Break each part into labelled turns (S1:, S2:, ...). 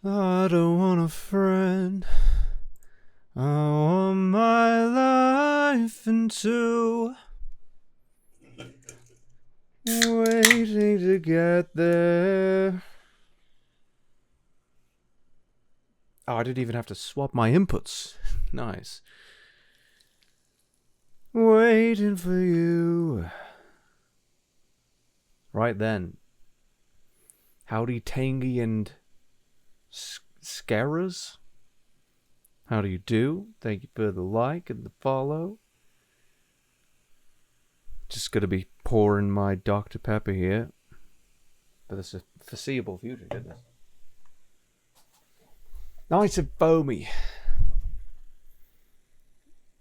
S1: I don't want a friend. I want my life into waiting to get there. Oh, I didn't even have to swap my inputs. Nice. Waiting for you. Right then. Howdy, Tangy and Scaras. How do you do? Thank you for the like and the follow. Just gonna be pouring my Dr. Pepper here. For the foreseeable future, goodness. Nice and foamy.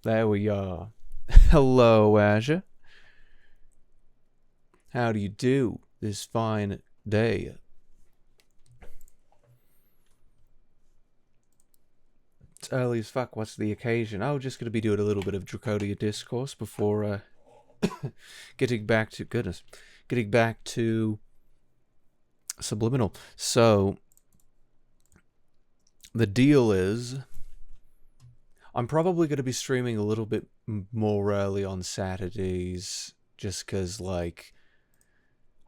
S1: There we are. Hello, Azure. How do you do this fine day? It's early as fuck. What's the occasion? Oh, just gonna be doing a little bit of Draconia discourse before getting back to Subliminal. So the deal is, I'm probably going to be streaming a little bit more early on Saturdays, just because, like,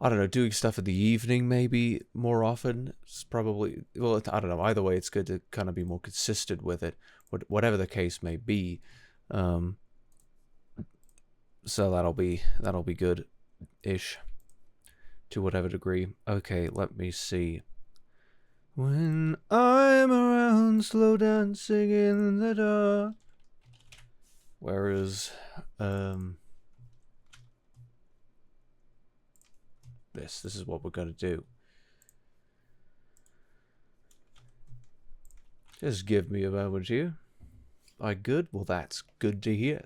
S1: I don't know, doing stuff in the evening maybe more often. It's probably, well, I don't know, either way, it's good to kind of be more consistent with it, whatever the case may be. So that'll be good-ish, to whatever degree. Okay, let me see. When I'm around, slow dancing in the dark. Where is this is what we're gonna do. Just give me a moment here. I good? Well, that's good to hear.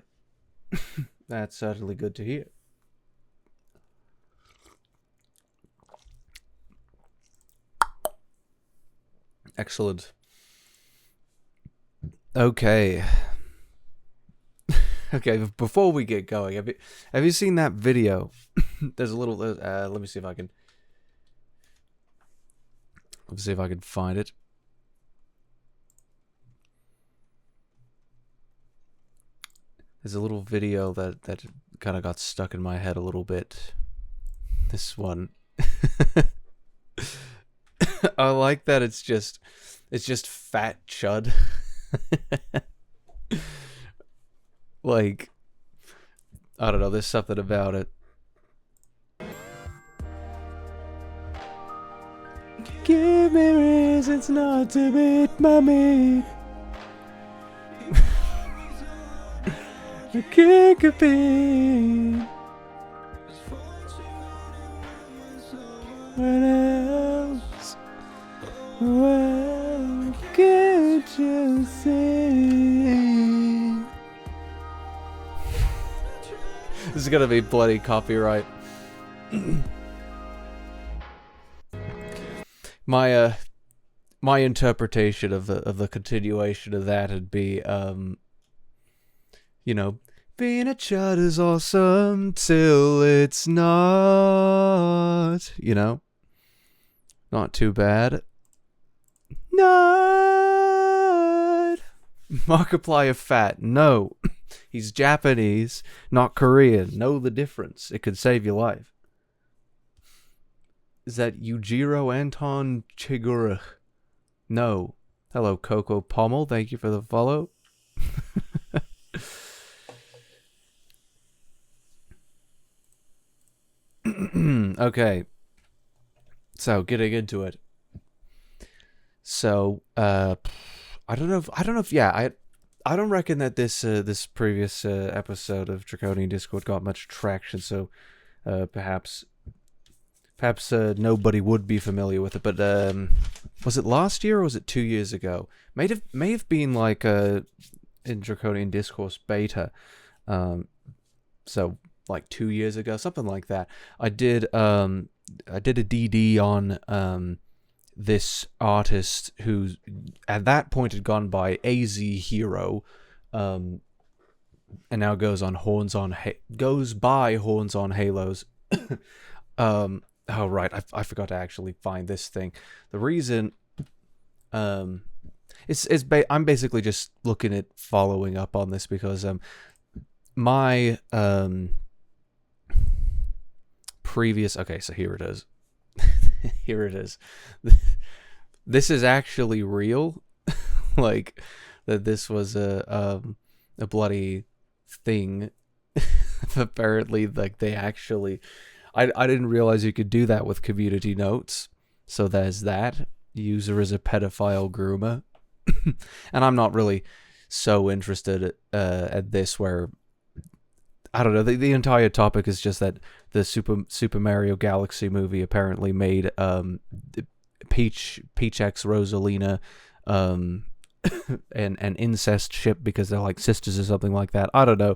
S1: That's certainly good to hear. Excellent. Okay. Okay, before we get going, have you seen that video? There's a little, let me see if I can find it. There's a little video that kind of got stuck in my head a little bit. This one. I like that it's just fat chud. Like, I don't know, there's something about it. Give me reasons not to beat my meat. I can't compete. What else? Well, can't you see? This is gonna be bloody copyright. My interpretation of the continuation of that would be, you know, being a chud is awesome till it's not, you know, not too bad. Not Markiplier fat. No, he's Japanese, not Korean. Know the difference. It could save your life. Is that Yujiro Anton Chigurh? No. Hello, Coco Pommel. Thank you for the follow. Okay. So, getting into it. So, I don't know if yeah, I don't reckon that this previous episode of Draconian Discord got much traction, so perhaps nobody would be familiar with it. But was it last year or was it 2 years ago? May have been like in Draconian Discourse beta. So like 2 years ago, something like that. I did a DD on this artist who at that point had gone by AZ Hero, and now goes by Horns on Halos. Oh right, I forgot to actually find this thing. The reason I'm basically just looking at following up on this because my previous, okay, so here it is. Here it is. This is actually real. Like that this was a bloody thing. Apparently, like they actually I didn't realize you could do that with community notes. So there's that. User is a pedophile groomer. And I'm not really so interested at this where I don't know, the entire topic is just that the Super Mario Galaxy movie apparently made Peach X Rosalina an incest ship because they're like sisters or something like that. I don't know.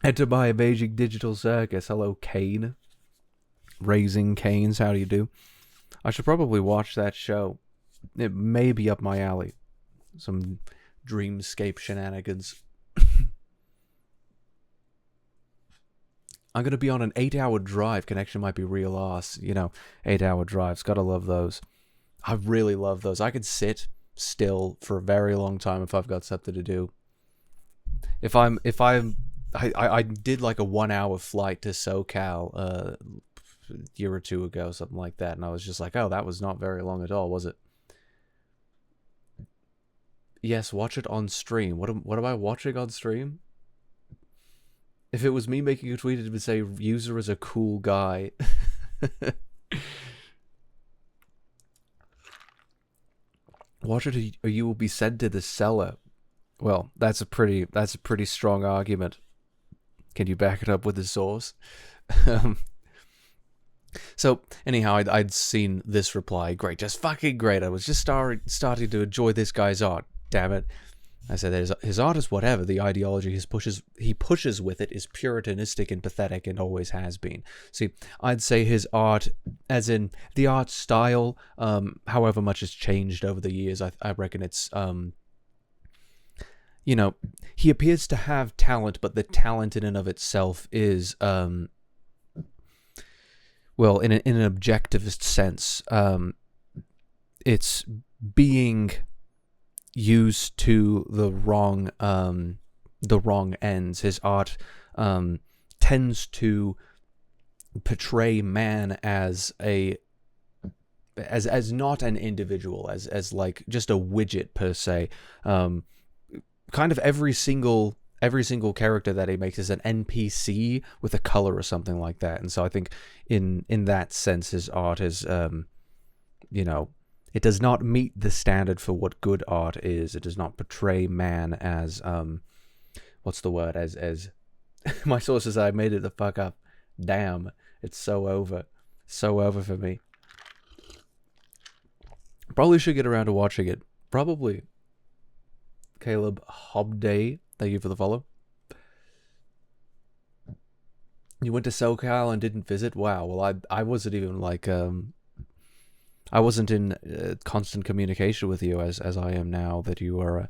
S1: Enter my amazing digital circus. Hello, Kane. Raising Canes, how do you do? I should probably watch that show. It may be up my alley. Some dreamscape shenanigans. I'm going to be on an 8-hour drive. Connection might be real ass. 8-hour drives. Gotta love those. I really love those. I could sit still for a very long time if I've got something to do. I did like a 1-hour flight to SoCal a year or two ago, something like that, and I was just like, oh, that was not very long at all, was it? Yes, watch it on stream. What am I watching on stream? If it was me making a tweet, it would say, user is a cool guy. Watch it or you will be sent to the cellar. Well, that's a pretty strong argument. Can you back it up with the source? So, anyhow, I'd seen this reply. Great, just fucking great. I was just starting to enjoy this guy's art. Damn it. I said, his art is whatever. The ideology he pushes with it is puritanistic and pathetic and always has been. See, I'd say his art, as in the art style, however much has changed over the years, I reckon it's, he appears to have talent, but the talent in and of itself is, well, in an objectivist sense, it's being used to the wrong ends. His art tends to portray man as not an individual, as like just a widget per se. Kind of every single character that he makes is an NPC with a color or something like that. And so I think in that sense his art is it does not meet the standard for what good art is. It does not portray man as what's the word, as my source says I made it the fuck up. Damn, it's so over for me. Probably should get around to watching it. Probably. Caleb Hobday, thank you for the follow. You went to SoCal and didn't visit? Wow. Well, I wasn't even like I wasn't in constant communication with you as I am now that you are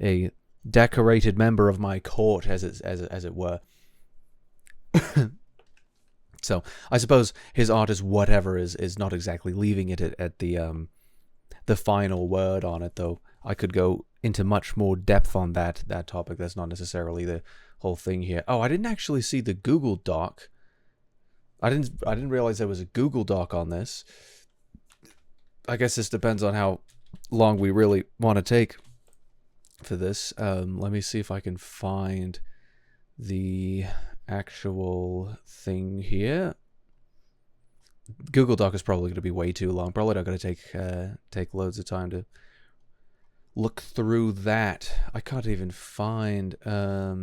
S1: a decorated member of my court, as it were. So I suppose his art is whatever is not exactly leaving it at the final word on it, though. I could go into much more depth on that topic. That's not necessarily the whole thing here. Oh, I didn't actually see the Google Doc. I didn't realize there was a Google Doc on this. I guess this depends on how long we really want to take for this. Let me see if I can find the actual thing here. Google Doc is probably going to be way too long. Probably not going to take loads of time to look through that. I can't even find. Let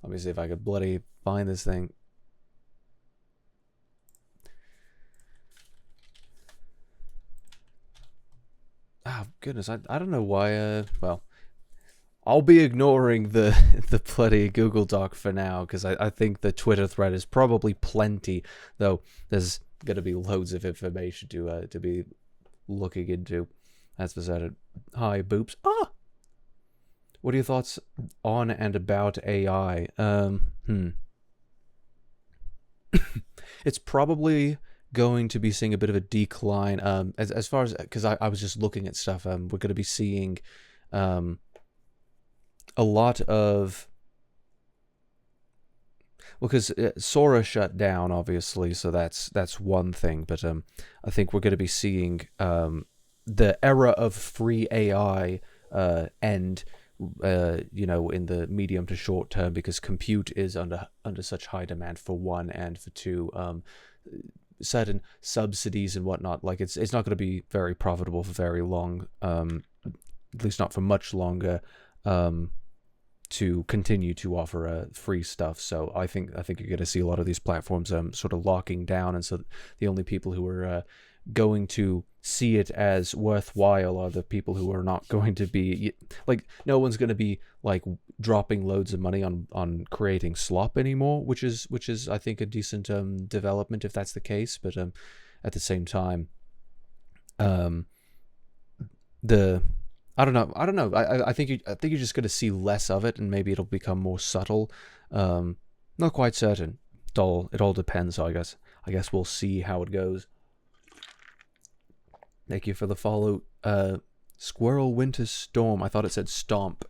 S1: me see if I could bloody find this thing. Oh, goodness. I don't know why. Well, I'll be ignoring the bloody Google Doc for now, because I think the Twitter thread is probably plenty, though there's going to be loads of information to be looking into. That's for certain. Hi, Boops. Ah! What are your thoughts on and about AI? it's probably going to be seeing a bit of a decline, as far as, because I was just looking at stuff. We're going to be seeing a lot of, well, because Sora shut down, obviously, so that's one thing. But I think we're going to be seeing the era of free AI end, you know, in the medium to short term, because compute is under such high demand, for one, and for two, certain subsidies and whatnot. Like, it's not going to be very profitable for very long, at least not for much longer, to continue to offer free stuff. So I think you're going to see a lot of these platforms sort of locking down, and so the only people who are going to see it as worthwhile are the people who are not going to be, like, no one's going to be like dropping loads of money on creating slop anymore, which is I think a decent development if that's the case. But at the same time, I don't know. I think you're just going to see less of it, and maybe it'll become more subtle. Not quite certain. It all depends. So I guess we'll see how it goes. Thank you for the follow, Squirrel Winter Storm. I thought it said Stomp.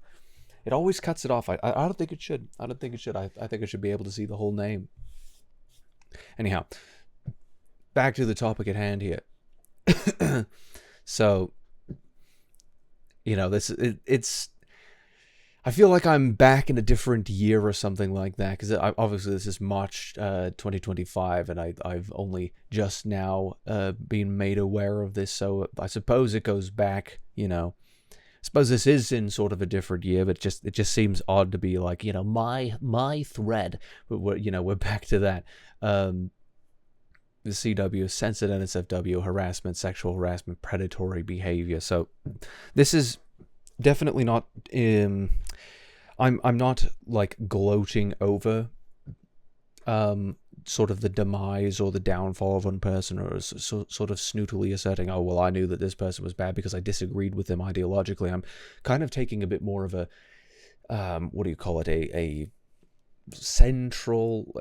S1: It always cuts it off. I don't think it should. I think I should be able to see the whole name. Anyhow, back to the topic at hand here. So, you know, it's. I feel like I'm back in a different year or something like that, because obviously this is March 2025, and I've only just now been made aware of this, so I suppose it goes back, you know. I suppose this is in sort of a different year, but it just seems odd to be like, you know, my thread. But we're back to that. The CW, censored NSFW, harassment, sexual harassment, predatory behavior. So this is definitely not. I'm not like gloating over sort of the demise or the downfall of one person, or sort of snootily asserting, oh well, I knew that this person was bad because I disagreed with them ideologically. I'm kind of taking a bit more of a what do you call it, a central,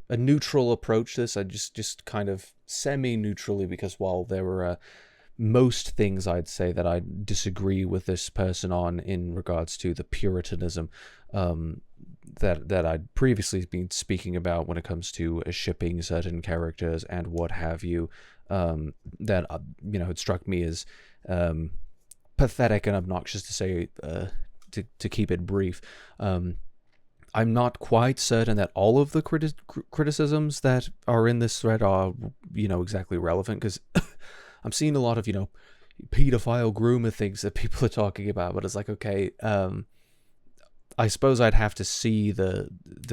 S1: a neutral approach to this. I just kind of semi-neutrally, because while there were most things I'd say that I disagree with this person on in regards to the Puritanism that I'd previously been speaking about when it comes to shipping certain characters and what have you, that it struck me as pathetic and obnoxious, to say to keep it brief. I'm not quite certain that all of the criticisms that are in this thread are exactly relevant, because I'm seeing a lot of, pedophile groomer things that people are talking about, but it's like, okay, I suppose I'd have to see the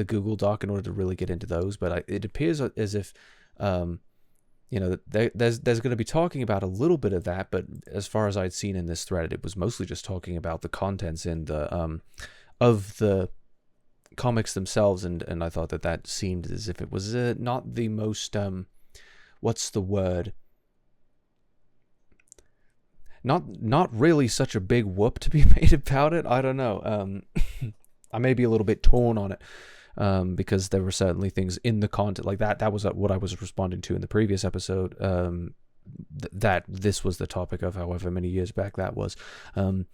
S1: Google Doc in order to really get into those, but it appears as if, there's going to be talking about a little bit of that, but as far as I'd seen in this thread, it was mostly just talking about the contents in the, of the comics themselves, and I thought that seemed as if it was not the most, what's the word? Not really such a big whoop to be made about it. I don't know. I may be a little bit torn on it, because there were certainly things in the content like that. That was what I was responding to in the previous episode. That this was the topic of, however many years back that was the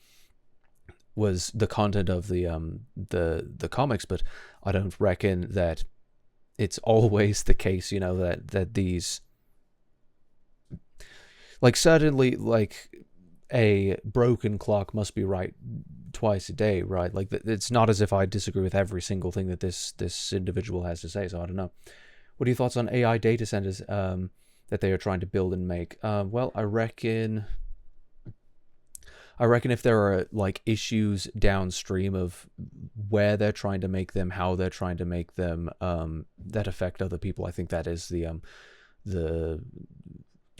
S1: content of the comics. But I don't reckon that it's always the case. That these, like, certainly, like, a broken clock must be right twice a day, right? Like, it's not as if I disagree with every single thing that this individual has to say. So I don't know. What are your thoughts on AI data centers that they are trying to build and make? Well, I reckon if there are like issues downstream of where they're trying to make them, how they're trying to make them, that affect other people, I think that is the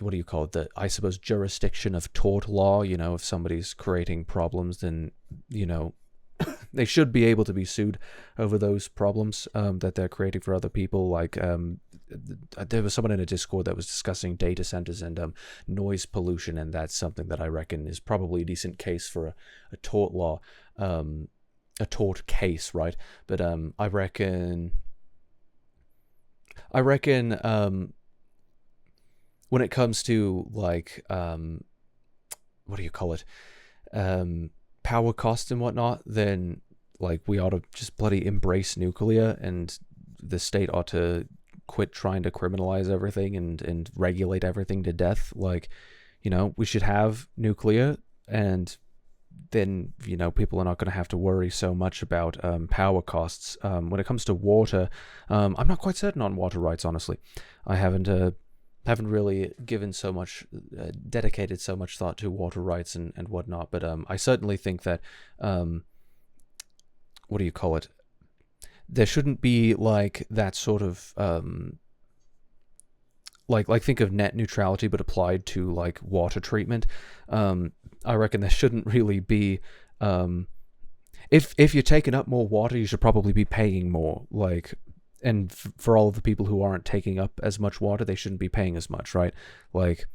S1: what do you call it? I suppose jurisdiction of tort law. If somebody's creating problems, then they should be able to be sued over those problems that they're creating for other people. Like there was someone in a Discord that was discussing data centers and noise pollution, and that's something that I reckon is probably a decent case for a tort law, a tort case, right? But I reckon I reckon when it comes to like what do you call it, power costs and whatnot, then like we ought to just bloody embrace nuclear, and the state ought to quit trying to criminalize everything and regulate everything to death. Like, you know, we should have nuclear, and then, you know, people are not going to have to worry so much about power costs. When it comes to water, I'm not quite certain on water rights, honestly. I haven't really given so much, dedicated so much thought to water rights and whatnot, but I certainly think that, what do you call it? There shouldn't be like that sort of, like think of net neutrality but applied to like water treatment. I reckon there shouldn't really be, if you're taking up more water, you should probably be paying more, like, and for all of the people who aren't taking up as much water, they shouldn't be paying as much, right? Like,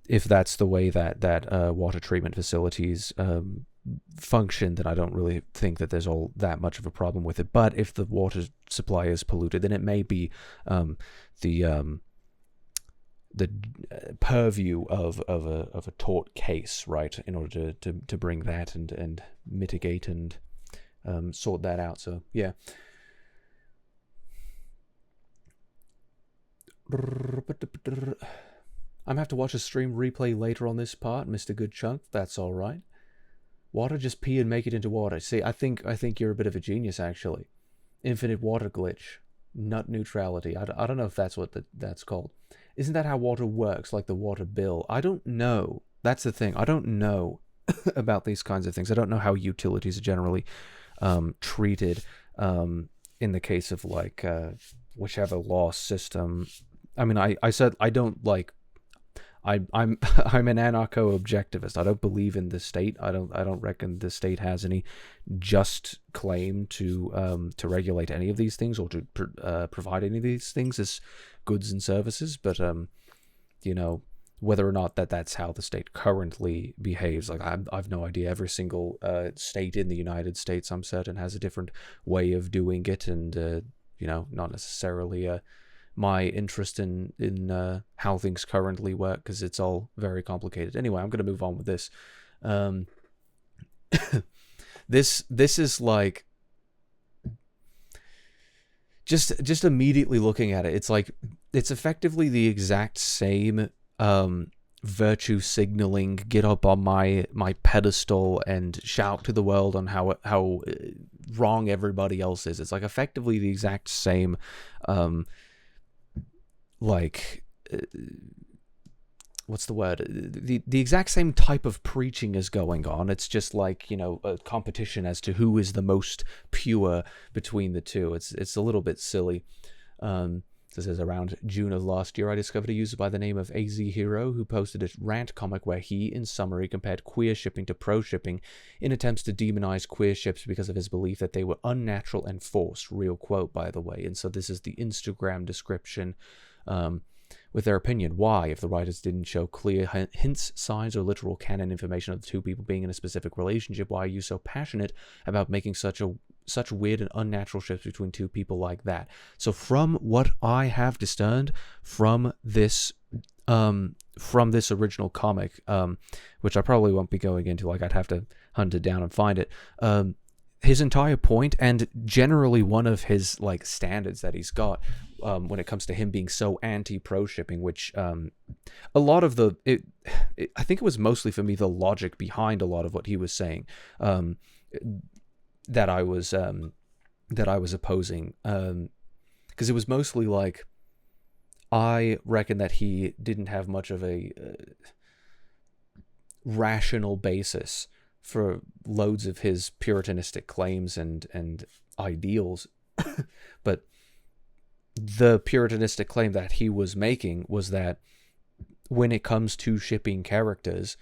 S1: if that's the way that water treatment facilities function, then I don't really think that there's all that much of a problem with it. But if the water supply is polluted, then it may be the purview of a tort case, right, in order to bring that and mitigate and sort that out. So yeah. I'm gonna have to watch a stream replay later on this part, Mr. Good Chunk. That's all right. Water, just pee and make it into water. See, I think you're a bit of a genius, actually. Infinite water glitch, nut neutrality. I don't know if that's what that's called. Isn't that how water works, like the water bill? I don't know. That's the thing. I don't know about these kinds of things. I don't know how utilities are generally treated in the case of like whichever law system. I mean, I said I don't like. I'm an anarcho-objectivist. I don't believe in the state. I don't reckon the state has any just claim to regulate any of these things or to provide any of these things as goods and services. But you know, whether or not that's how the state currently behaves, like I've no idea. Every single state in the United States, I'm certain, has a different way of doing it, and you know, not necessarily my interest in how things currently work, because it's all very complicated. Anyway, I'm going to move on with this. This is like just immediately looking at it, it's like it's effectively the exact same virtue signaling, get up on my pedestal and shout to the world on how wrong everybody else is. It's like effectively the exact same like what's the word, the exact same type of preaching is going on. It's just like, you know, a competition as to who is the most pure between the two. It's a little bit silly. This is around June of last year. I discovered a user by the name of AZ Hero who posted a rant comic where he, in summary, compared queer shipping to pro shipping in attempts to demonize queer ships because of his belief that they were unnatural and forced. Real quote, by the way. And so this is the Instagram description with their opinion. Why, if the writers didn't show clear hints, signs, or literal canon information of the two people being in a specific relationship, why are you so passionate about making such weird and unnatural ships between two people like that? So from what I have discerned from this original comic, which I probably won't be going into, like I'd have to hunt it down and find it, his entire point, and generally one of his like standards that he's got when it comes to him being so anti-pro shipping, which a lot of I think it was mostly for me the logic behind a lot of what he was saying that I was opposing, because it was mostly like, I reckon that he didn't have much of a rational basis for loads of his puritanistic claims and ideals. But the puritanistic claim that he was making was that when it comes to shipping characters,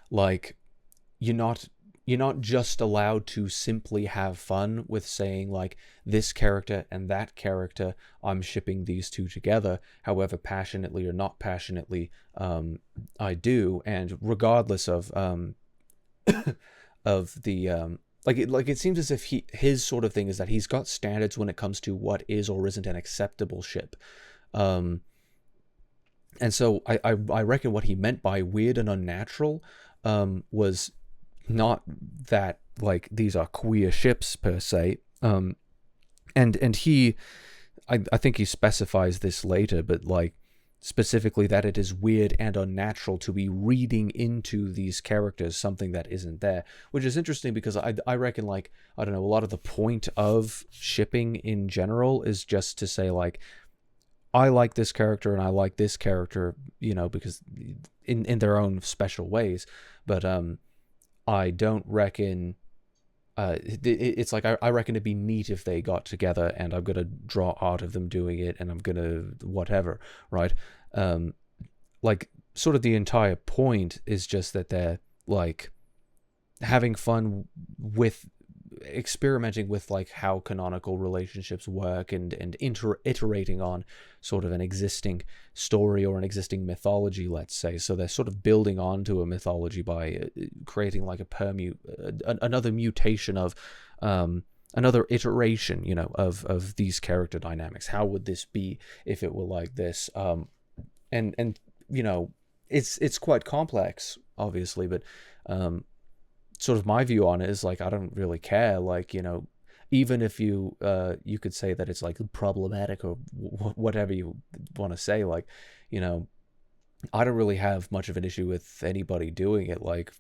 S1: like you're not just allowed to simply have fun with saying like, this character and that character, I'm shipping these two together, however passionately or not passionately I do, and regardless of of the it seems as if his sort of thing is that he's got standards when it comes to what is or isn't an acceptable ship. And so I reckon what he meant by weird and unnatural was not that like these are queer ships per se. And he, I think he specifies this later, but like specifically that it is weird and unnatural to be reading into these characters something that isn't there, which is interesting because I reckon, like, I don't know, a lot of the point of shipping in general is just to say, like, I like this character and I like this character, because in their own special ways, but I don't reckon it's like I reckon it'd be neat if they got together and I'm gonna draw art of them doing it and I'm gonna whatever, right? Like sort of the entire point is just that they're like having fun with experimenting with like how canonical relationships work and iterating on sort of an existing story or an existing mythology, let's say. So they're sort of building onto a mythology by creating like another mutation of another iteration, of these character dynamics. How would this be if it were like this? And it's quite complex, obviously, but sort of my view on it is like I don't really care, like, even if you could say that it's like problematic or whatever you want to say, like, I don't really have much of an issue with anybody doing it. Like,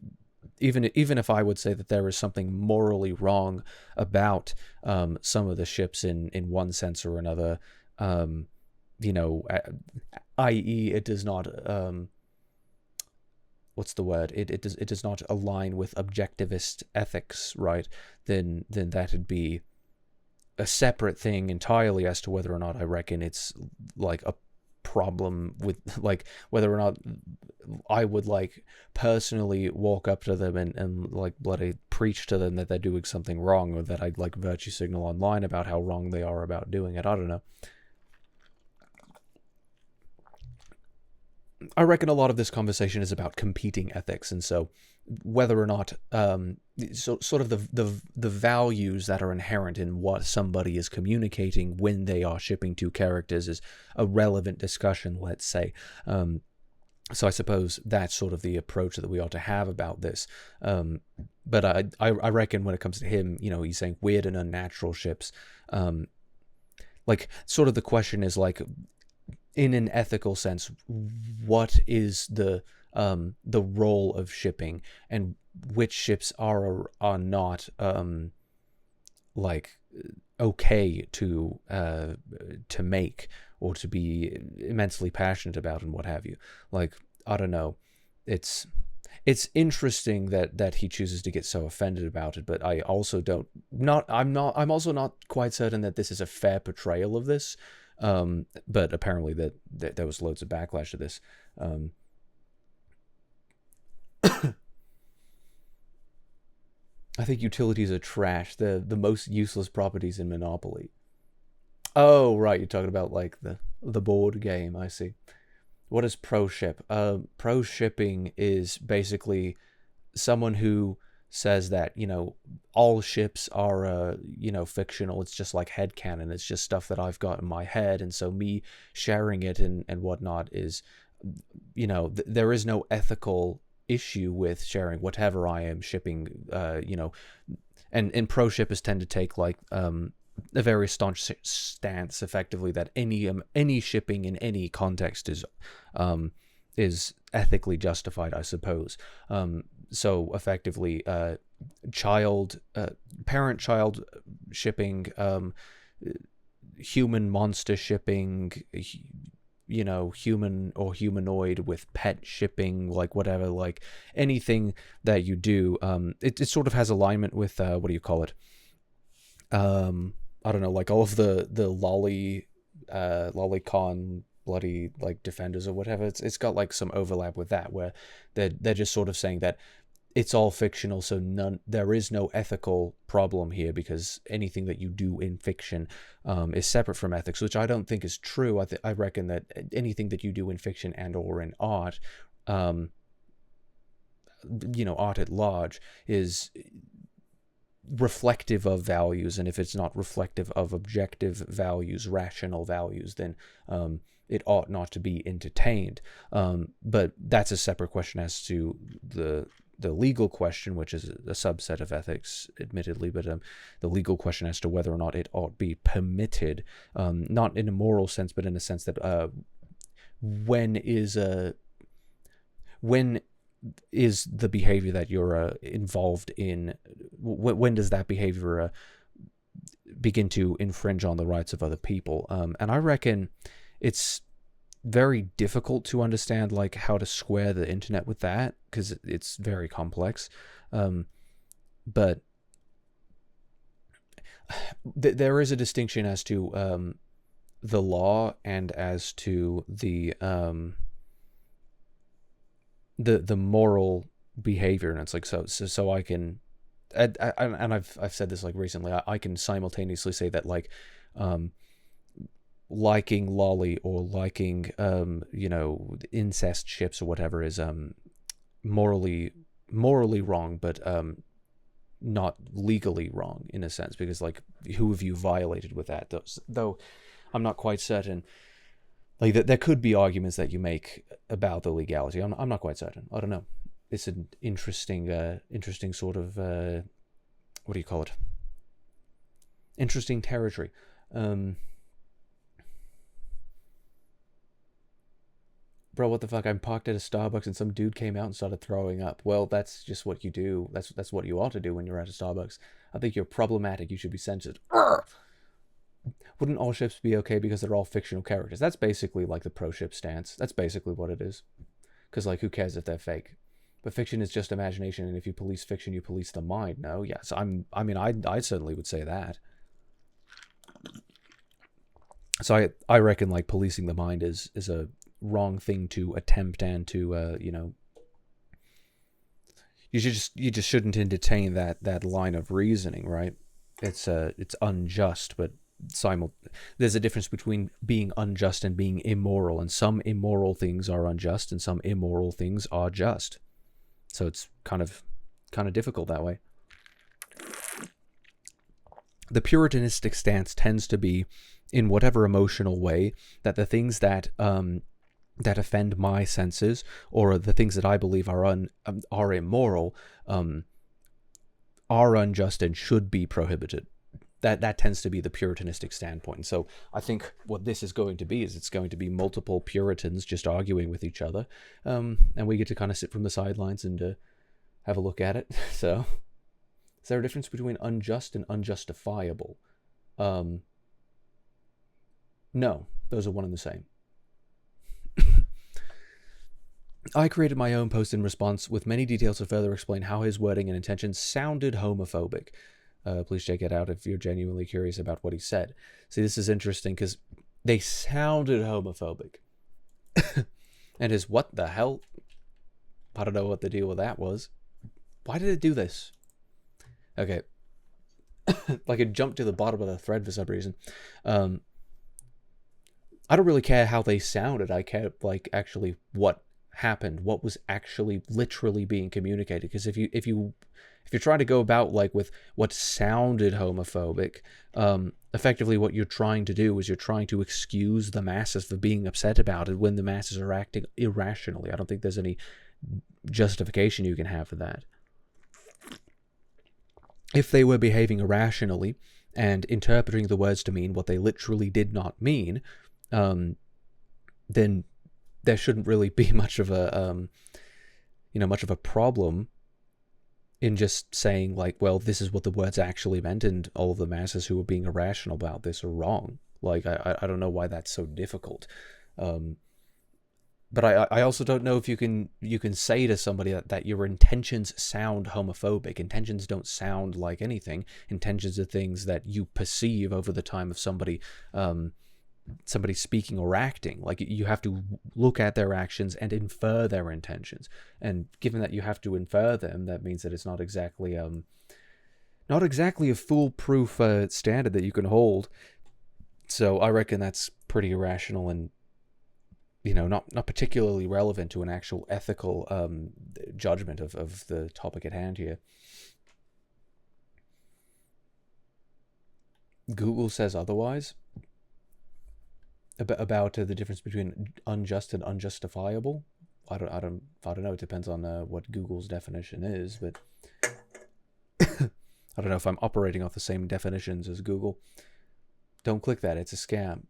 S1: even if I would say that there is something morally wrong about some of the ships in one sense or another, i.e. it does not what's the word? It does not align with objectivist ethics, right? Then that'd be a separate thing entirely as to whether or not I reckon it's like a problem with like whether or not I would like personally walk up to them and like bloody preach to them that they're doing something wrong, or that I'd like virtue signal online about how wrong they are about doing it. I don't know. I reckon a lot of this conversation is about competing ethics, and so whether or not sort of the values that are inherent in what somebody is communicating when they are shipping two characters is a relevant discussion, let's say. So I suppose that's sort of the approach that we ought to have about this. But I reckon when it comes to him, he's saying weird and unnatural ships. Like sort of the question is like, in an ethical sense, what is the role of shipping, and which ships are not like okay to make or to be immensely passionate about and what have you. Like, I don't know, it's interesting that he chooses to get so offended about it, but I also I'm also not quite certain that this is a fair portrayal of this. But apparently that there was loads of backlash to this. I think utilities are trash. The most useless properties in Monopoly. Oh, right, you're talking about like the board game. I see. What is pro ship? Pro shipping is basically someone who says that, all ships are, fictional. It's just like headcanon. It's just stuff that I've got in my head. And so me sharing it and whatnot is, there is no ethical issue with sharing whatever I am shipping, and pro shippers tend to take like a very staunch stance, effectively, that any shipping in any context is ethically justified, I suppose. So effectively, parent-child shipping, human monster shipping, human or humanoid with pet shipping, like whatever, like anything that you do, it sort of has alignment with what do you call it? I don't know, like all of the lolicon bloody like defenders or whatever. It's got like some overlap with that, where they're just sort of saying that it's all fictional, so there is no ethical problem here, because anything that you do in fiction is separate from ethics, which I don't think is true. I reckon that anything that you do in fiction and or in art, art at large, is reflective of values, and if it's not reflective of objective values, rational values, then it ought not to be entertained. But that's a separate question as to the legal question, which is a subset of ethics, admittedly, but the legal question as to whether or not it ought be permitted, not in a moral sense, but in a sense that when is the behavior that you're involved in, when does that behavior begin to infringe on the rights of other people? And I reckon it's very difficult to understand like how to square the internet with that, because it's very complex. But there is a distinction as to the law and as to the moral behavior, and it's like so I can, and I've said this like recently, I can simultaneously say that like liking lolly or liking incest ships or whatever is morally wrong, but not legally wrong in a sense, because like who have you violated with that? Though I'm not quite certain. Like there could be arguments that you make about the legality. I'm not quite certain. I don't know. It's an interesting sort of what do you call it? Interesting territory. Bro, what the fuck? I'm parked at a Starbucks and some dude came out and started throwing up. Well, that's just what you do. That's what you ought to do when you're at a Starbucks. I think you're problematic. You should be censored. Wouldn't all ships be okay because they're all fictional characters? That's basically like the pro-ship stance. That's basically what it is. Because, like, who cares if they're fake? But fiction is just imagination, and if you police fiction, you police the mind. No? Yes. I certainly would say that. So I reckon, like, policing the mind is a wrong thing to attempt, and to, you just shouldn't entertain that line of reasoning, right? It's unjust, but there's a difference between being unjust and being immoral, and some immoral things are unjust and some immoral things are just. So it's kind of difficult that way. The puritanistic stance tends to be, in whatever emotional way, that the things that offend my senses, or the things that I believe are immoral, are unjust and should be prohibited. That tends to be the puritanistic standpoint. So I think what this is going to be is it's going to be multiple Puritans just arguing with each other, and we get to kind of sit from the sidelines and have a look at it. So is there a difference between unjust and unjustifiable? No, those are one and the same. I created my own post in response with many details to further explain how his wording and intentions sounded homophobic. Please check it out if you're genuinely curious about what he said. See, this is interesting because they sounded homophobic. And his what the hell? I don't know what the deal with that was. Why did it do this? Okay. Like it jumped to the bottom of the thread for some reason. I don't really care how they sounded. I care like actually what happened, what was actually literally being communicated. Because if you're trying to go about like with what sounded homophobic, effectively what you're trying to do is you're trying to excuse the masses for being upset about it when the masses are acting irrationally. I don't think there's any justification you can have for that. If they were behaving irrationally and interpreting the words to mean what they literally did not mean, then there shouldn't really be much of a problem in just saying like, well, this is what the words actually meant, and all of the masses who are being irrational about this are wrong. Like, I don't know why that's so difficult. But I also don't know if you can say to somebody that your intentions sound homophobic. Intentions don't sound like anything. Intentions are things that you perceive over the time of somebody speaking or acting. Like, you have to look at their actions and infer their intentions. And given that you have to infer them, that means that it's not exactly a foolproof standard that you can hold. So I reckon that's pretty irrational and, not particularly relevant to an actual ethical judgment of the topic at hand here. Google says otherwise about the difference between unjust and unjustifiable. I don't know. It depends on what Google's definition is, but I don't know if I'm operating off the same definitions as Google. Don't click that. It's a scam.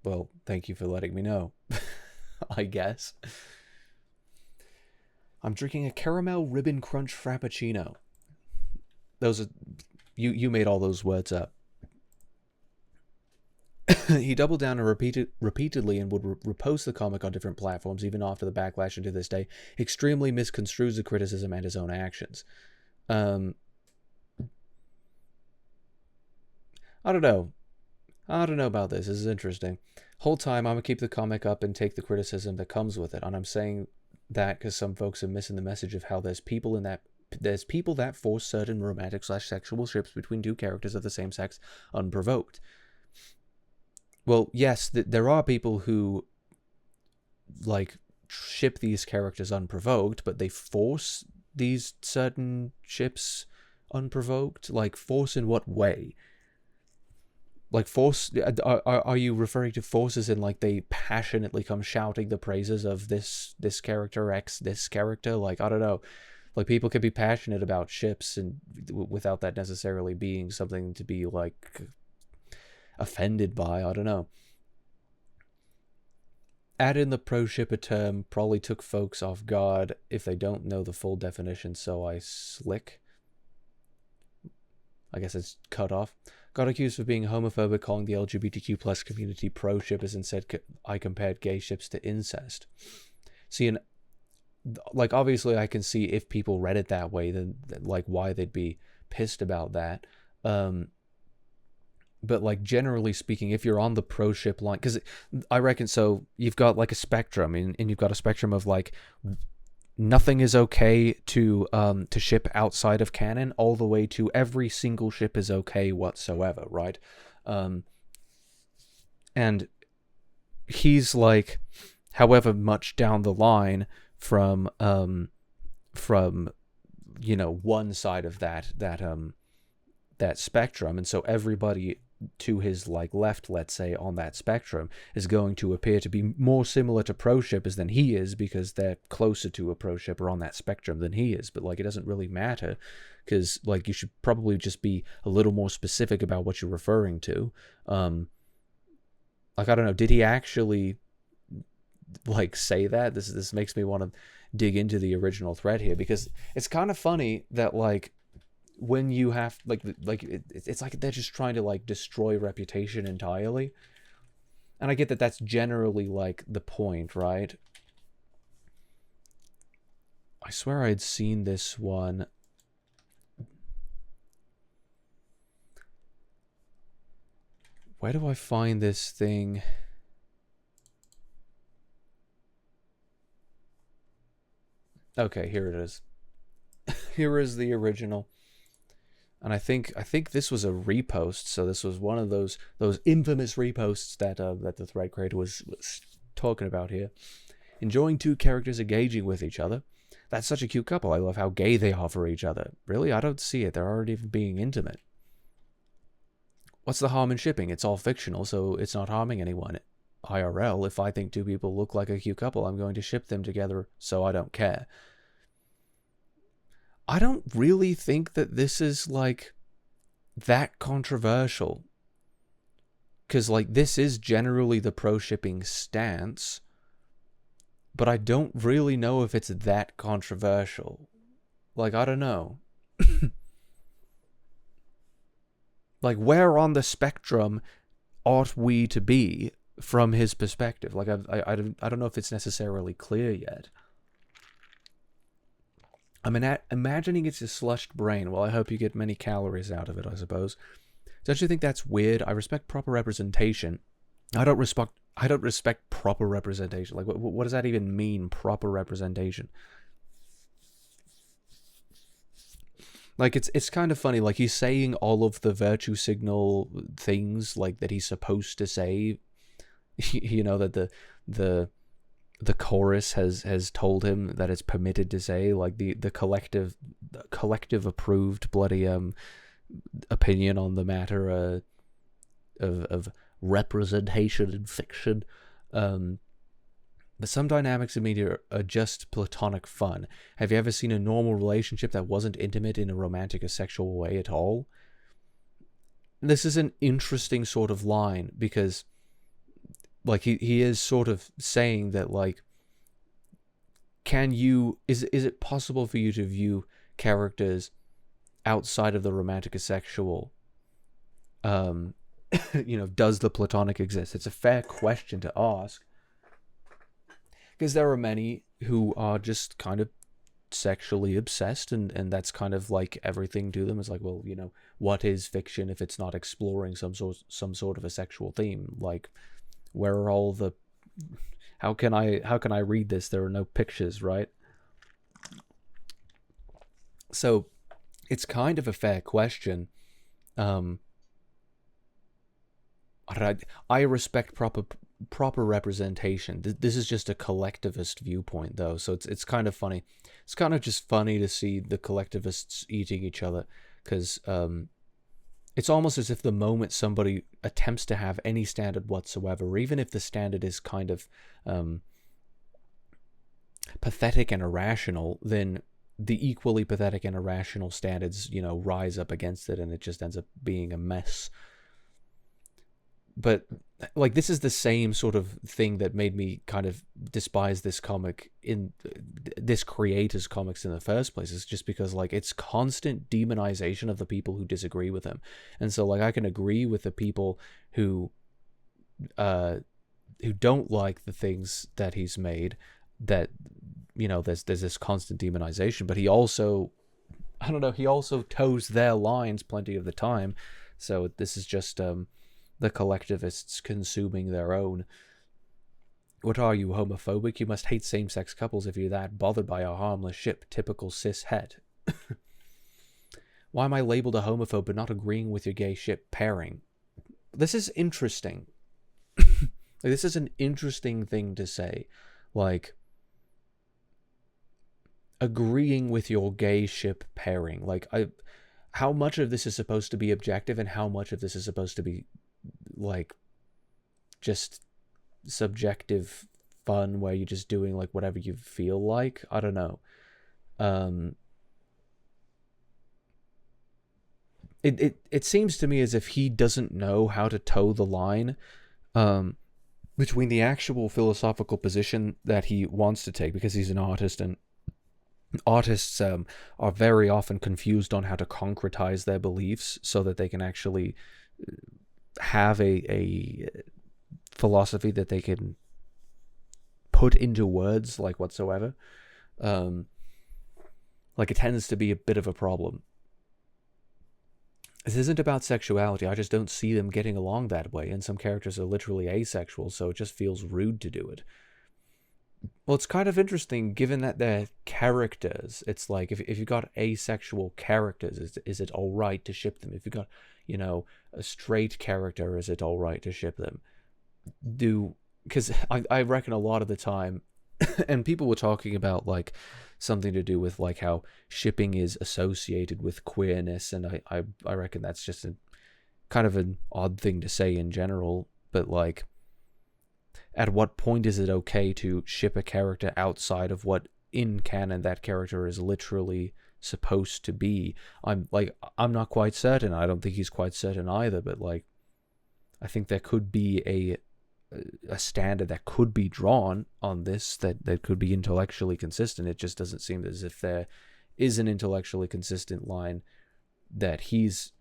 S1: Well, thank you for letting me know. I guess. I'm drinking a caramel ribbon crunch frappuccino. Those are you made all those words up. He doubled down and repeatedly and would repost the comic on different platforms even after the backlash, and to this day extremely misconstrues the criticism and his own actions. I don't know about this. This is interesting. Whole time I'm gonna keep the comic up and take the criticism that comes with it, and I'm saying that because some folks are missing the message of how there's people that force certain romantic/sexual ships between two characters of the same sex unprovoked. Well, yes, there are people who like ship these characters unprovoked, but they force these certain ships unprovoked. Like, force in what way? Like, force, are you referring to forces in like they passionately come shouting the praises of this character X, this character? Like, I don't know. Like, people can be passionate about ships and without that necessarily being something to be like offended by. I don't know. Add in the pro shipper term probably took folks off guard if they don't know the full definition, so I slick. I guess it's cut off. Got accused of being homophobic, calling the LGBTQ plus community pro shippers, and said I compared gay ships to incest. See, and like, obviously I can see if people read it that way, then like why they'd be pissed about that. But like, generally speaking, if you're on the pro ship line, because I reckon, so you've got like a spectrum, and you've got a spectrum of like nothing is okay to ship outside of canon, all the way to every single ship is okay whatsoever, right? And he's like, however much down the line from you know, one side of that spectrum, and so everybody to his like left, let's say, on that spectrum is going to appear to be more similar to pro shippers than he is, because they're closer to a pro shipper on that spectrum than he is. But like, it doesn't really matter, because like, you should probably just be a little more specific about what you're referring to. Like, I don't know, did he actually like say that? This makes me want to dig into the original thread here, because it's kind of funny that like, when you have it's like they're just trying to like destroy reputation entirely, and I get that that's generally like the point, right? I swear I'd seen this one. Where do I find this thing? Okay, here it is. Here is the original. And I think this was a repost, so this was one of those infamous reposts that the thread creator was talking about here. Enjoying two characters engaging with each other. That's such a cute couple. I love how gay they are for each other. Really? I don't see it. They're already being intimate. What's the harm in shipping? It's all fictional, so it's not harming anyone. IRL, if I think two people look like a cute couple, I'm going to ship them together, so I don't care. I don't really think that this is like that controversial, because like, this is generally the pro shipping stance, but I don't really know if it's that controversial. Like, I don't know. Like, where on the spectrum ought we to be from his perspective? Like, I don't know if it's necessarily clear yet. I'm imagining it's a slushed brain. Well, I hope you get many calories out of it, I suppose. Don't you think that's weird? I respect proper representation. I don't respect proper representation. Like, what does that even mean, proper representation? Like, it's kind of funny. Like, he's saying all of the virtue signal things like that he's supposed to say. You know, that the chorus has told him that it's permitted to say, like the collective approved bloody opinion on the matter of representation in fiction. But some dynamics in media are just platonic fun. Have you ever seen a normal relationship that wasn't intimate in a romantic or sexual way at all? This is an interesting sort of line, because like he is sort of saying that, like, is it possible for you to view characters outside of the romantic or sexual? Does the platonic exist? It's a fair question to ask, because there are many who are just kind of sexually obsessed, and that's kind of like everything to them. It's like, well, what is fiction if it's not exploring some sort of a sexual theme? Like, where are all the how can I read this? There are no pictures, right? So it's kind of a fair question. I respect proper representation. This is just a collectivist viewpoint, though, so it's kind of funny. It's kind of just funny to see the collectivists eating each other, because it's almost as if the moment somebody attempts to have any standard whatsoever, even if the standard is kind of pathetic and irrational, then the equally pathetic and irrational standards, rise up against it, and it just ends up being a mess. But like, this is the same sort of thing that made me kind of despise this comic, in this creator's comics in the first place. It's just because, like, it's constant demonization of the people who disagree with him. And so, like, I can agree with the people who don't like the things that he's made, that there's this constant demonization, but he also, he also toes their lines plenty of the time. So this is just the collectivists consuming their own. What are you, homophobic? You must hate same-sex couples if you're that bothered by a harmless ship. Typical cis-het. Why am I labeled a homophobe but not agreeing with your gay ship pairing? This is interesting. This is an interesting thing to say. Like, agreeing with your gay ship pairing. Like, how much of this is supposed to be objective, and how much of this is supposed to be, like, just subjective fun where you're just doing, like, whatever you feel like? I don't know. It seems to me as if he doesn't know how to toe the line between the actual philosophical position that he wants to take, because he's an artist, and artists are very often confused on how to concretize their beliefs so that they can actually have a philosophy that they can put into words, like, whatsoever. Like, it tends to be a bit of a problem. This isn't about sexuality. I just don't see them getting along that way, and some characters are literally asexual, so it just feels rude to do it. Well, it's kind of interesting, given that they're characters. It's like, if you've got asexual characters, is it all right to ship them? If you've got, a straight character, is it all right to ship them? Because I reckon a lot of the time, and people were talking about, like, something to do with, like, how shipping is associated with queerness, and I reckon that's just a kind of an odd thing to say in general, but, like, at what point is it okay to ship a character outside of what in canon that character is literally supposed to be? I'm not quite certain. I don't think he's quite certain either, but, like, I think there could be a standard that could be drawn on this that could be intellectually consistent. It just doesn't seem as if there is an intellectually consistent line that he's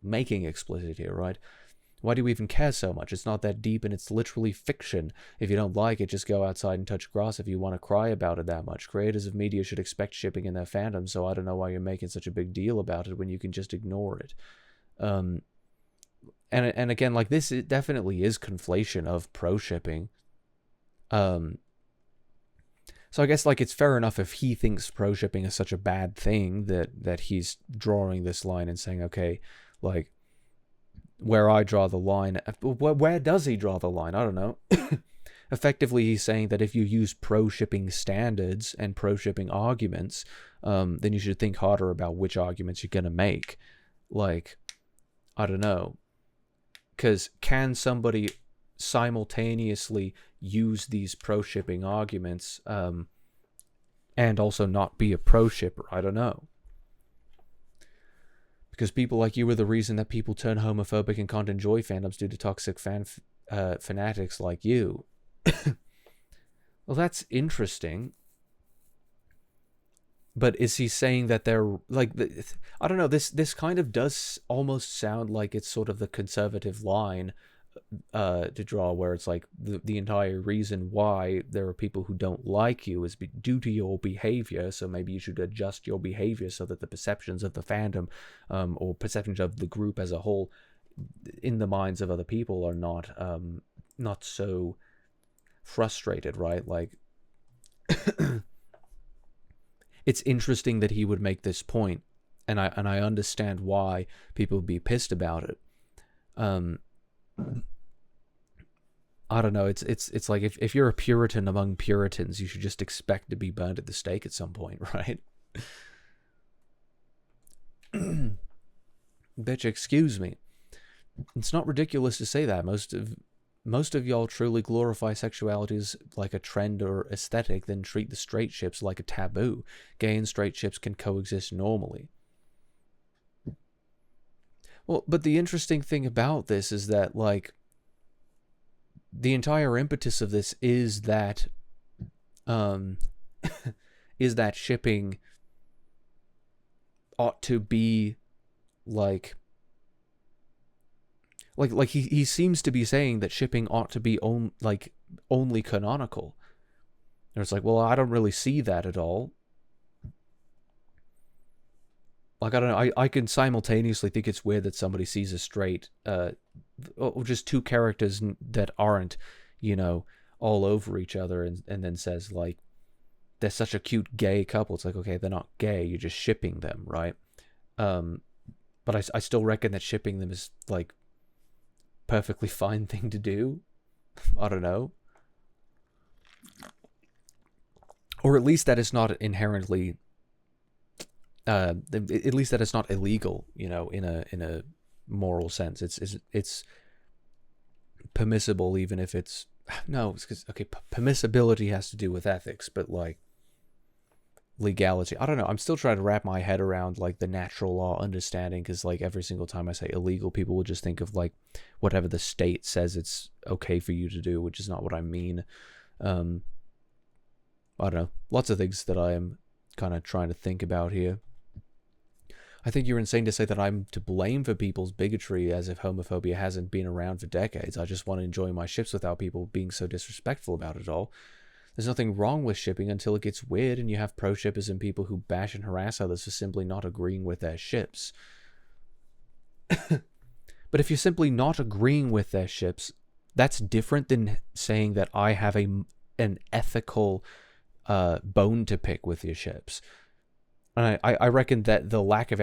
S1: making explicit here, right? Why do we even care so much? It's not that deep, and it's literally fiction. If you don't like it, just go outside and touch grass if you want to cry about it that much. Creators of media should expect shipping in their fandom, so I don't know why you're making such a big deal about it when you can just ignore it. And again, like, this definitely is conflation of pro-shipping. So I guess, like, it's fair enough if he thinks pro-shipping is such a bad thing that he's drawing this line and saying, okay, like, where I draw the line. Where does he draw the line? I don't know. Effectively, he's saying that if you use pro-shipping standards and pro-shipping arguments, then you should think harder about which arguments you're going to make. Like, I don't know. Because can somebody simultaneously use these pro-shipping arguments and also not be a pro-shipper? I don't know. Because people like you are the reason that people turn homophobic and can't enjoy fandoms due to toxic fanatics like you. Well, that's interesting. But is he saying that they're like, I don't know, this kind of does almost sound like it's sort of the conservative line to draw, where it's like the entire reason why there are people who don't like you is due to your behavior, so maybe you should adjust your behavior so that the perceptions of the fandom or perceptions of the group as a whole in the minds of other people are not so frustrated, right? Like it's interesting that he would make this point, and I understand why people would be pissed about it. I don't know. It's like if you're a Puritan among Puritans, you should just expect to be burned at the stake at some point, right? Bitch, excuse me. It's not ridiculous to say that. Most of y'all truly glorify sexuality as like a trend or aesthetic, then treat the straight ships like a taboo. Gay and straight ships can coexist normally. Well, but the interesting thing about this is that, like, the entire impetus of this is that is that shipping ought to be like he seems to be saying that shipping ought to be only canonical. And it's like, well, I don't really see that at all. Like, I don't know, I can simultaneously think it's weird that somebody sees a straight, or just two characters that aren't, you know, all over each other and then says, like, they're such a cute gay couple. It's like, okay, they're not gay, you're just shipping them, right? But I still reckon that shipping them is, like, perfectly fine thing to do. I don't know. Or at least that it's not inherently... at least that it's not illegal, you know, in a moral sense. It's permissible, even if it's it's because, okay, permissibility has to do with ethics, but like legality, I don't know. I'm still trying to wrap my head around like the natural law understanding, because like every single time I say illegal, people will just think of like whatever the state says it's okay for you to do, which is not what I mean. I don't know, lots of things that I am kind of trying to think about here. I think you're insane to say that I'm to blame for people's bigotry, as if homophobia hasn't been around for decades. I just want to enjoy my ships without people being so disrespectful about it all. There's nothing wrong with shipping until it gets weird and you have pro-shippers and people who bash and harass others for simply not agreeing with their ships. But if you're simply not agreeing with their ships, that's different than saying that I have an ethical bone to pick with your ships. And I reckon that the lack of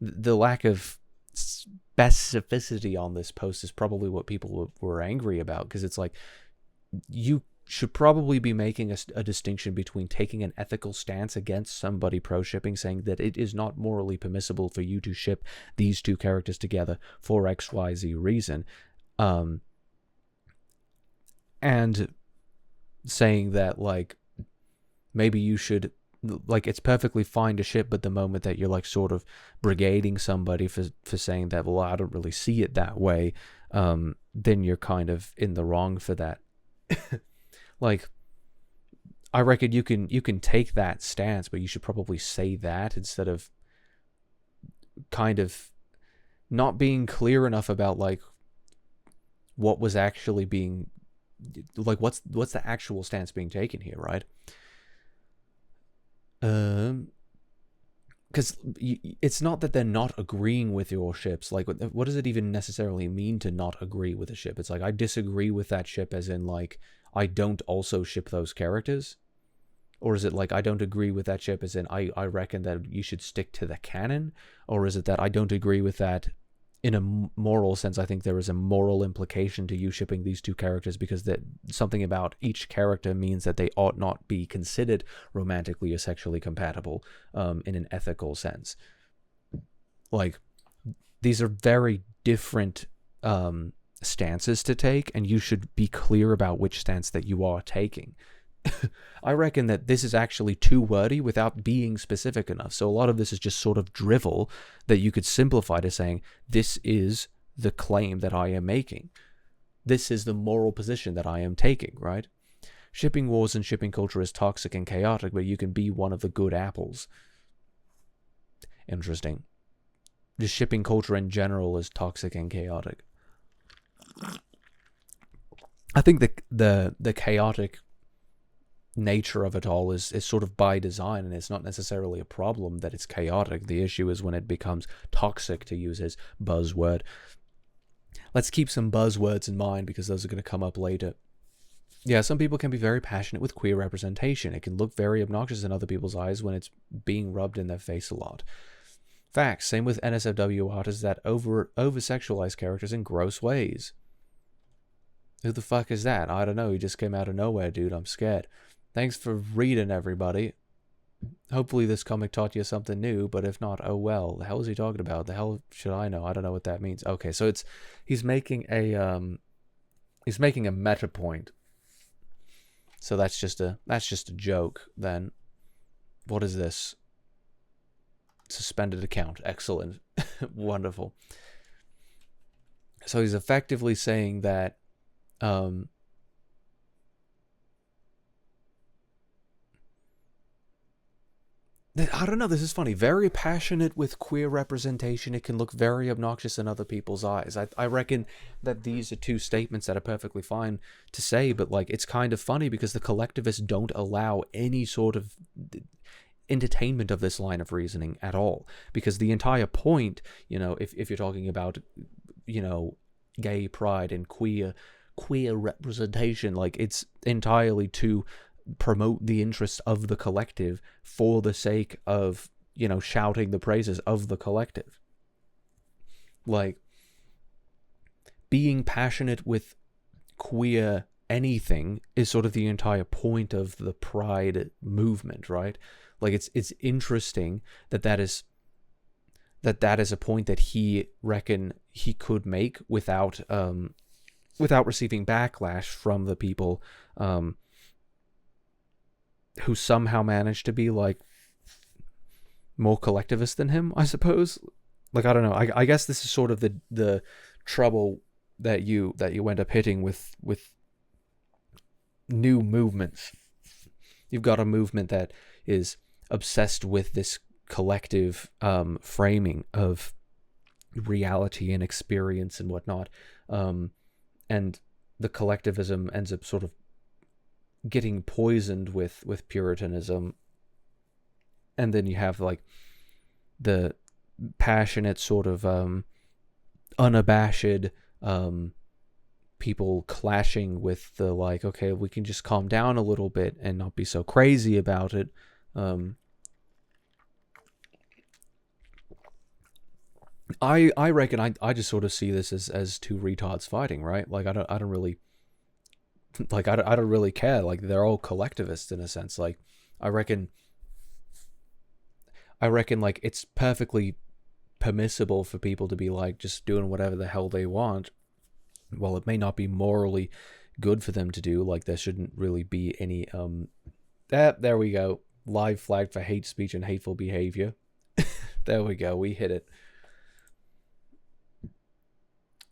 S1: the lack of specificity on this post is probably what people were angry about, because it's like, you should probably be making a distinction between taking an ethical stance against somebody pro-shipping, saying that it is not morally permissible for you to ship these two characters together for XYZ reason, and saying that, like, maybe you should, like, it's perfectly fine to ship, but the moment that you're like sort of brigading somebody for saying that, well, I don't really see it that way, then you're kind of in the wrong for that. Like, I reckon you can take that stance, but you should probably say that instead of kind of not being clear enough about like what was actually being, like, what's the actual stance being taken here, right? Because it's not that they're not agreeing with your ships. Like, what does it even necessarily mean to not agree with a ship? It's like, I disagree with that ship as in, like, I don't also ship those characters? Or is it like, I don't agree with that ship as in, I reckon that you should stick to the canon? Or is it that I don't agree with that in a moral sense? I think there is a moral implication to you shipping these two characters, because that something about each character means that they ought not be considered romantically or sexually compatible in an ethical sense. Like, these are very different stances to take, and you should be clear about which stance that you are taking. I reckon that this is actually too wordy without being specific enough. So a lot of this is just sort of drivel that you could simplify to saying, this is the claim that I am making. This is the moral position that I am taking, right? Shipping wars and shipping culture is toxic and chaotic, but you can be one of the good apples. Interesting. Just shipping culture in general is toxic and chaotic. I think the chaotic nature of it all is sort of by design, and it's not necessarily a problem that it's chaotic. The issue is when it becomes toxic, to use his buzzword. Let's keep some buzzwords in mind because those are going to come up later. Yeah, some people can be very passionate with queer representation. It can look very obnoxious in other people's eyes when it's being rubbed in their face a lot. Facts. Same with NSFW artists that over-sexualize characters in gross ways. Who the fuck is that? I don't know. He just came out of nowhere, dude. I'm scared. Thanks for reading, everybody. Hopefully this comic taught you something new, but if not, oh well. The hell is he talking about? The hell should I know? I don't know what that means. Okay, so he's making a meta point. So that's just a joke then. What is this? Suspended account. Excellent. Wonderful. So he's effectively saying that I don't know, this is funny. Very passionate with queer representation. It can look very obnoxious in other people's eyes. I reckon that these are two statements that are perfectly fine to say, but like it's kind of funny because the collectivists don't allow any sort of entertainment of this line of reasoning at all. Because the entire point, you know, if you're talking about, you know, gay pride and queer representation, like it's entirely to promote the interests of the collective for the sake of, you know, shouting the praises of the collective. Like, being passionate with queer anything is sort of the entire point of the pride movement, right? Like, it's interesting that is a point that he reckon he could make without receiving backlash from the people who somehow managed to be like more collectivist than him, I suppose. Like, I don't know. I guess this is sort of the trouble that you end up hitting with new movements. You've got a movement that is obsessed with this collective framing of reality and experience and whatnot, and the collectivism ends up sort of getting poisoned with Puritanism. And then you have like the passionate sort of unabashed people clashing with the like, okay, we can just calm down a little bit and not be so crazy about it. I reckon I just sort of see this as two retards fighting, right? Like I don't really like I don't really care. Like they're all collectivists in a sense. Like I reckon like it's perfectly permissible for people to be like just doing whatever the hell they want. While it may not be morally good for them to do, like there shouldn't really be any there we go. Live flag for hate speech and hateful behavior. There we go. We hit it.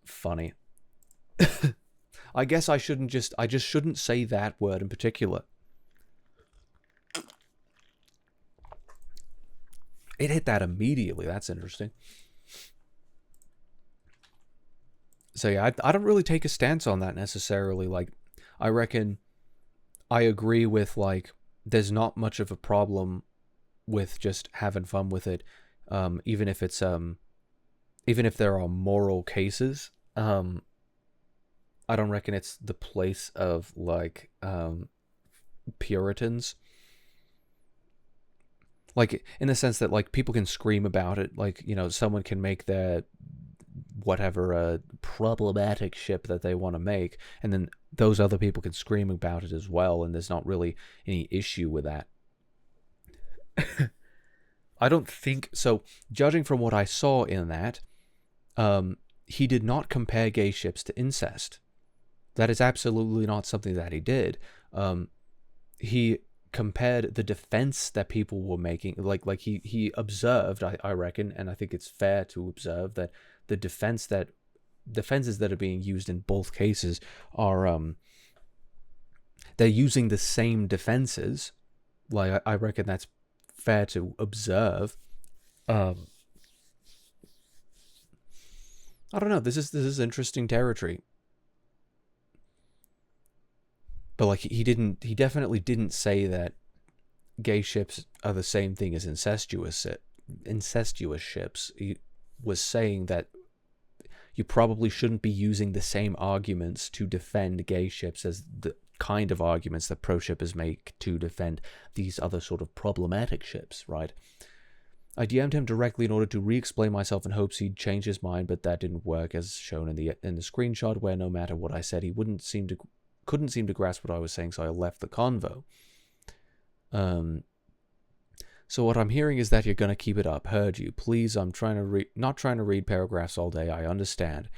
S1: Funny. I guess I just shouldn't say that word in particular. It hit that immediately. That's interesting. So yeah, I don't really take a stance on that necessarily. Like, I reckon I agree with like there's not much of a problem with just having fun with it, even if it's even if there are moral cases. I don't reckon it's the place of like Puritans. Like in the sense that like people can scream about it, like, you know, someone can make their whatever problematic ship that they want to make, and then those other people can scream about it as well, and there's not really any issue with that. I don't think so. Judging from what I saw in that, he did not compare gay ships to incest. That is absolutely not something that he did. He compared the defense that people were making, like he observed, I reckon, and I think it's fair to observe that the defenses that are being used in both cases are they're using the same defenses. Like I reckon that's fair to observe. I don't know. This is interesting territory. But like he definitely didn't say that gay ships are the same thing as incestuous ships. He was saying that you probably shouldn't be using the same arguments to defend gay ships as the kind of arguments that pro shippers make to defend these other sort of problematic ships, right? I DM'd him directly in order to re-explain myself in hopes he'd change his mind, but that didn't work, as shown in the screenshot, where no matter what I said, he couldn't seem to grasp what I was saying, so I left the convo. So what I'm hearing is that you're going to keep it up. Heard you. Please, I'm not trying to read paragraphs all day. I understand.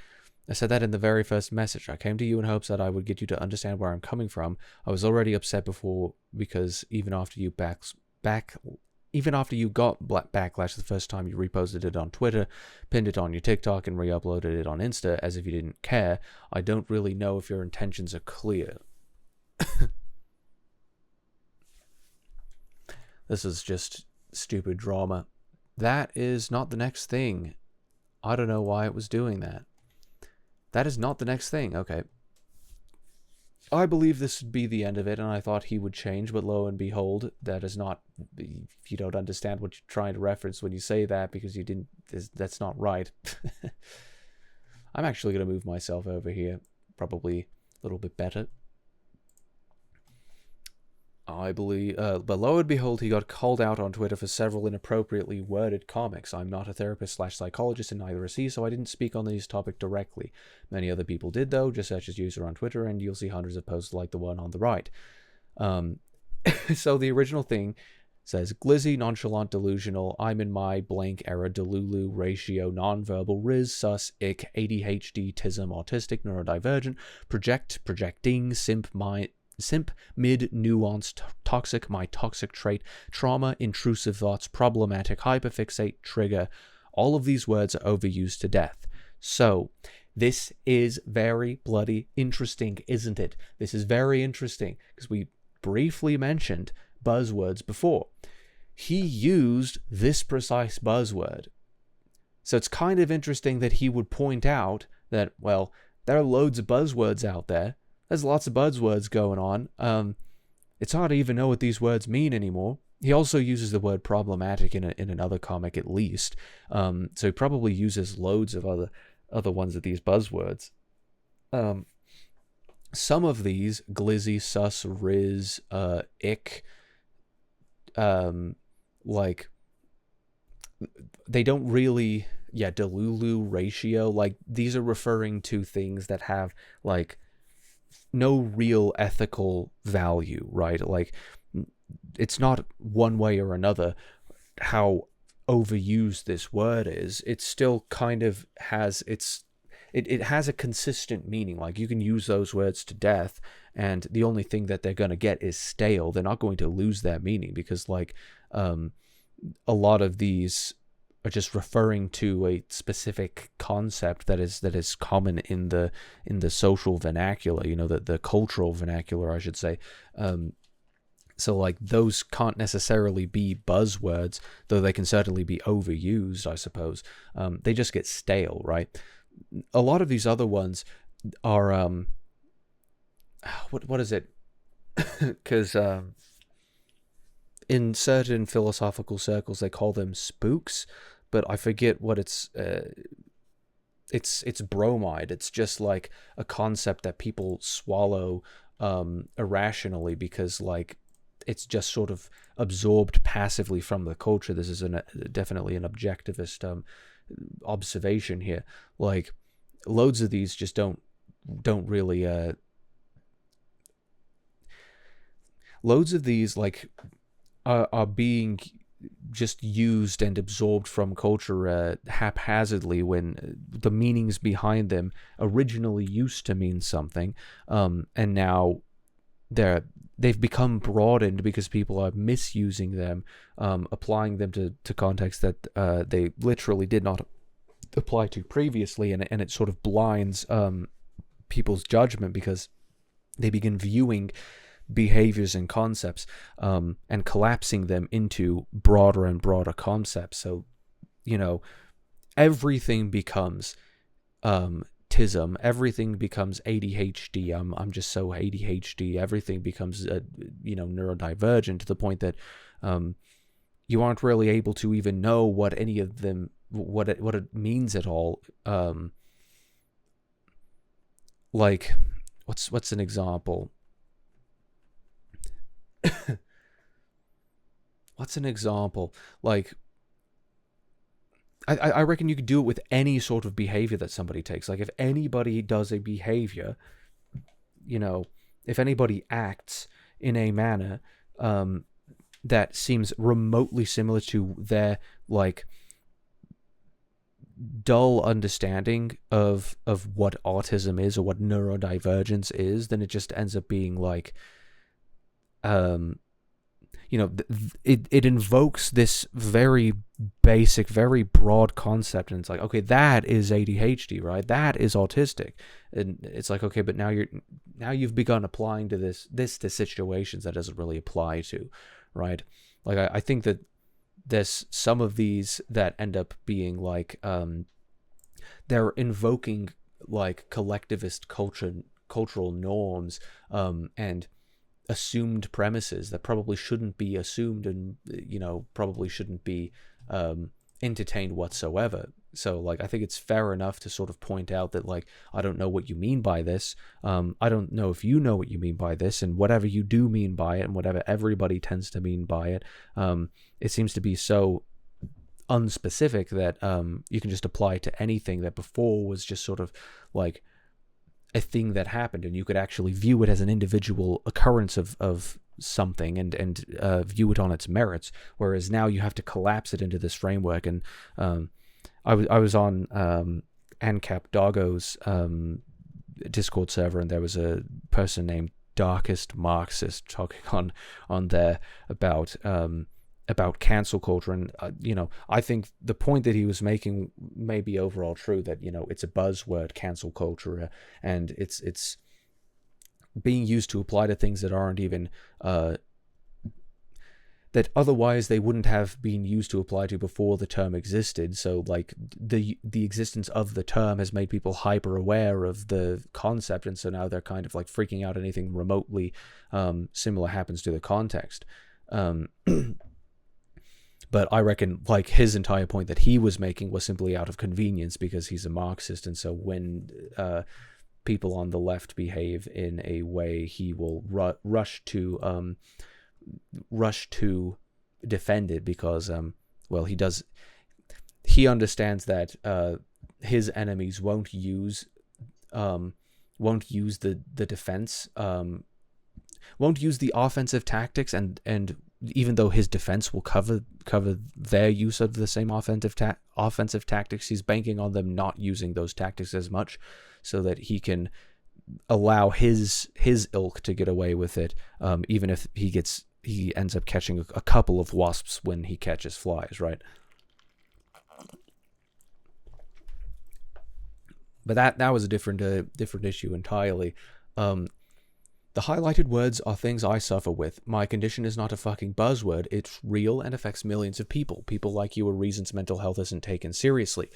S1: I said that in the very first message. I came to you in hopes that I would get you to understand where I'm coming from. I was already upset before, because even after you got backlash the first time you reposted it on Twitter, pinned it on your TikTok, and re-uploaded it on Insta as if you didn't care, I don't really know if your intentions are clear. This is just stupid drama. That is not the next thing. I don't know why it was doing that. That is not the next thing. Okay. I believe this would be the end of it, and I thought he would change, but lo and behold, that is not... You don't understand what you're trying to reference when you say that, because you didn't... That's not right. I'm actually going to move myself over here. Probably a little bit better. I believe, but lo and behold, he got called out on Twitter for several inappropriately worded comics. I'm not a therapist/psychologist and neither is he, so I didn't speak on these topics directly. Many other people did, though. Just search his user on Twitter and you'll see hundreds of posts like the one on the right. So the original thing says, glizzy, nonchalant, delusional, I'm in my blank era, delulu, ratio, nonverbal, riz, sus, ick, ADHD, tism, autistic, neurodivergent, projecting, simp, mid, nuanced, toxic, my toxic trait, trauma, intrusive thoughts, problematic, hyperfixate, trigger. All of these words are overused to death. So, this is very bloody interesting, isn't it? This is very interesting, because we briefly mentioned buzzwords before. He used this precise buzzword. So it's kind of interesting that he would point out that, well, there are loads of buzzwords out there. There's lots of buzzwords going on. It's hard to even know what these words mean anymore. He also uses the word problematic in another comic at least. So he probably uses loads of other ones of these buzzwords. Some of these, glizzy, sus, riz, ick, like, they don't really, delulu, ratio, like, these are referring to things that have, like, no real ethical value, right? Like, it's not one way or another how overused this word is. It still kind of has it has a consistent meaning. Like, you can use those words to death, and the only thing that they're going to get is stale. They're not going to lose their meaning, because, like, a lot of these are just referring to a specific concept that is common in the social vernacular, the cultural vernacular, I should say. So, like, those can't necessarily be buzzwords, though they can certainly be overused, I suppose. They just get stale, right? A lot of these other ones are what is it? Because in certain philosophical circles they call them spooks, but I forget what it's bromide. It's just like a concept that people swallow irrationally, because, like, it's just sort of absorbed passively from the culture. This is definitely an objectivist observation here. Like, loads of these just don't really loads of these, like, are being just used and absorbed from culture haphazardly, when the meanings behind them originally used to mean something, and now they've become broadened because people are misusing them, applying them to contexts that they literally did not apply to previously, and it sort of blinds people's judgment, because they begin viewing behaviors and concepts and collapsing them into broader and broader concepts. So, everything becomes tism, everything becomes ADHD. I'm just so ADHD. Everything becomes neurodivergent, to the point that you aren't really able to even know what any of them what it means at all. Like, what's an example? What's an example? Like, I reckon you could do it with any sort of behavior that somebody takes. Like, if anybody does a behavior, if anybody acts in a manner that seems remotely similar to their, like, dull understanding of what autism is or what neurodivergence is, then it just ends up being like, it invokes this very basic, very broad concept, and it's like, okay, that is ADHD, right? That is autistic, and it's like, okay, but now you've begun applying to this to situations that doesn't really apply to, right? Like, I think that there's some of these that end up being like, they're invoking like collectivist cultural norms, and assumed premises that probably shouldn't be assumed, and probably shouldn't be entertained whatsoever. So, like, I think it's fair enough to sort of point out that, like, I don't know what you mean by this. I don't know if you know what you mean by this, and whatever you do mean by it, and whatever everybody tends to mean by it, it seems to be so unspecific that you can just apply to anything that before was just sort of like a thing that happened, and you could actually view it as an individual occurrence of something, and view it on its merits, whereas now you have to collapse it into this framework. And I was on ANCAP Doggo's Discord server, and there was a person named Darkest Marxist talking on there about cancel culture, and I think the point that he was making may be overall true, that it's a buzzword, cancel culture, and it's being used to apply to things that aren't even that otherwise they wouldn't have been used to apply to before the term existed. So, like, the existence of the term has made people hyper aware of the concept, and so now they're kind of like freaking out anything remotely similar happens to the context. But I reckon, like, his entire point that he was making was simply out of convenience, because he's a Marxist, and so when people on the left behave in a way, he will rush to defend it, because he understands that his enemies won't use the defense, won't use the offensive tactics, and even though his defense will cover their use of the same offensive tactics, he's banking on them not using those tactics as much, so that he can allow his ilk to get away with it, even if he ends up catching a couple of wasps when he catches flies, right? But that was a different issue entirely. The highlighted words are things I suffer with. My condition is not a fucking buzzword. It's real and affects millions of people. People like you are reasons mental health isn't taken seriously.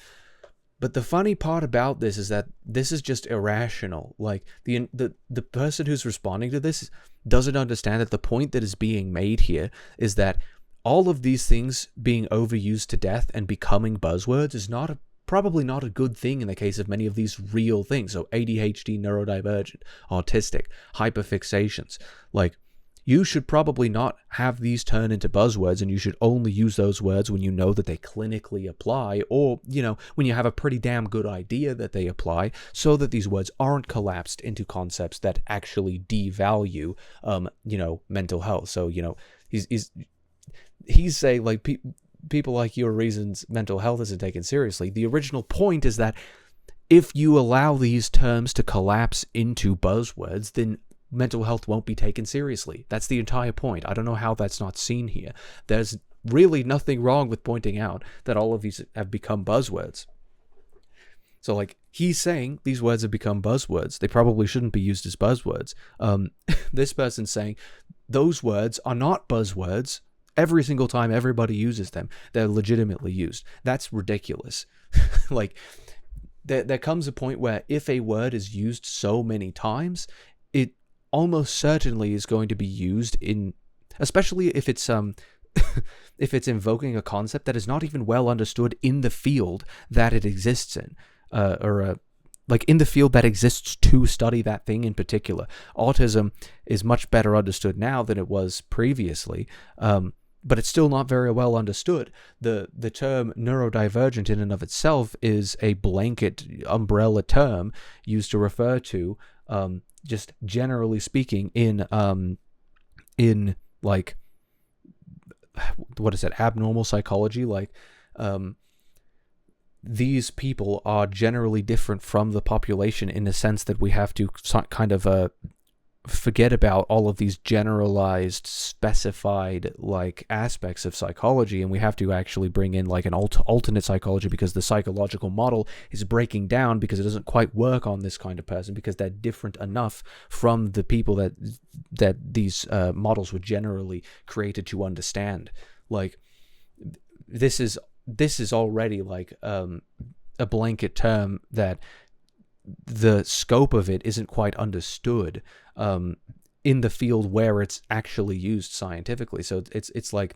S1: But the funny part about this is that this is just irrational. Like, the person who's responding to this doesn't understand that the point that is being made here is that all of these things being overused to death and becoming buzzwords is probably not a good thing in the case of many of these real things. So ADHD, neurodivergent, autistic, hyperfixations. Like, you should probably not have these turn into buzzwords, and you should only use those words when you know that they clinically apply, or, when you have a pretty damn good idea that they apply, so that these words aren't collapsed into concepts that actually devalue, mental health. So, he's saying, like, people like your reasons mental health isn't taken seriously. The original point is that if you allow these terms to collapse into buzzwords, then mental health won't be taken seriously. That's the entire point. I don't know how that's not seen here. There's really nothing wrong with pointing out that all of these have become buzzwords. So, like, he's saying these words have become buzzwords. They probably shouldn't be used as buzzwords. This person's saying those words are not buzzwords. Every single time everybody uses them, they're legitimately used. That's ridiculous. Like, there comes a point where if a word is used so many times, it almost certainly is going to be used in, especially if it's if it's invoking a concept that is not even well understood in the field that it exists in, like in the field that exists to study that thing in particular. Autism is much better understood now than it was previously, but it's still not very well understood. The term neurodivergent in and of itself is a blanket umbrella term used to refer to, just generally speaking, in like, what is it, abnormal psychology, like, these people are generally different from the population in the sense that we have to kind of forget about all of these generalized, specified, like, aspects of psychology, and we have to actually bring in, like, an alternate psychology, because the psychological model is breaking down because it doesn't quite work on this kind of person, because they're different enough from the people that these models were generally created to understand. Like, this is already, like, a blanket term that the scope of it isn't quite understood in the field where it's actually used scientifically. So it's like,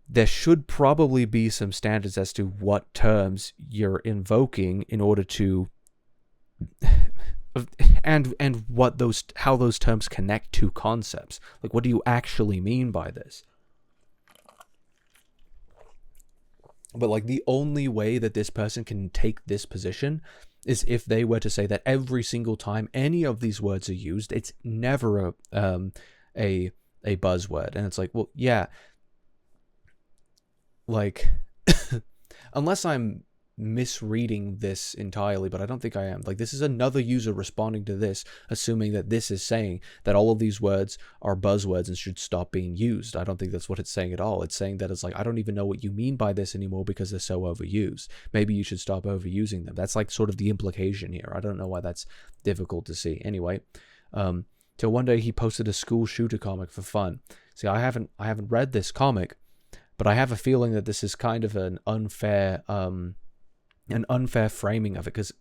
S1: there should probably be some standards as to what terms you're invoking in order to, and what how those terms connect to concepts. Like, what do you actually mean by this? But, like, the only way that this person can take this position is if they were to say that every single time any of these words are used, it's never a buzzword. And it's like, well, yeah, like, unless I'm misreading this entirely, but I don't think I am. Like, this is another user responding to this, assuming that this is saying that all of these words are buzzwords and should stop being used. I don't think that's what it's saying at all. It's saying that it's like, I don't even know what you mean by this anymore because they're so overused. Maybe you should stop overusing them. That's, like, sort of the implication here. I don't know why that's difficult to see. Anyway, till one day he posted a school shooter comic for fun. See, I haven't read this comic, but I have a feeling that this is kind of an unfair framing of it, because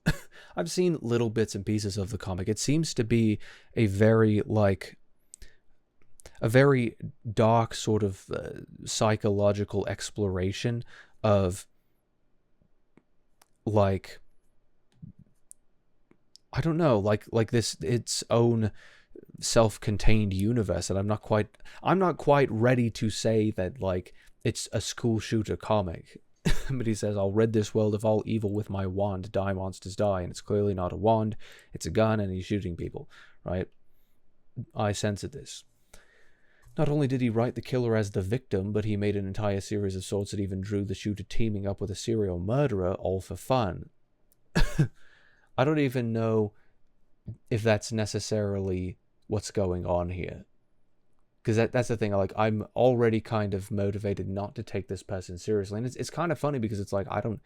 S1: I've seen little bits and pieces of the comic. It seems to be a very dark sort of psychological exploration of, like, I don't know, like this, its own self-contained universe, and I'm not quite ready to say that, like, it's a school shooter comic. But he says, I'll rid this world of all evil with my wand. Die, monsters, die. And it's clearly not a wand. It's a gun, and he's shooting people, right? I censored this. Not only did he write the killer as the victim, but he made an entire series of sorts that even drew the shooter teaming up with a serial murderer, all for fun. I don't even know if that's necessarily what's going on here. Because that's the thing, like, I'm already kind of motivated not to take this person seriously. And it's kind of funny because it's like, I don't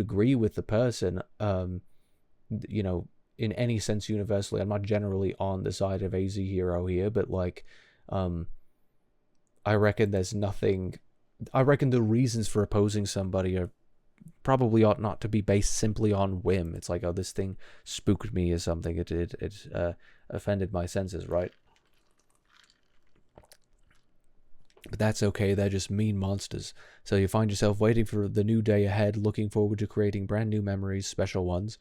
S1: agree with the person, you know, in any sense universally. I'm not generally on the side of AZ Hero here, but, like, I reckon the reasons for opposing somebody are probably ought not to be based simply on whim. It's like, oh, this thing spooked me or something. It offended my senses, right? But that's okay, they're just mean monsters. So you find yourself waiting for the new day ahead, looking forward to creating brand new memories, special ones.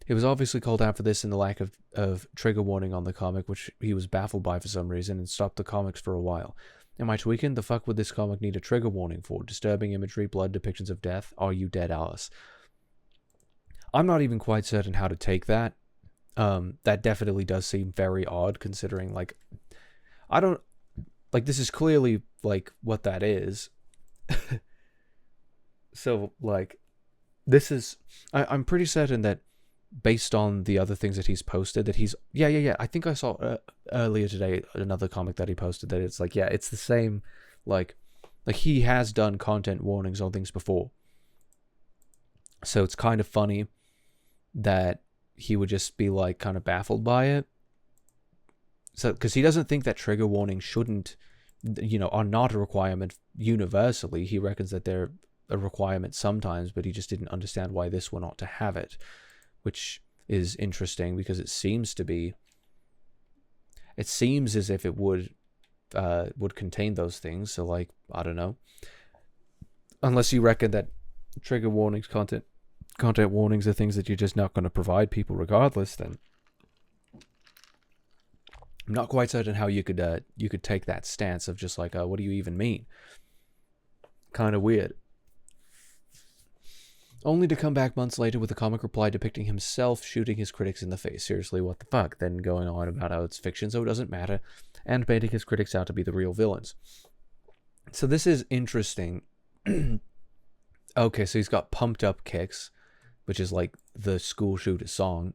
S1: He was obviously called out for this in the lack of trigger warning on the comic, which he was baffled by for some reason, and stopped the comics for a while. Am I tweaking? The fuck would this comic need a trigger warning for? Disturbing imagery, blood, depictions of death? Are you dead, Alice? I'm not even quite certain how to take that. That definitely does seem very odd, considering, like, like, this is clearly, like, what that is. So, like, this is... I'm pretty certain that based on the other things that he's posted, that he's... Yeah. I think I saw earlier today another comic that he posted that it's like, yeah, it's the same, like he has done content warnings on things before. So it's kind of funny that he would just be, like, kind of baffled by it. So, because he doesn't think that trigger warnings shouldn't, are not a requirement universally. He reckons that they're a requirement sometimes, but he just didn't understand why this one ought to have it, which is interesting because it seems as if it would contain those things. So, like, I don't know, unless you reckon that trigger warnings, content warnings are things that you're just not going to provide people regardless, then I'm not quite certain how you could take that stance of just like, what do you even mean? Kind of weird. Only to come back months later with a comic reply depicting himself shooting his critics in the face. Seriously, what the fuck? Then going on about how it's fiction, so it doesn't matter, and painting his critics out to be the real villains. So this is interesting. Okay, so he's got Pumped Up Kicks, which is like the school shooter song.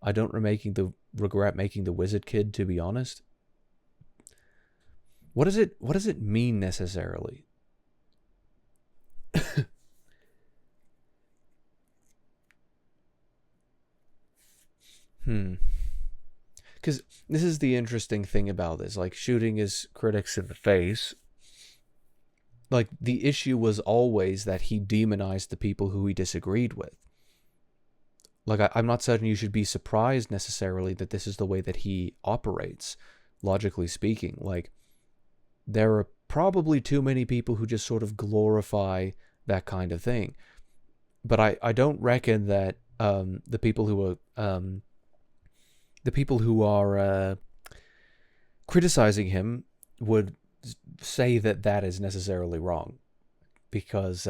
S1: I don't regret making the Wizard Kid, to be honest. What does it mean necessarily? Because this is the interesting thing about this, like, shooting his critics in the face. Like, the issue was always that he demonized the people who he disagreed with. Like, I'm not certain you should be surprised necessarily that this is the way that he operates, logically speaking. Like, there are probably too many people who just sort of glorify that kind of thing. But I don't reckon that the people who are criticizing him would say that that is necessarily wrong. Because...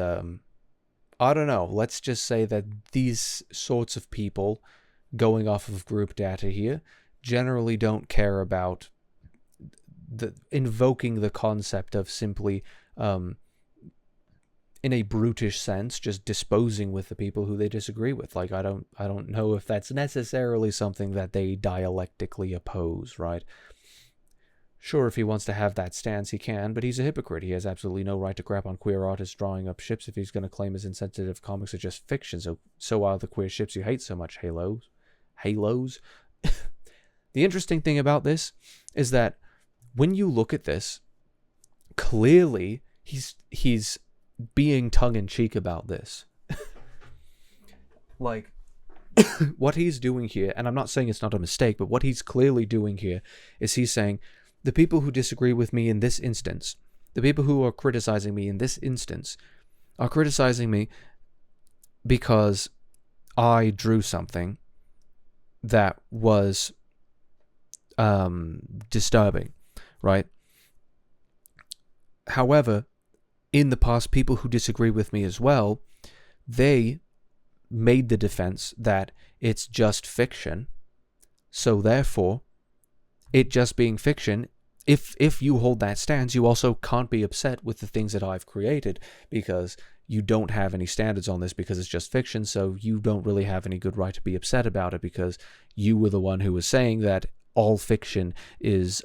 S1: I don't know, let's just say that these sorts of people, going off of group data here, generally don't care about invoking the concept of simply, in a brutish sense, just disposing with the people who they disagree with. Like, I don't know if that's necessarily something that they dialectically oppose, right? Sure, if he wants to have that stance, he can, but he's a hypocrite. He has absolutely no right to crap on queer artists drawing up ships if he's going to claim his insensitive comics are just fiction. So are the queer ships you hate so much, Halos. The interesting thing about this is that when you look at this, clearly he's being tongue-in-cheek about this. Like, what he's doing here, and I'm not saying it's not a mistake, but what he's clearly doing here is he's saying, the people who disagree with me in this instance, the people who are criticizing me in this instance, are criticizing me because I drew something that was disturbing, right? However, in the past, people who disagree with me as well, they made the defense that it's just fiction, so therefore, it just being fiction, if you hold that stance, you also can't be upset with the things that I've created because you don't have any standards on this because it's just fiction, so you don't really have any good right to be upset about it because you were the one who was saying that all fiction is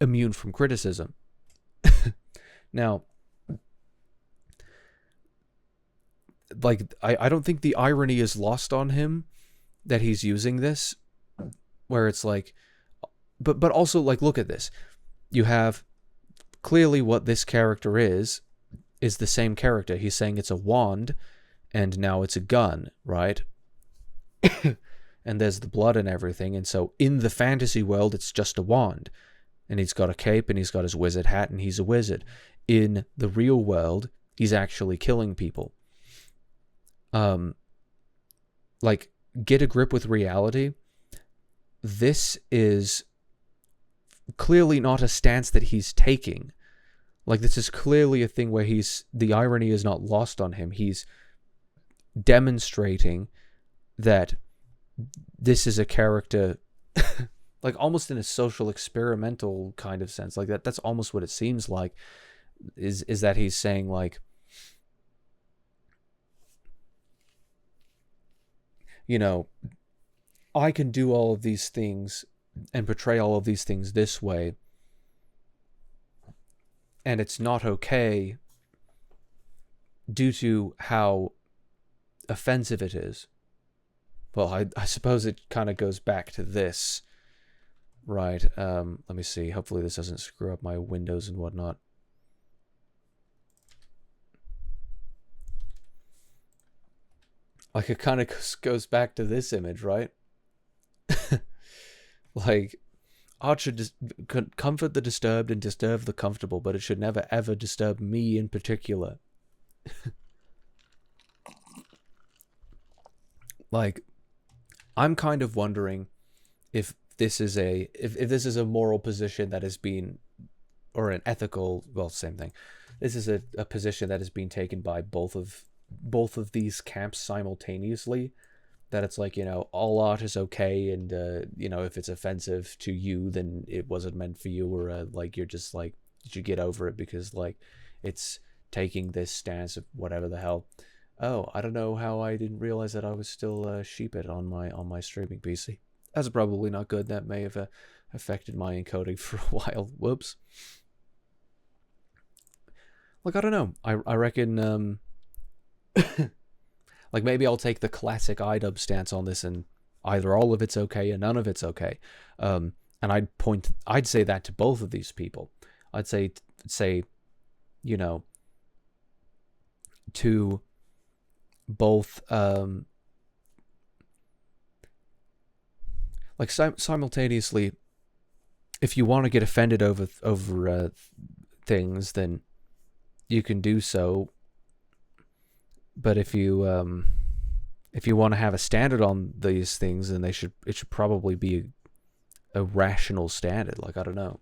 S1: immune from criticism. Now, like, I don't think the irony is lost on him that he's using this, where it's like, But also, like, look at this. You have clearly what this character is the same character. He's saying it's a wand, and now it's a gun, right? And there's the blood and everything, and so in the fantasy world, it's just a wand. And he's got a cape, and he's got his wizard hat, and he's a wizard. In the real world, he's actually killing people. Like, get a grip with reality. This is clearly not a stance that he's taking. Like, this is clearly a thing where the irony is not lost on him. He's demonstrating that this is a character like almost in a social experimental kind of sense. Like that's almost what it seems like, is that he's saying like, you know, I can do all of these things and portray all of these things this way, and it's not okay due to how offensive it is. Well, I suppose it kind of goes back to this, right? Let me see. Hopefully this doesn't screw up my windows and whatnot. Like, it kind of goes back to this image, right? Like, art should comfort the disturbed and disturb the comfortable, but it should never ever disturb me in particular. Like, I'm kind of wondering if this is a this is a moral position that has been, or an ethical, well, same thing. This is a position that has been taken by both of these camps simultaneously. That it's like, you know, all art is okay, and you know, if it's offensive to you, then it wasn't meant for you, or like you're just like, you should get over it because like it's taking this stance of whatever the hell. Oh, I don't know how I didn't realize that I was still sheeped on my streaming PC. That's probably not good. That may have affected my encoding for a while. Whoops. Like, I don't know. I reckon like maybe I'll take the classic iDub stance on this, and either all of it's okay or none of it's okay. And I'd say that to both of these people. I'd say, you know, to both, like simultaneously, if you want to get offended over things, then you can do so. But if you want to have a standard on these things, then it should probably be a rational standard. Like, I don't know.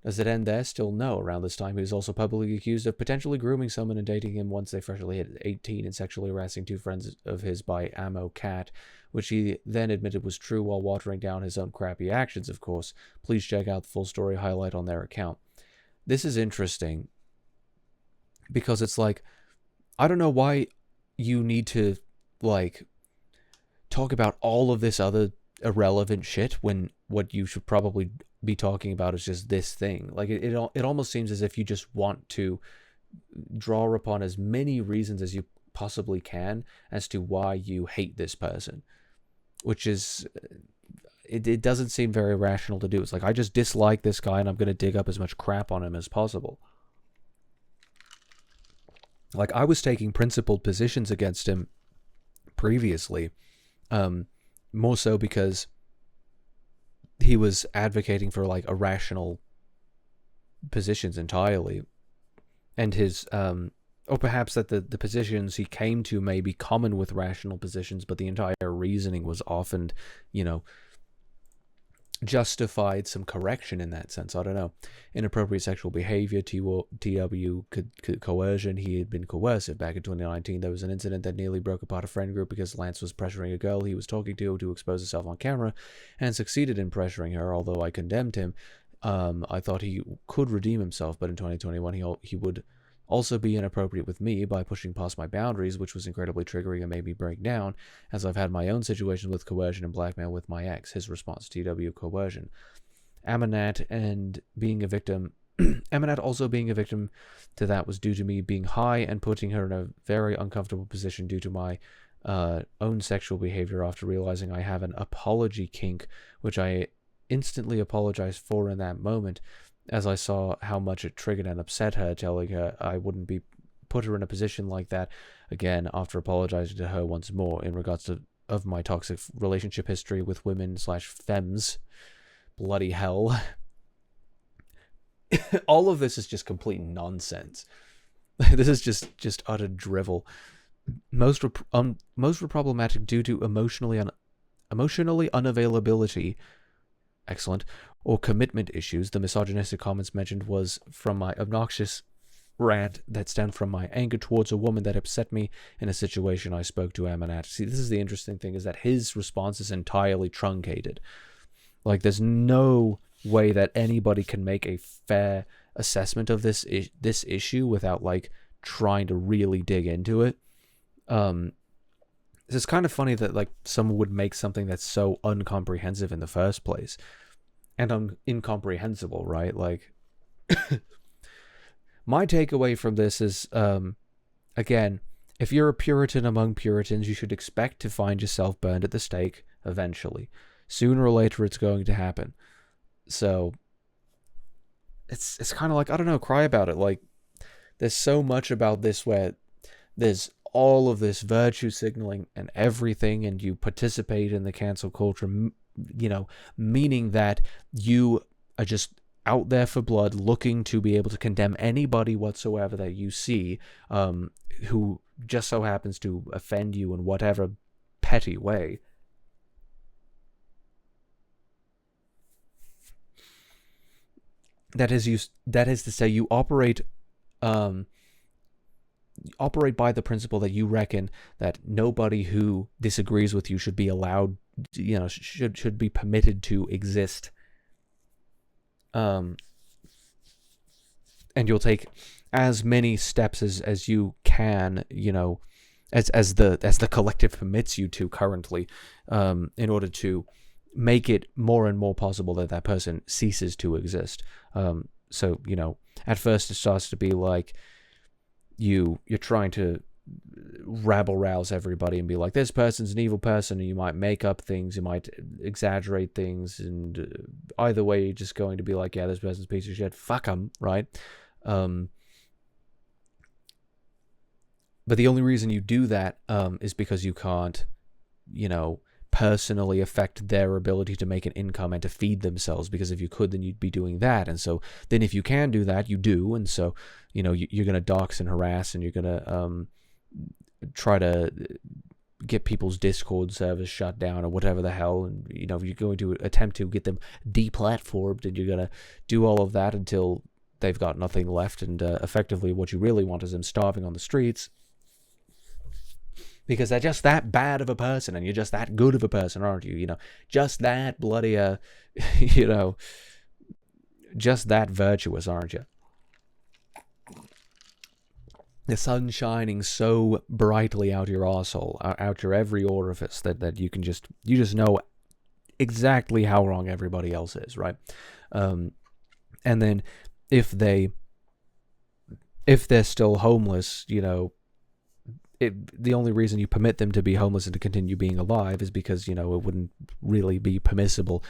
S1: Does it end there? Still no. Around this time, he was also publicly accused of potentially grooming someone and dating him once they freshly hit 18, and sexually harassing two friends of his by Ammo Cat, which he then admitted was true while watering down his own crappy actions, of course. Please check out the full story highlight on their account. This is interesting because it's like, I don't know why you need to, like, talk about all of this other irrelevant shit when what you should probably be talking about is just this thing. Like, it almost seems as if you just want to draw upon as many reasons as you possibly can as to why you hate this person, which is, it doesn't seem very rational to do. It's like, I just dislike this guy and I'm going to dig up as much crap on him as possible. Like, I was taking principled positions against him previously, more so because he was advocating for, like, irrational positions entirely. And his, or perhaps that the positions he came to may be common with rational positions, but the entire reasoning was often, you know, justified some correction in that sense. I don't know. Inappropriate sexual behavior, TW, coercion. He had been coercive. Back in 2019, there was an incident that nearly broke apart a friend group because Lance was pressuring a girl he was talking to expose herself on camera, and succeeded in pressuring her. Although I condemned him, I thought he could redeem himself, but in 2021 he would also be inappropriate with me by pushing past my boundaries, which was incredibly triggering and made me break down, as I've had my own situations with coercion and blackmail with my ex. His response, TW, coercion. Amanat and being a victim, Amanat also being a victim to that was due to me being high and putting her in a very uncomfortable position due to my own sexual behavior after realizing I have an apology kink, which I instantly apologized for in that moment, as I saw how much it triggered and upset her, telling her I wouldn't put her in a position like that again after apologizing to her once more in regards of my toxic relationship history with women/femmes. Bloody hell. All of this is just complete nonsense. This is just utter drivel. Most were problematic due to emotionally unavailability. Excellent. Or commitment issues. The misogynistic comments mentioned was from my obnoxious rant that stemmed from my anger towards a woman that upset me in a situation I spoke to Amanat. See, this is the interesting thing, is that his response is entirely truncated. Like, there's no way that anybody can make a fair assessment of this issue without, like, trying to really dig into it. It's kind of funny that, like, someone would make something that's so incomprehensive in the first place. And incomprehensible, right? Like, my takeaway from this is, again, if you're a Puritan among Puritans, you should expect to find yourself burned at the stake eventually. Sooner or later, it's going to happen. So, it's kind of like, I don't know, cry about it. Like, there's so much about this where there's all of this virtue signaling and everything, and you participate in the cancel culture, you know, meaning that you are just out there for blood, looking to be able to condemn anybody whatsoever that you see, who just so happens to offend you in whatever petty way. That is to say, you operate by the principle that you reckon that nobody who disagrees with you should be allowed, you know, should be permitted to exist. And you'll take as many steps as you can, you know, as the collective permits you to currently, in order to make it more and more possible that that person ceases to exist. So, you know, at first it starts to be like you're trying to rabble-rouse everybody and be like, this person's an evil person, and you might make up things, you might exaggerate things, and either way, you're just going to be like, yeah, this person's a piece of shit, fuck them, right? But the only reason you do that is because you can't, you know, personally affect their ability to make an income and to feed themselves, because if you could, then you'd be doing that. And so then if you can do that, you do. And so, you know, you're going to dox and harass, and you're going to try to get people's Discord servers shut down or whatever the hell. And, you know, you're going to attempt to get them deplatformed, and you're going to do all of that until they've got nothing left. And effectively what you really want is them starving on the streets, because they're just that bad of a person, and you're just that good of a person, aren't you? You know, just that bloody, you know, just that virtuous, aren't you? The sun shining so brightly out your arsehole, out your every orifice, that you just know exactly how wrong everybody else is, right? And then if they're still homeless, you know, the only reason you permit them to be homeless and to continue being alive is because, you know, it wouldn't really be permissible,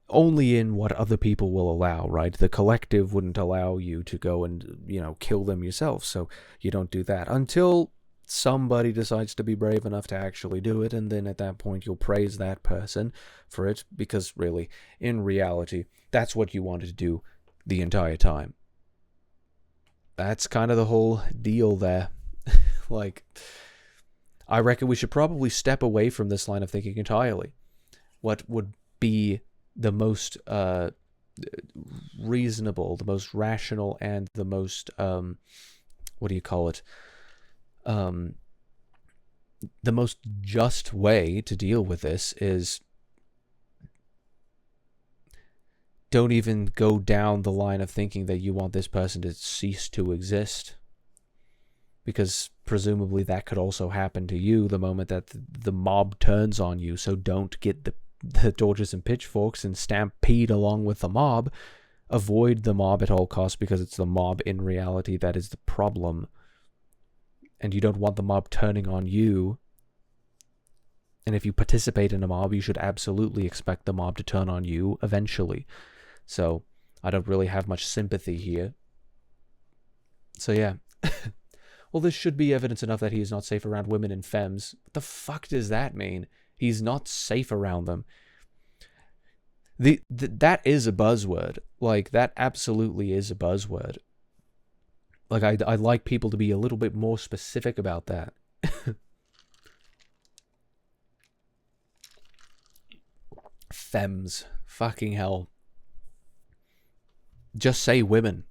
S1: only in what other people will allow, right? The collective wouldn't allow you to go and, you know, kill them yourself, so you don't do that until somebody decides to be brave enough to actually do it, and then at that point you'll praise that person for it, because really, in reality, that's what you wanted to do the entire time. That's kind of the whole deal there. Like, I reckon we should probably step away from this line of thinking entirely. What would be the most reasonable, the most rational, and the most, what do you call it? The most just way to deal with this is don't even go down the line of thinking that you want this person to cease to exist, because presumably that could also happen to you the moment that the mob turns on you. So don't get the torches and pitchforks and stampede along with the mob. Avoid the mob at all costs, because it's the mob in reality that is the problem. And you don't want the mob turning on you. And if you participate in a mob, you should absolutely expect the mob to turn on you eventually. So I don't really have much sympathy here. So yeah. Well, this should be evidence enough that he is not safe around women and femmes. What the fuck does that mean? He's not safe around them. That is a buzzword. Like, that absolutely is a buzzword. Like, I'd like people to be a little bit more specific about that. Femmes. Fucking hell. Just say women.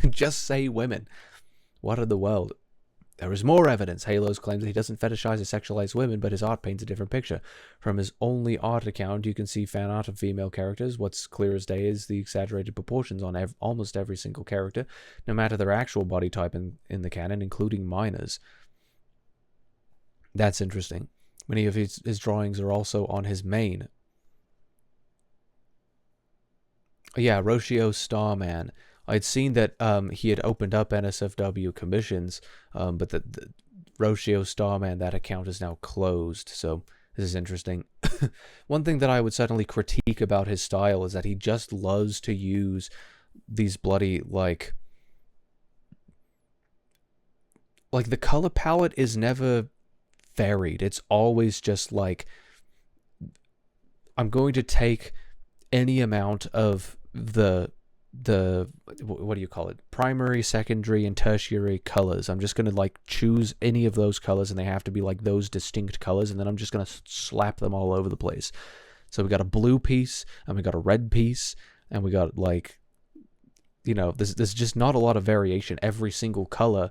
S1: Just say women. What in the world? There is more evidence. Halos claims that he doesn't fetishize or sexualize women, but his art paints a different picture. From his only art account, you can see fan art of female characters. What's clear as day is the exaggerated proportions on almost every single character, no matter their actual body type in the canon, including minors. That's interesting. Many of his drawings are also on his main. Yeah, Roshio Starman. I'd seen that he had opened up NSFW commissions, but the Roshio Starman, that account is now closed, so this is interesting. One thing that I would certainly critique about his style is that he just loves to use these bloody, like the color palette is never varied. It's always just like, I'm going to take any amount of the what do you call it, primary, secondary, and tertiary colors. I'm just gonna like choose any of those colors, and they have to be like those distinct colors, and then I'm just gonna slap them all over the place. So we got a blue piece, and we got a red piece, and we got, like, you know, there's just not a lot of variation. Every single color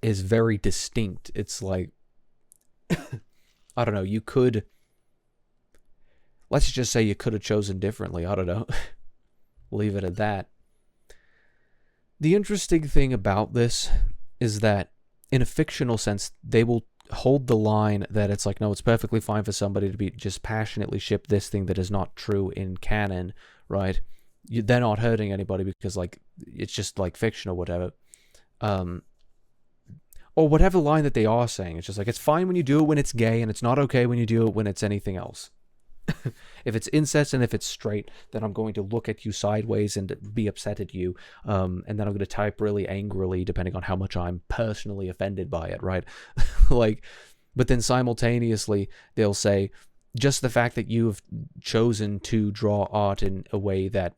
S1: is very distinct. It's like I don't know, you could, let's just say you could have chosen differently. I don't know. Leave it at that. The interesting thing about this is that in a fictional sense, they will hold the line that it's like, no, it's perfectly fine for somebody to be just passionately ship this thing that is not true in canon, right? They're not hurting anybody because, like, it's just like fiction or whatever. Or whatever line that they are saying. It's just like, it's fine when you do it when it's gay, and it's not okay when you do it when it's anything else. If it's incest and if it's straight, then I'm going to look at you sideways and be upset at you, and then I'm going to type really angrily, depending on how much I'm personally offended by it, right? Like, but then simultaneously, they'll say, just the fact that you have chosen to draw art in a way that,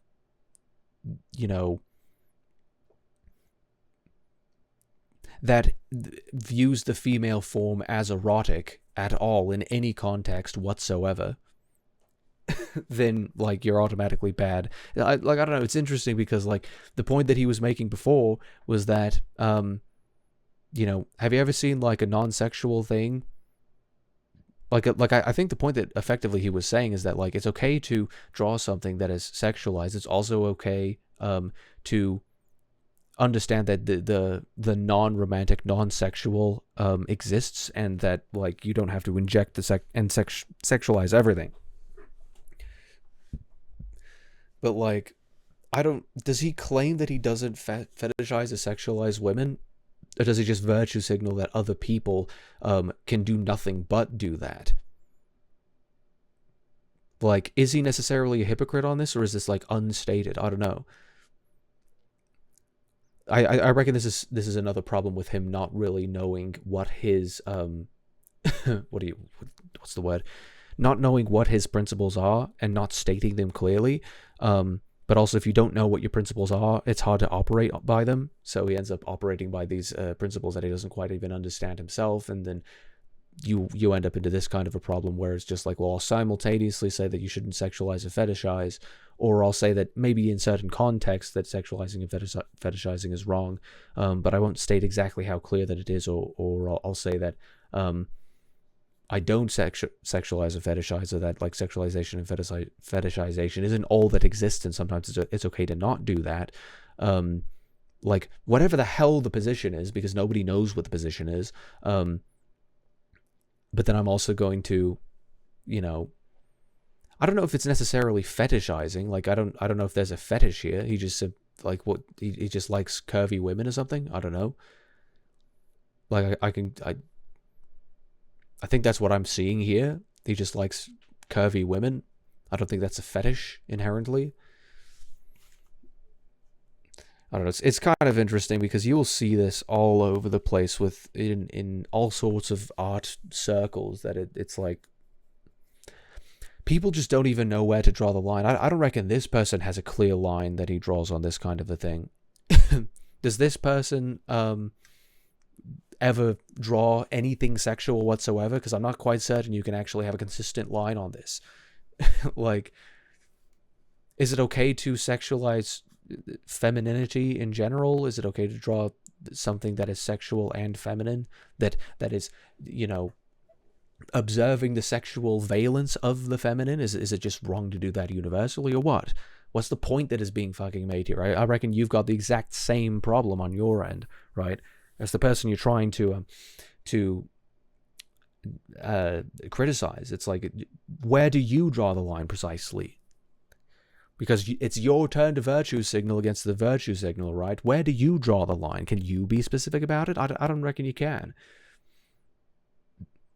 S1: you know, that views the female form as erotic at all in any context whatsoever, then, like, you're automatically bad. I don't know, it's interesting because, like, the point that he was making before was that, you know, have you ever seen, like, a non-sexual thing? I think the point that effectively he was saying is that, like, it's okay to draw something that is sexualized. It's also okay to understand that the non-romantic, non-sexual exists, and that, like, you don't have to inject the sexualize everything. But, like, does he claim that he doesn't fetishize or sexualize women? Or does he just virtue signal that other people can do nothing but do that? Like, is he necessarily a hypocrite on this, or is this, like, unstated? I don't know. I reckon this is another problem with him not really knowing what his what's the word? Not knowing what his principles are and not stating them clearly. But also, if you don't know what your principles are, it's hard to operate by them. So he ends up operating by these principles that he doesn't quite even understand himself, and then you end up into this kind of a problem where it's just like, well, I'll simultaneously say that you shouldn't sexualize or fetishize, or I'll say that maybe in certain contexts that sexualizing and fetishizing is wrong, but I won't state exactly how clear that it is, or I'll say that I don't sexualize or fetishize, or that, like, sexualization and fetishization isn't all that exists, and sometimes it's okay to not do that. Like, whatever the hell the position is, because nobody knows what the position is. But then I'm also going to, you know, I don't know if it's necessarily fetishizing. Like, I don't know if there's a fetish here. He just said, like, what, he just likes curvy women or something. I don't know. Like, I think that's what I'm seeing here. He just likes curvy women. I don't think that's a fetish inherently. I don't know. It's kind of interesting because you will see this all over the place in all sorts of art circles, that it's like people just don't even know where to draw the line. I don't reckon this person has a clear line that he draws on this kind of a thing. Does this person ever draw anything sexual whatsoever? Because I'm not quite certain you can actually have a consistent line on this. Like, is it okay to sexualize femininity in general? Is it okay to draw something that is sexual and feminine, that is, you know, observing the sexual valence of the feminine? Is it just wrong to do that universally, or what? What's the point that is being fucking made here? I reckon you've got the exact same problem on your end, right? As the person you're trying to criticize. It's like, where do you draw the line precisely? Because it's your turn to virtue signal against the virtue signal, right? Where do you draw the line? Can you be specific about it? I don't reckon you can.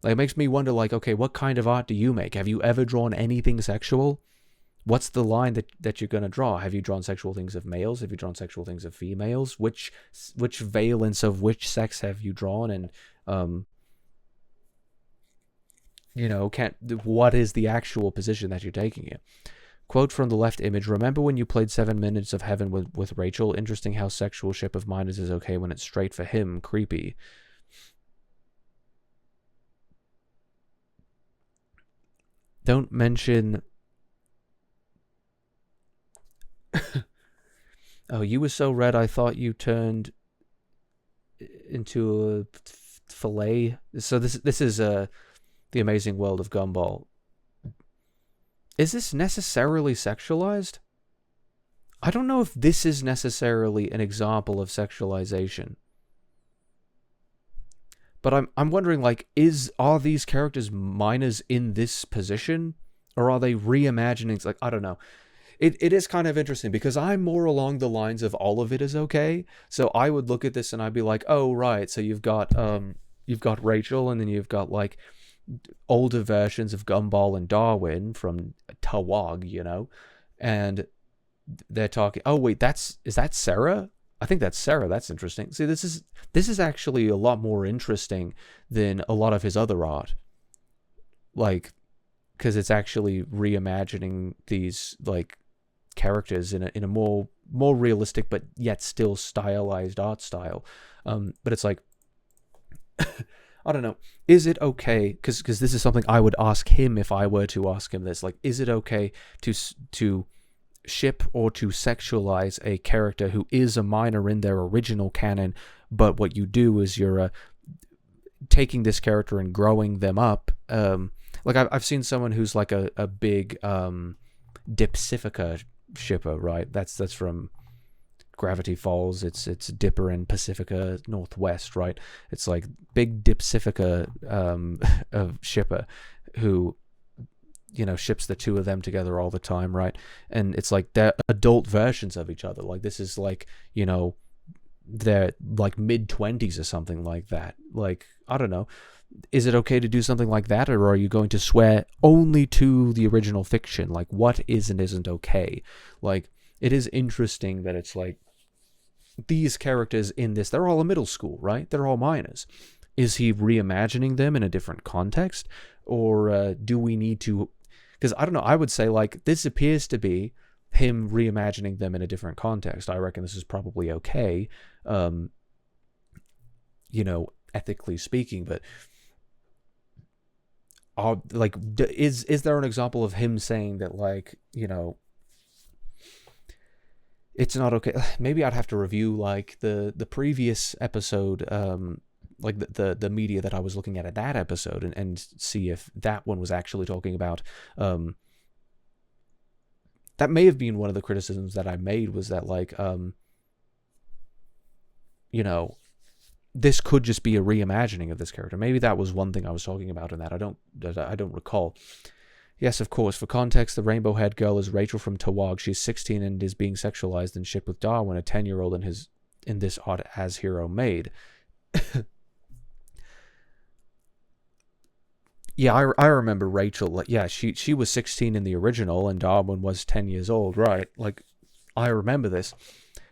S1: Like, it makes me wonder, like, okay, what kind of art do you make? Have you ever drawn anything sexual? What's the line that you're going to draw? Have you drawn sexual things of males? Have you drawn sexual things of females? Which valence of which sex have you drawn? And, you know, what is the actual position that you're taking here? Quote from the left image: remember when you played 7 Minutes of Heaven with Rachel? Interesting how sexual ship of minors is okay when it's straight for him. Creepy. Don't mention... Oh, you were so red I thought you turned into a fillet. So this is The Amazing World of Gumball. Is this necessarily sexualized? I don't know if this is necessarily an example of sexualization. But I'm wondering, like, are these characters minors in this position? Or are they reimaginings? Like, I don't know. It is kind of interesting, because I'm more along the lines of all of it is okay. So I would look at this and I'd be like, oh, right. So you've got Rachel, and then you've got, like, older versions of Gumball and Darwin from Tawag, you know? And they're talking, oh, wait, is that Sarah? I think that's Sarah. That's interesting. See, this is actually a lot more interesting than a lot of his other art. Like, because it's actually reimagining these, like, characters in a more realistic but yet still stylized art style. But it's like, I don't know. Is it okay? Because this is something I would ask him if I were to ask him this. Like, is it okay to ship or to sexualize a character who is a minor in their original canon, but what you do is you're taking this character and growing them up? Like, I've seen someone who's like a big Dipsifica shipper, right? That's from Gravity Falls. It's Dipper and Pacifica Northwest, right? It's like big Dipsifica shipper who, you know, ships the two of them together all the time, right? And it's like they're adult versions of each other. Like, this is like, you know, they're like mid-20s or something like that. Like, I don't know. Is it okay to do something like that, or are you going to swear only to the original fiction? Like, what is and isn't okay? Like, it is interesting that it's like, these characters in this, they're all in middle school, right? They're all minors. Is he reimagining them in a different context? Or do we need to... Because, I don't know, I would say, like, this appears to be him reimagining them in a different context. I reckon this is probably okay, you know, ethically speaking, but... like, is there an example of him saying that, like, you know, it's not okay? Maybe I'd have to review, like, the previous episode, like the media that I was looking at that episode, and see if that one was actually talking about, that may have been one of the criticisms that I made, was that, like, you know, this could just be a reimagining of this character. Maybe that was one thing I was talking about in that. I don't recall. Yes, of course. For context, the rainbow-haired girl is Rachel from Tawag. She's 16 and is being sexualized and shipped with Darwin, a 10-year-old in this art as hero made. Yeah, I remember Rachel. Like, yeah, she was 16 in the original, and Darwin was 10 years old, right? Like, I remember this.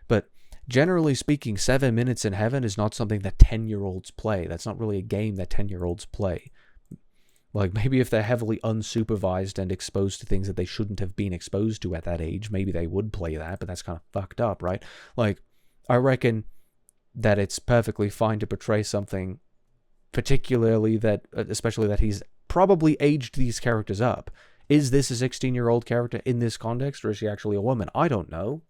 S1: But generally speaking, 7 Minutes in Heaven is not something that 10-year-olds play. That's not really a game that 10-year-olds play. Like, maybe if they're heavily unsupervised and exposed to things that they shouldn't have been exposed to at that age, maybe they would play that, but that's kind of fucked up, right? Like, I reckon that it's perfectly fine to portray something, particularly that, especially that he's probably aged these characters up. Is this a 16-year-old character in this context, or is she actually a woman? I don't know.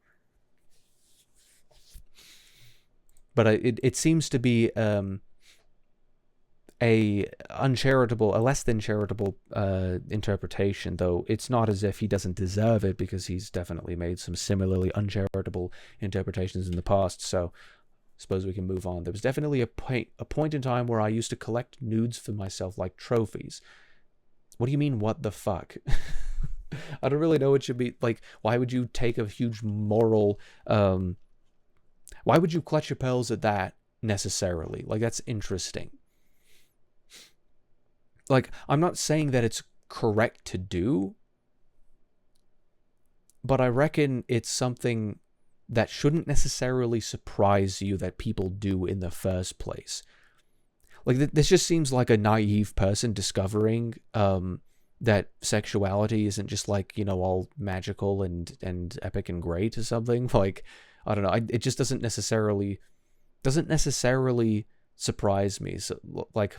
S1: But it seems to be a less than charitable interpretation, though it's not as if he doesn't deserve it, because he's definitely made some similarly uncharitable interpretations in the past. So suppose we can move on. There was definitely a point in time where I used to collect nudes for myself like trophies. What do you mean, what the fuck? I don't really know what should be, like, why would you take a huge moral, why would you clutch your pearls at that, necessarily? Like, that's interesting. Like, I'm not saying that it's correct to do, but I reckon it's something that shouldn't necessarily surprise you that people do in the first place. Like, this just seems like a naive person discovering that sexuality isn't just, like, you know, all magical and epic and great or something. Like, I don't know. It just doesn't necessarily surprise me. So, like,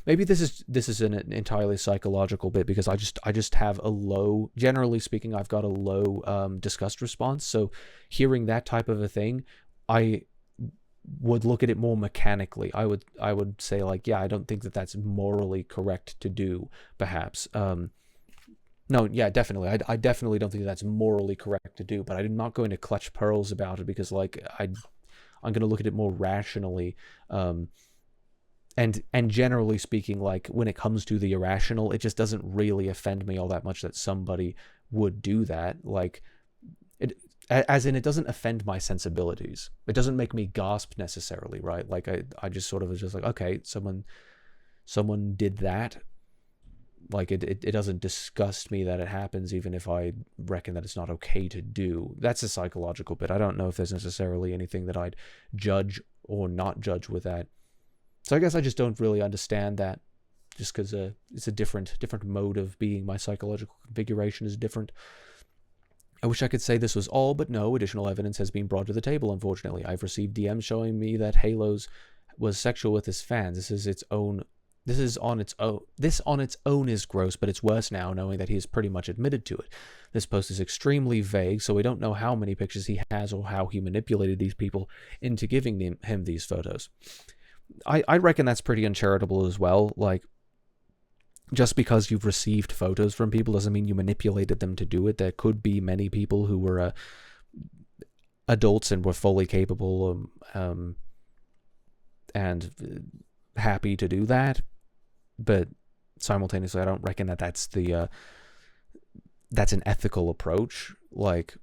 S1: maybe this is an entirely psychological bit, because I just have a low, generally speaking, I've got a low disgust response. So hearing that type of a thing, I would look at it more mechanically. I would say, like, yeah, I don't think that that's morally correct to do, perhaps. No, yeah, definitely. I definitely don't think that's morally correct to do, but I'm not going to clutch pearls about it, because, like, I'm going to look at it more rationally. And generally speaking, like, when it comes to the irrational, it just doesn't really offend me all that much that somebody would do that. Like, as in, it doesn't offend my sensibilities. It doesn't make me gasp necessarily, right? Like, I just sort of was just like, okay, someone did that. Like, it doesn't disgust me that it happens, even if I reckon that it's not okay to do. That's a psychological bit. I don't know if there's necessarily anything that I'd judge or not judge with that. So I guess I just don't really understand that, just because it's a different mode of being. My psychological configuration is different. I wish I could say this was all, but no, additional evidence has been brought to the table, unfortunately. I've received DMs showing me that Halos was sexual with his fans. This on its own is gross, but it's worse now knowing that he has pretty much admitted to it. This post is extremely vague, so we don't know how many pictures he has or how he manipulated these people into giving him these photos. I reckon that's pretty uncharitable as well. Like, just because you've received photos from people doesn't mean you manipulated them to do it. There could be many people who were adults and were fully capable and happy to do that. But simultaneously, I don't reckon that that's an ethical approach. Like,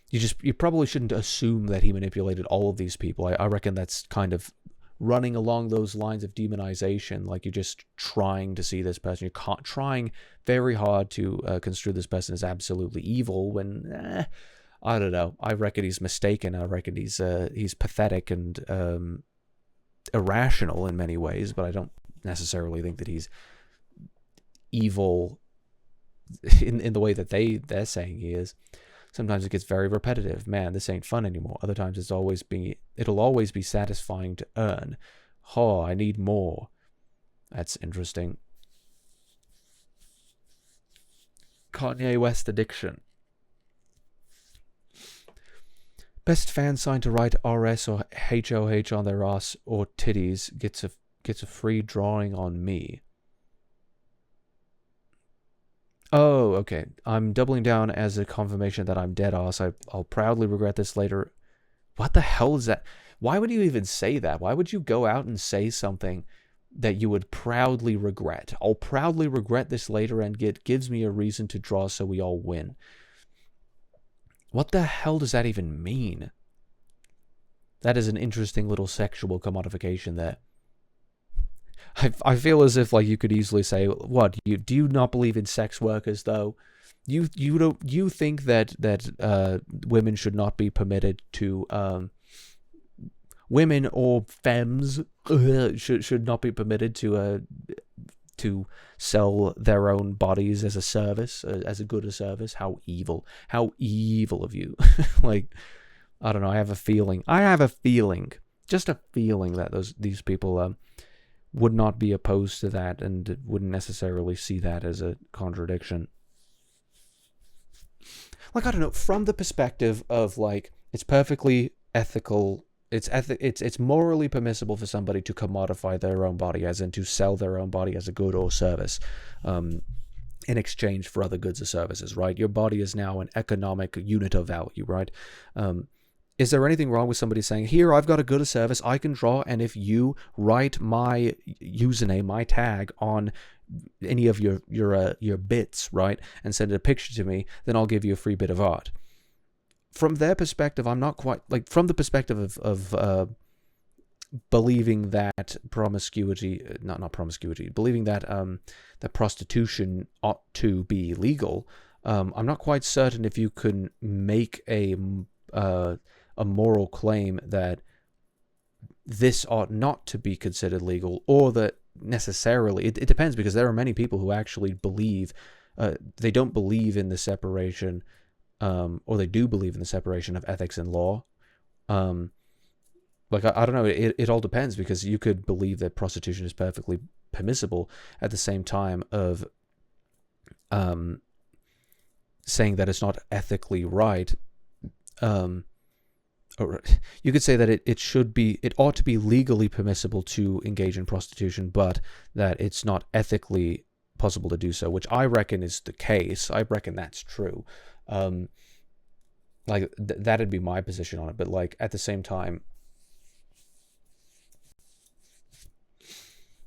S1: you probably shouldn't assume that he manipulated all of these people. I reckon that's kind of running along those lines of demonization. Like, you're just trying to see this person. You're trying very hard to construe this person as absolutely evil, when I don't know. I reckon he's mistaken. I reckon he's pathetic and irrational in many ways, but I don't necessarily think that he's evil in the way that they're saying he is. Sometimes it gets very repetitive. Man, this ain't fun anymore. Other times it'll always be satisfying to earn. Oh, I need more. That's interesting. Kanye West addiction. Best fan sign to write RS or HOH on their ass or titties gets a free drawing on me. Oh, okay. I'm doubling down as a confirmation that I'm dead ass. I'll proudly regret this later. What the hell is that? Why would you even say that? Why would you go out and say something that you would proudly regret? I'll proudly regret this later, and it gives me a reason to draw so we all win. What the hell does that even mean? That is an interesting little sexual commodification there. I feel as if, like, you could easily say, what, do you not believe in sex workers, though? You think that women should not be permitted to women or femmes should not be permitted to sell their own bodies as a service, as a good a service? How evil of you. Like, I don't know, I have a feeling, just a feeling that these people would not be opposed to that and wouldn't necessarily see that as a contradiction. Like, I don't know, from the perspective of, like, it's perfectly ethical, it's morally permissible for somebody to commodify their own body, as in to sell their own body as a good or service, in exchange for other goods or services, right? Your body is now an economic unit of value, right? Is there anything wrong with somebody saying, here, I've got a good or service I can draw, and if you write my username, my tag on any of your bits, right, and send a picture to me, then I'll give you a free bit of art? From their perspective, I'm not quite, like, from the perspective of believing that believing that that prostitution ought to be legal, I'm not quite certain if you can make a moral claim that this ought not to be considered legal, or that necessarily, it depends, because there are many people who actually believe, they don't believe in the separation, or they do believe in the separation of ethics and law. Like, I don't know, it all depends, because you could believe that prostitution is perfectly permissible at the same time of saying that it's not ethically right. Or you could say that it ought to be legally permissible to engage in prostitution, but that it's not ethically possible to do so, which I reckon is the case. I reckon that's true. Like, that'd be my position on it. But, like, at the same time,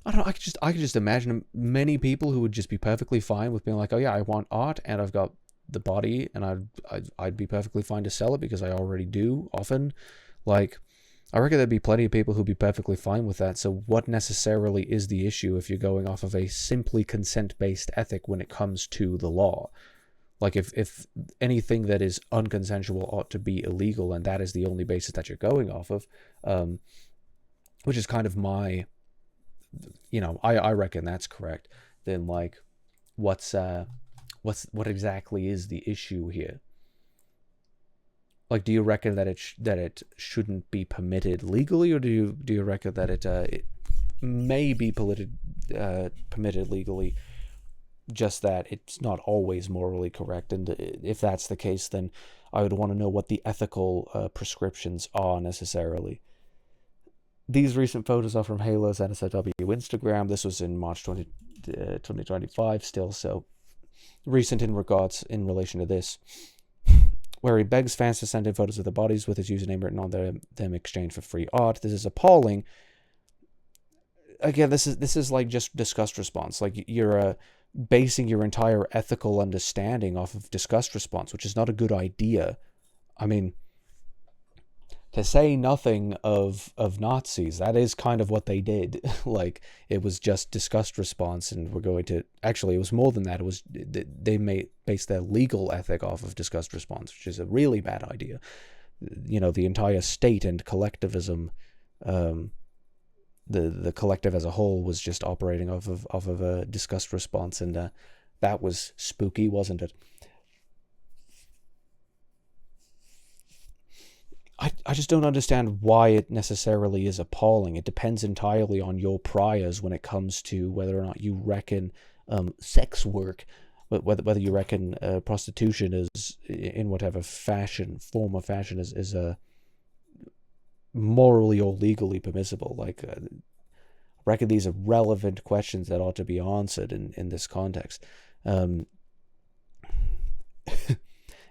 S1: I don't know, I could just imagine many people who would just be perfectly fine with being like, oh yeah, I want art, and I've got the body, and I'd be perfectly fine to sell it, because I already do often. Like, I reckon there'd be plenty of people who'd be perfectly fine with that. So what necessarily is the issue if you're going off of a simply consent-based ethic when it comes to the law? Like, if anything that is unconsensual ought to be illegal, and that is the only basis that you're going off of, which is kind of my, I reckon that's correct, then, like, what exactly is the issue here? Like, do you reckon that it shouldn't be permitted legally, or do you reckon that it may be permitted legally, just that it's not always morally correct? And if that's the case, then I would want to know what the ethical prescriptions are necessarily. These recent photos are from Halo's NSFW Instagram. This was in March 2025 still, so recent in relation to this, where he begs fans to send in photos of their bodies with his username written on them in exchange for free art. This is appalling. Again, this is like just disgust response. Like, you're basing your entire ethical understanding off of disgust response, which is not a good idea. I mean, to say nothing of Nazis, that is kind of what they did. Like, it was just disgust response, and we're going to, actually, it was more than that. It was, they based their legal ethic off of disgust response, which is a really bad idea. The entire state and collectivism, the collective as a whole was just operating off of a disgust response, and that was spooky, wasn't it? I just don't understand why it necessarily is appalling. It depends entirely on your priors when it comes to whether or not you reckon sex work, whether you reckon prostitution is, in whatever form of fashion, is morally or legally permissible. Like, I reckon these are relevant questions that ought to be answered in this context.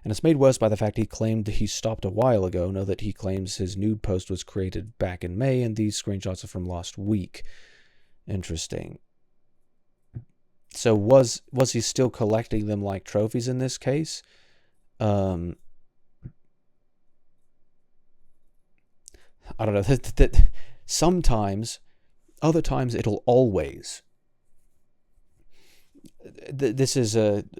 S1: And it's made worse by the fact he claimed he stopped a while ago. Know that he claims his nude post was created back in May, and these screenshots are from last week. Interesting. So was he still collecting them like trophies in this case? I don't know. Sometimes, other times it'll always. This is an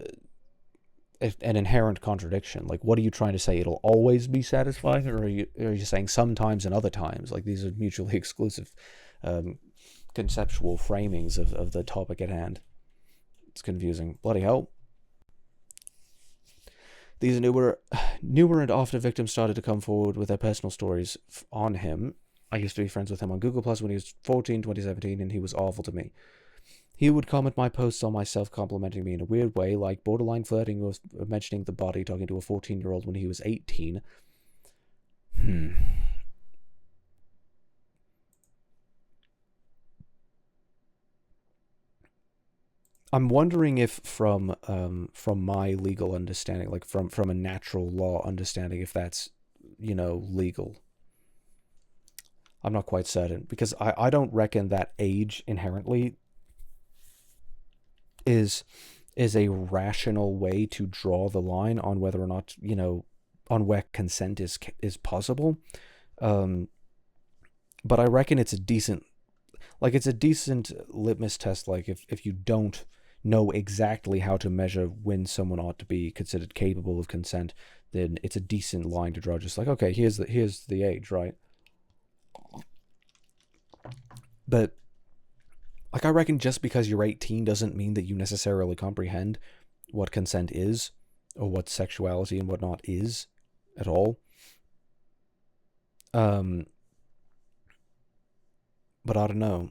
S1: inherent contradiction. Like, what are you trying to say? It'll always be satisfying, or are you saying sometimes and other times? Like, these are mutually exclusive conceptual framings of the topic at hand. It's confusing. Bloody hell. These newer and after victims started to come forward with their personal stories on him. I used to be friends with him on Google Plus when he was 14, 2017, and he was awful to me. He would comment my posts on myself, complimenting me in a weird way, like borderline flirting or mentioning the body, talking to a 14-year-old when he was 18. I'm wondering if from my legal understanding, like from a natural law understanding, if that's, legal. I'm not quite certain because I don't reckon that age inherently is is a rational way to draw the line on whether or not, on where consent is possible. Um, but I reckon it's a decent litmus test. Like if you don't know exactly how to measure when someone ought to be considered capable of consent, then it's a decent line to draw. Just like, okay, here's the age, right? But like, I reckon just because you're 18 doesn't mean that you necessarily comprehend what consent is or what sexuality and whatnot is at all. Um, but I don't know.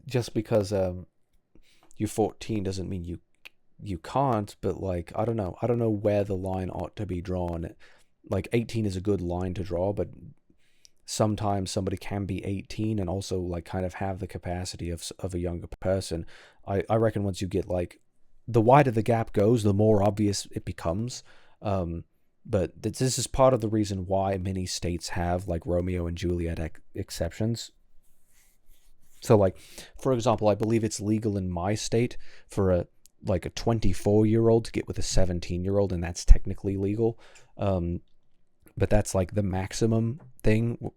S1: Just because you're 14 doesn't mean you can't. But like, I don't know. I don't know where the line ought to be drawn. Like, 18 is a good line to draw, but sometimes somebody can be 18 and also like kind of have the capacity of a younger person. I reckon once you get like, the wider the gap goes, the more obvious it becomes. But this is part of the reason why many states have like Romeo and Juliet exceptions. So like, for example, I believe it's legal in my state for a 24-year-old to get with a 17-year-old, and that's technically legal. But that's like the maximum thing.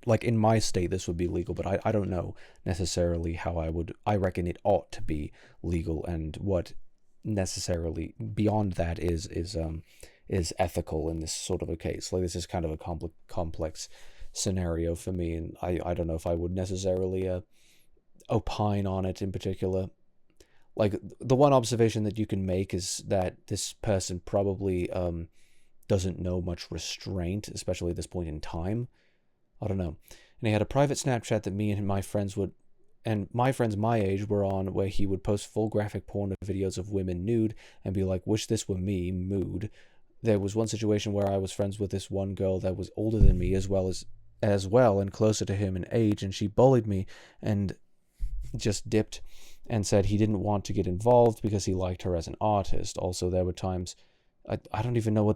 S1: Like in my state, this would be legal, but I don't know necessarily how I reckon it ought to be legal, and what necessarily beyond that is ethical in this sort of a case. Like, this is kind of a complex scenario for me, and I don't know if I would necessarily opine on it in particular. Like, the one observation that you can make is that this person probably doesn't know much restraint, especially at this point in time. I don't know. And he had a private Snapchat that me and my friends my age were on, where he would post full graphic porn videos of women nude and be like, "Wish this were me, mood." There was one situation where I was friends with this one girl that was older than me as well and closer to him in age, and she bullied me and just dipped and said he didn't want to get involved because he liked her as an artist. Also, there were times I don't even know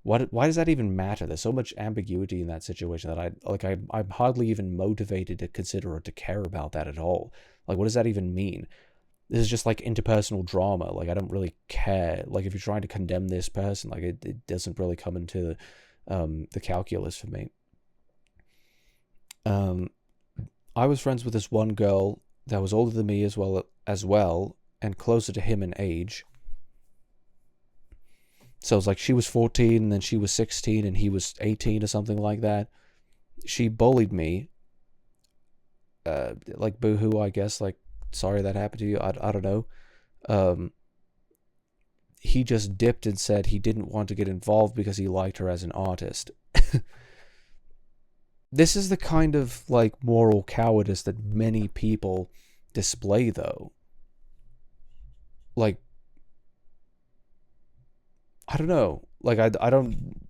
S1: why does that even matter? There's so much ambiguity in that situation that I'm hardly even motivated to consider or to care about that at all. Like, what does that even mean? This is just like interpersonal drama. Like, I don't really care. Like, if you're trying to condemn this person, like, it doesn't really come into the calculus for me. I was friends with this one girl that was older than me as well and closer to him in age. So it's like she was 14 and then she was 16 and he was 18 or something like that. She bullied me. Like, boohoo, I guess. Like, sorry that happened to you. I don't know. He just dipped and said he didn't want to get involved because he liked her as an artist. This is the kind of like moral cowardice that many people display, though. Like, I don't know. Like, I don't,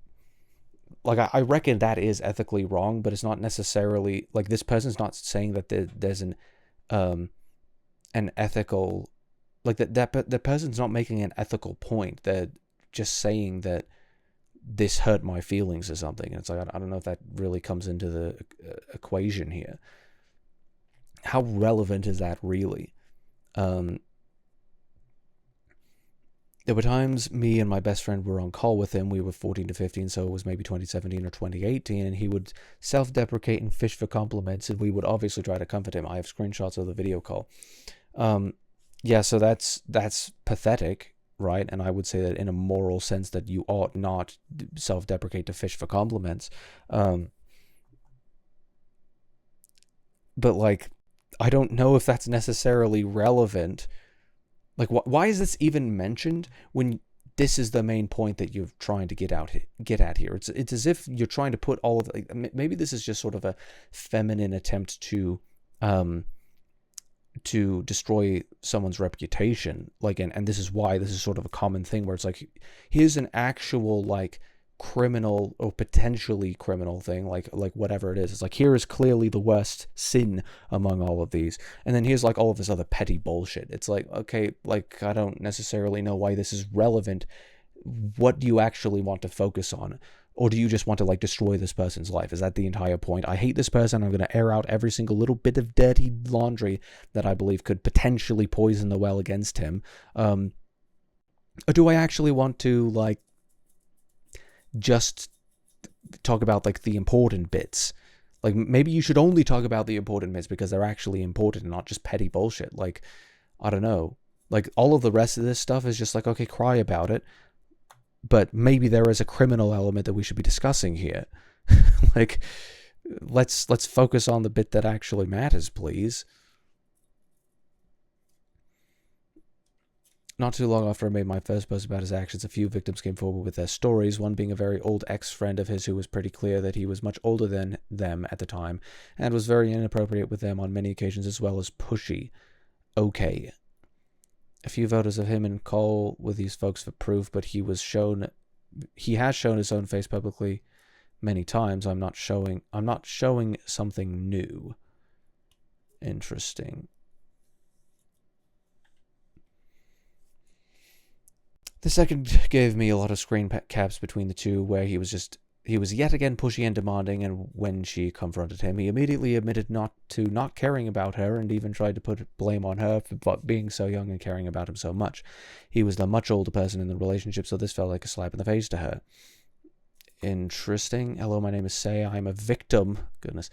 S1: like, I reckon that is ethically wrong, but it's not necessarily like, this person's not saying that there's an ethical, like, that person's not making an ethical point. They're just saying that this hurt my feelings or something. And it's like, I don't know if that really comes into the equation here. How relevant is that really? There were times me and my best friend were on call with him. We were 14 to 15, so it was maybe 2017 or 2018, and he would self-deprecate and fish for compliments, and we would obviously try to comfort him. I have screenshots of the video call. Yeah, so that's pathetic, right? And I would say that in a moral sense that you ought not self-deprecate to fish for compliments. But like, I don't know if that's necessarily relevant. Like, why is this even mentioned when this is the main point that you're trying to get at here? It's as if you're trying to put all of, like, maybe this is just sort of a feminine attempt to destroy someone's reputation. Like, and this is why this is sort of a common thing where it's like, here's an actual like criminal or potentially criminal thing, like whatever it is. It's like, here is clearly the worst sin among all of these, and then here's like all of this other petty bullshit. It's like, okay, like, I don't necessarily know why this is relevant. What do you actually want to focus on? Or do you just want to, like, destroy this person's life? Is that the entire point? I hate this person. I'm going to air out every single little bit of dirty laundry that I believe could potentially poison the well against him. Or do I actually want to, like, just talk about, like, the important bits? Like, maybe you should only talk about the important bits because they're actually important and not just petty bullshit. Like, I don't know. Like, all of the rest of this stuff is just like, okay, cry about it. But maybe there is a criminal element that we should be discussing here. Like, let's focus on the bit that actually matters, please. Not too long after I made my first post about his actions, a few victims came forward with their stories, one being a very old ex-friend of his who was pretty clear that he was much older than them at the time, and was very inappropriate with them on many occasions, as well as pushy. Okay. A few photos of him and Cole with these folks for proof, but he has shown his own face publicly many times. I'm not showing something new. Interesting. The second gave me a lot of screen caps between the two, where he was yet again pushy and demanding, and when she confronted him, he immediately admitted not caring about her, and even tried to put blame on her for being so young and caring about him so much. He was the much older person in the relationship, so this felt like a slap in the face to her. Interesting. Hello, my name is Say. I'm a victim. Goodness.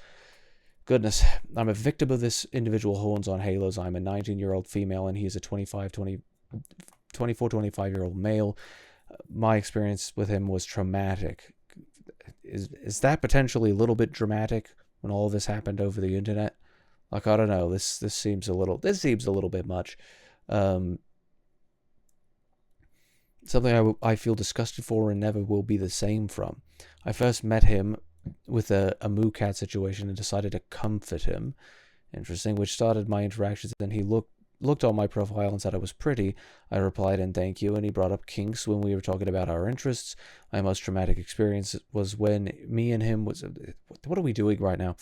S1: I'm a victim of this individual horns on halos. I'm a 19-year-old female, and he's a 24-25-year-old male. My experience with him was traumatic. Is that potentially a little bit dramatic when all of this happened over the internet? Like, I don't know. This seems a little bit much. Something I feel disgusted for and never will be the same from. I first met him with a moo cat situation and decided to comfort him. Interesting, which started my interactions. Then he looked on my profile and said I was pretty. I replied and thank you, and he brought up kinks when we were talking about our interests. My most traumatic experience was when me and him was... What are we doing right now?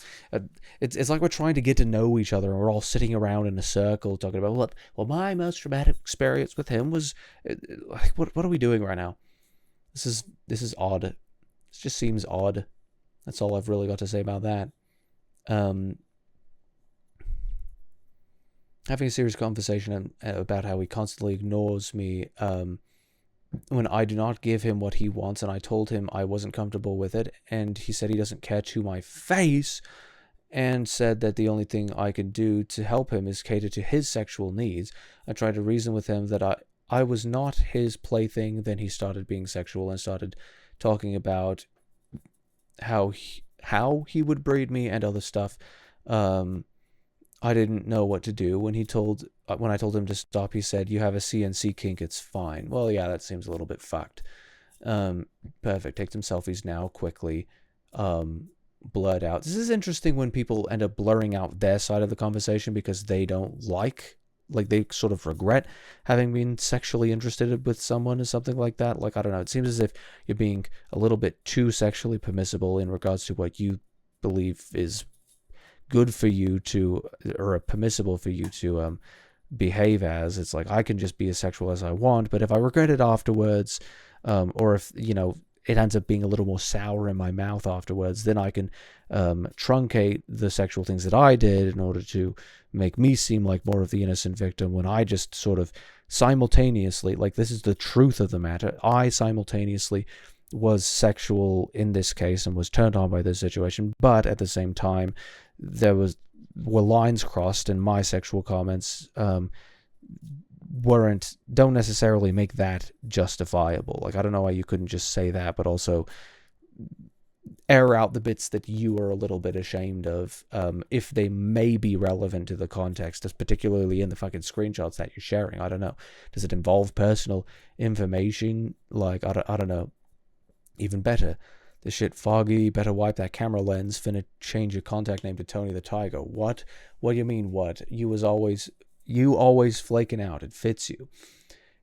S1: It's like we're trying to get to know each other, and we're all sitting around in a circle talking about, well, my most traumatic experience with him was... What are we doing right now? This is odd. This just seems odd. That's all I've really got to say about that. Having a serious conversation about how he constantly ignores me when I do not give him what he wants, and I told him I wasn't comfortable with it, and he said he doesn't care to my face, and said that the only thing I could do to help him is cater to his sexual needs. I tried to reason with him that I was not his plaything. Then he started being sexual and started talking about how he would breed me and other stuff. I didn't know what to do. When I told him to stop, he said, "You have a CNC kink, it's fine." Well, yeah, that seems a little bit fucked. Perfect. Take some selfies now, quickly. Blurred out. This is interesting when people end up blurring out their side of the conversation because they don't like they sort of regret having been sexually interested with someone or something like that. Like, I don't know. It seems as if you're being a little bit too sexually permissible in regards to what you believe is good for you to, or permissible for you to behave as. It's like, I can just be as sexual as I want, but if I regret it afterwards, or if, it ends up being a little more sour in my mouth afterwards, then I can truncate the sexual things that I did in order to make me seem like more of the innocent victim, when I just sort of simultaneously, like, this is the truth of the matter, I simultaneously was sexual in this case and was turned on by this situation, but at the same time were lines crossed, and my sexual comments don't necessarily make that justifiable. Like, I don't know why you couldn't just say that, but also air out the bits that you are a little bit ashamed of, if they may be relevant to the context, particularly in the fucking screenshots that you're sharing. I don't know. Does it involve personal information? Like, I don't know. Even better. This shit foggy. Better wipe that camera lens. Finna change your contact name to Tony the Tiger. What? What do you mean, what? You always flaking out. It fits you.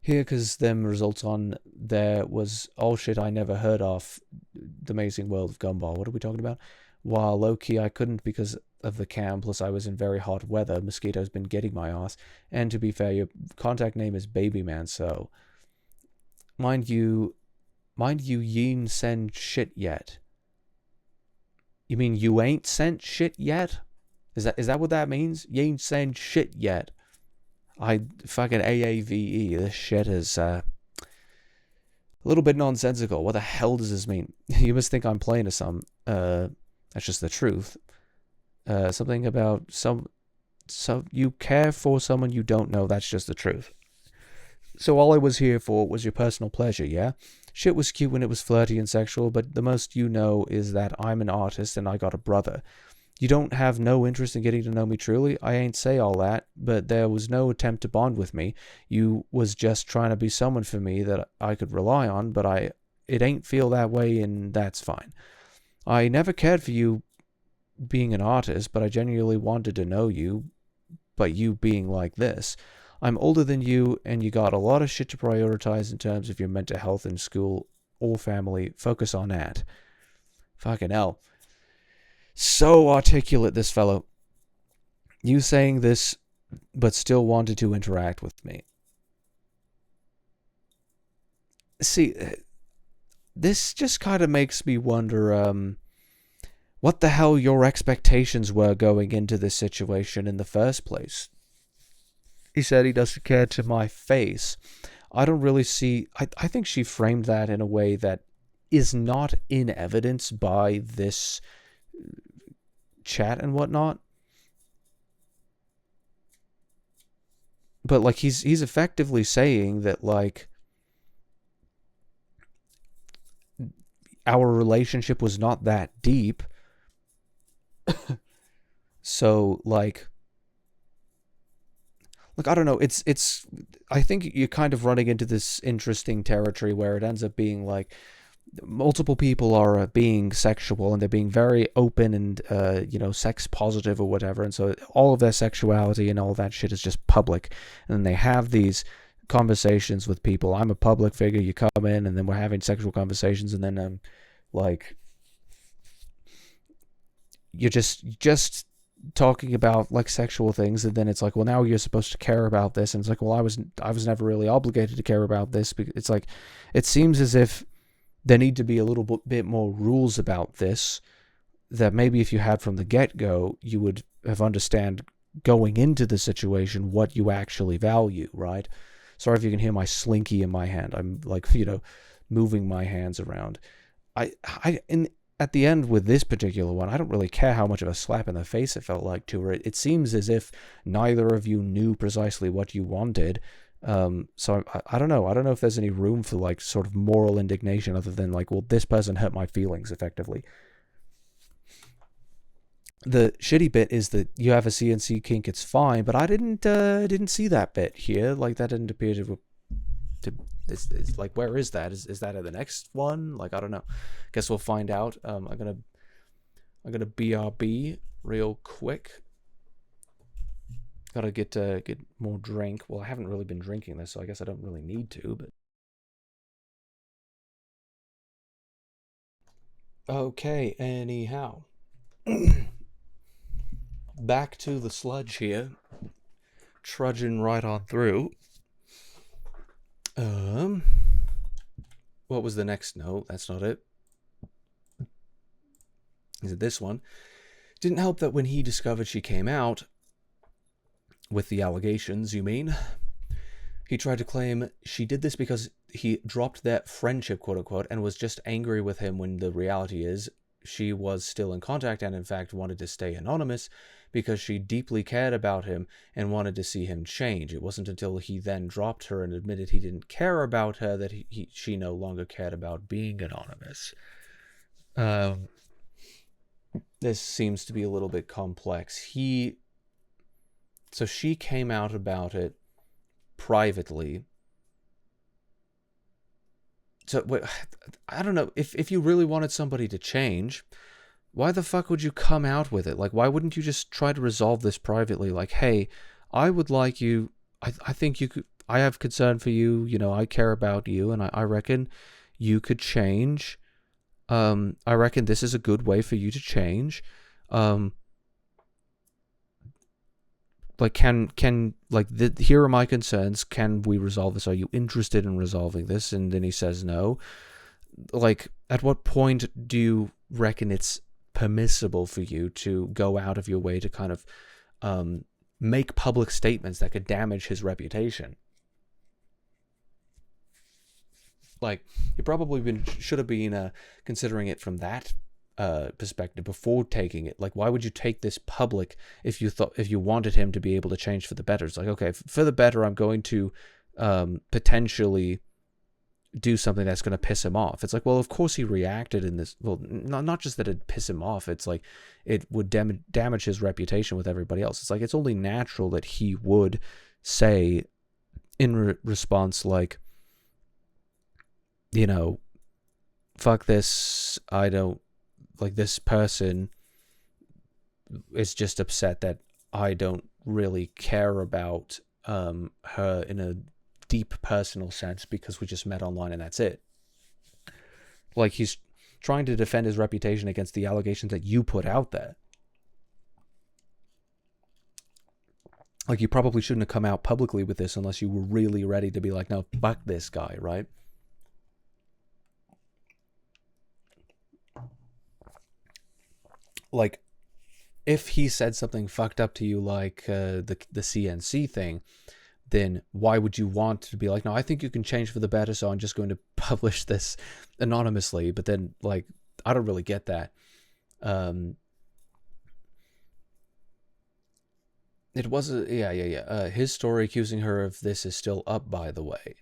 S1: Here, because them results on there was all shit I never heard of. The Amazing World of Gumball. What are we talking about? While low-key I couldn't because of the cam, plus I was in very hot weather. Mosquito's been getting my ass. And to be fair, your contact name is Babyman, so... Mind you, ye ain't sent shit yet. You mean you ain't sent shit yet? Is that what that means? You ain't sent shit yet. I fucking AAVE. This shit is a little bit nonsensical. What the hell does this mean? You must think I'm playing to some. That's just the truth. Something about so you care for someone you don't know. That's just the truth. So all I was here for was your personal pleasure, yeah? Shit was cute when it was flirty and sexual, but the most you know is that I'm an artist and I got a brother. You don't have no interest in getting to know me truly. I ain't say all that, but there was no attempt to bond with me. You was just trying to be someone for me that I could rely on, but it ain't feel that way, and that's fine. I never cared for you being an artist, but I genuinely wanted to know you, but you being like this. I'm older than you, and you got a lot of shit to prioritize in terms of your mental health in school or family. Focus on that. Fucking hell. So articulate, this fellow. You saying this, but still wanted to interact with me. See, this just kind of makes me wonder, what the hell your expectations were going into this situation in the first place. He said he doesn't care to my face. I don't really see... I think she framed that in a way that is not in evidence by this chat and whatnot. But, like, he's effectively saying that, like, our relationship was not that deep. So, like, I don't know, it's I think you're kind of running into this interesting territory where it ends up being like multiple people are being sexual and they're being very open and sex positive or whatever, and so all of their sexuality and all that shit is just public, and then they have these conversations with people. I'm a public figure, you come in, and then we're having sexual conversations, and then like you're just talking about like sexual things, and then it's like, well, now you're supposed to care about this, and it's like, well, I was never really obligated to care about this. It's like, it seems as if there need to be a little bit more rules about this, that maybe if you had from the get-go, you would have understand going into the situation what you actually value, right? Sorry if you can hear my slinky in my hand. I'm like, moving my hands around. At the end with this particular one, I don't really care how much of a slap in the face it felt like to her. It seems as if neither of you knew precisely what you wanted. So I don't know. I don't know if there's any room for like sort of moral indignation other than like, well, this person hurt my feelings effectively. The shitty bit is that you have a CNC kink, it's fine, but I didn't see that bit here. Like, that didn't appear to it's like, where is that? Is that at the next one? Like, I don't know. Guess we'll find out. I'm gonna BRB real quick. Gotta get more drink. Well, I haven't really been drinking this, so I guess I don't really need to, but okay, anyhow. Back to the sludge here. Trudging right on through. What was the next note? That's not it. Is it this one? Didn't help that when he discovered she came out with the allegations, you mean? He tried to claim she did this because he dropped their friendship, quote unquote, and was just angry with him, when the reality is she was still in contact and in fact wanted to stay anonymous because she deeply cared about him and wanted to see him change. It wasn't until he then dropped her and admitted he didn't care about her that she no longer cared about being anonymous. This seems to be a little bit complex. So she came out about it privately. So I don't know, if you really wanted somebody to change, why the fuck would you come out with it? Like, why wouldn't you just try to resolve this privately? Like, hey, I would like you, I think you could, I have concern for you, you know, I care about you, and I reckon you could change. I reckon this is a good way for you to change. Like, here are my concerns. Can we resolve this? Are you interested in resolving this? And then he says no. Like, at what point do you reckon it's permissible for you to go out of your way to kind of make public statements that could damage his reputation? Like, you probably should have been considering it from that perspective before taking it. Like, why would you take this public if you wanted him to be able to change for the better? It's like, okay, for the better, I'm going to potentially do something that's going to piss him off. It's like, well, of course he reacted in this. Well, not just that it'd piss him off. It's like it would damage his reputation with everybody else. It's like, it's only natural that he would say in response, like, you know, fuck this, I don't, like, this person is just upset that I don't really care about her in a deep personal sense because we just met online and that's it. Like, he's trying to defend his reputation against the allegations that you put out there. Like, you probably shouldn't have come out publicly with this unless you were really ready to be like, no, fuck this guy, right? Like, if he said something fucked up to you, like the CNC thing, then why would you want to be like, no, I think you can change for the better, so I'm just going to publish this anonymously? But then, like, I don't really get that. It was his story accusing her of this is still up, by the way.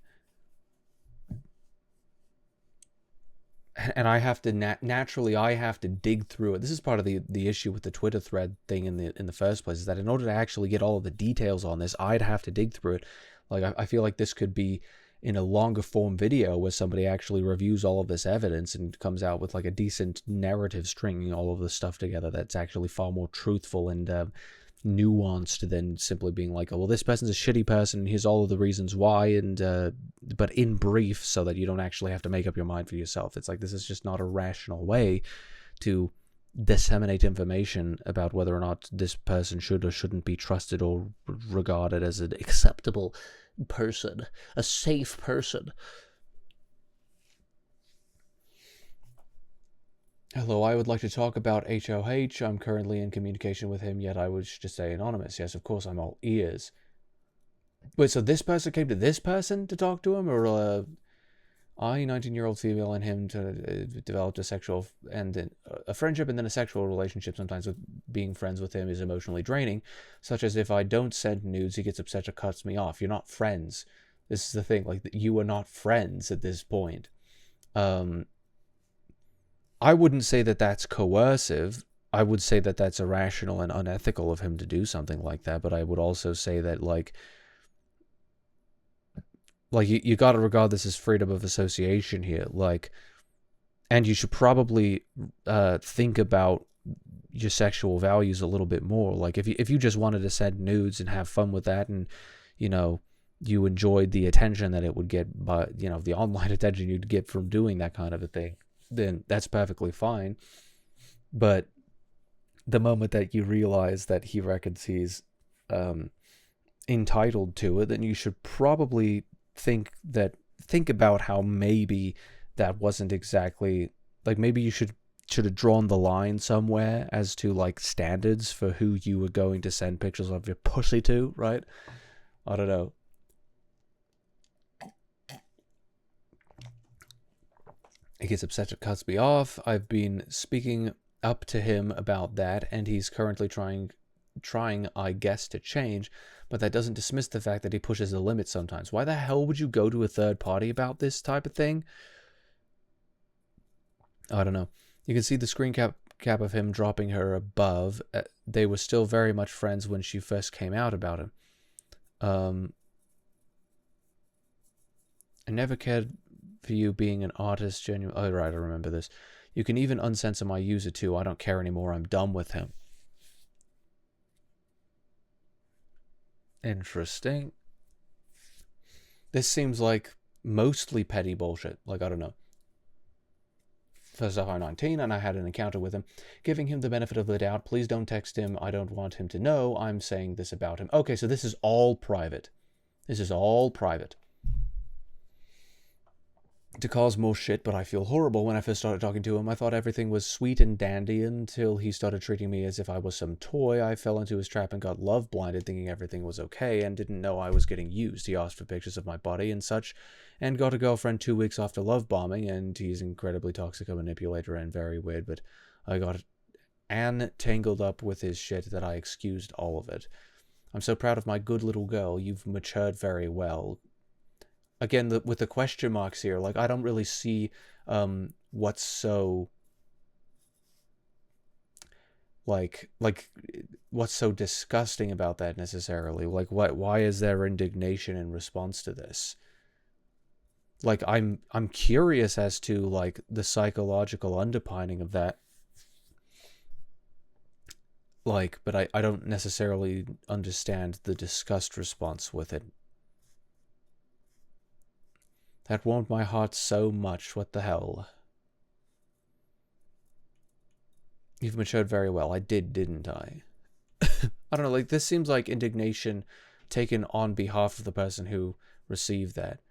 S1: And I have to naturally I have to dig through it. This is part of the issue with the Twitter thread thing in the first place, is that in order to actually get all of the details on this, I'd have to dig through it. Like, I feel like this could be in a longer form video where somebody actually reviews all of this evidence and comes out with like a decent narrative stringing all of this stuff together that's actually far more truthful and nuanced than simply being like, oh, well, this person's a shitty person and here's all of the reasons why, and but in brief, so that you don't actually have to make up your mind for yourself. It's like, this is just not a rational way to disseminate information about whether or not this person should or shouldn't be trusted or regarded as an acceptable person, a safe person. Hello, I would like to talk about HOH. I'm currently in communication with him, yet I would just say anonymous. Yes, of course, I'm all ears. Wait, so this person came to this person to talk to him? Or I, 19-year-old female, and him to developed a sexual and a friendship and then a sexual relationship. Sometimes with being friends with him is emotionally draining, such as if I don't send nudes, he gets upset or cuts me off. You're not friends. This is the thing. Like, you are not friends at this point. I wouldn't say that that's coercive. I would say that that's irrational and unethical of him to do something like that. But I would also say that, like you got to regard this as freedom of association here. Like, and you should probably think about your sexual values a little bit more. Like, if you just wanted to send nudes and have fun with that, and you know, you enjoyed the attention that it would get, by, you know, the online attention you'd get from doing that kind of a thing, then that's perfectly fine. But the moment that you realize that he reckons he's entitled to it, then you should probably think about how maybe that wasn't exactly, like, maybe you should have drawn the line somewhere as to, like, standards for who you were going to send pictures of your pussy to, right? I don't know. He gets upset, it cuts me off. I've been speaking up to him about that, and he's currently trying, I guess, to change, but that doesn't dismiss the fact that he pushes the limit sometimes. Why the hell would you go to a third party about this type of thing? I don't know. You can see the screen cap of him dropping her above. They were still very much friends when she first came out about him. I never cared for you being an artist, genuine. Oh, right, I remember this. You can even uncensor my user too. I don't care anymore. I'm done with him. Interesting. This seems like mostly petty bullshit. Like, I don't know. First off, I'm 19 and I had an encounter with him. Giving him the benefit of the doubt. Please don't text him. I don't want him to know I'm saying this about him. Okay, so this is all private. This is all private. To cause more shit, but I feel horrible. When I first started talking to him, I thought everything was sweet and dandy until he started treating me as if I was some toy. I fell into his trap and got love blinded, thinking everything was okay, and didn't know I was getting used. He asked for pictures of my body and such, and got a girlfriend 2 weeks after love bombing, and he's incredibly toxic, a manipulator, and very weird, but I got tangled up with his shit that I excused all of it. I'm so proud of my good little girl. You've matured very well. Again, with the question marks here, like, I don't really see what's so what's so disgusting about that necessarily. Like, why is there indignation in response to this? Like, I'm curious as to, like, the psychological underpinning of that. Like, but I don't necessarily understand the disgust response with it. That warmed my heart so much. What the hell? You've matured very well. I did, didn't I? I don't know, like, this seems like indignation taken on behalf of the person who received that.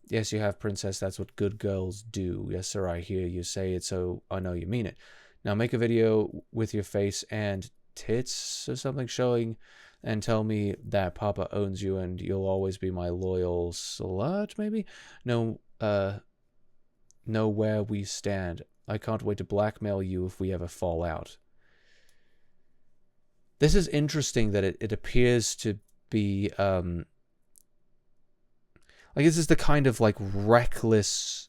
S1: Yes, you have, princess. That's what good girls do. Yes, sir, I hear you say it, so I know you mean it. Now make a video with your face and tits or something showing, and tell me that Papa owns you and you'll always be my loyal slut, maybe? Know where we stand. I can't wait to blackmail you if we ever fall out. This is interesting that it appears to be, like, this is the kind of, like, reckless,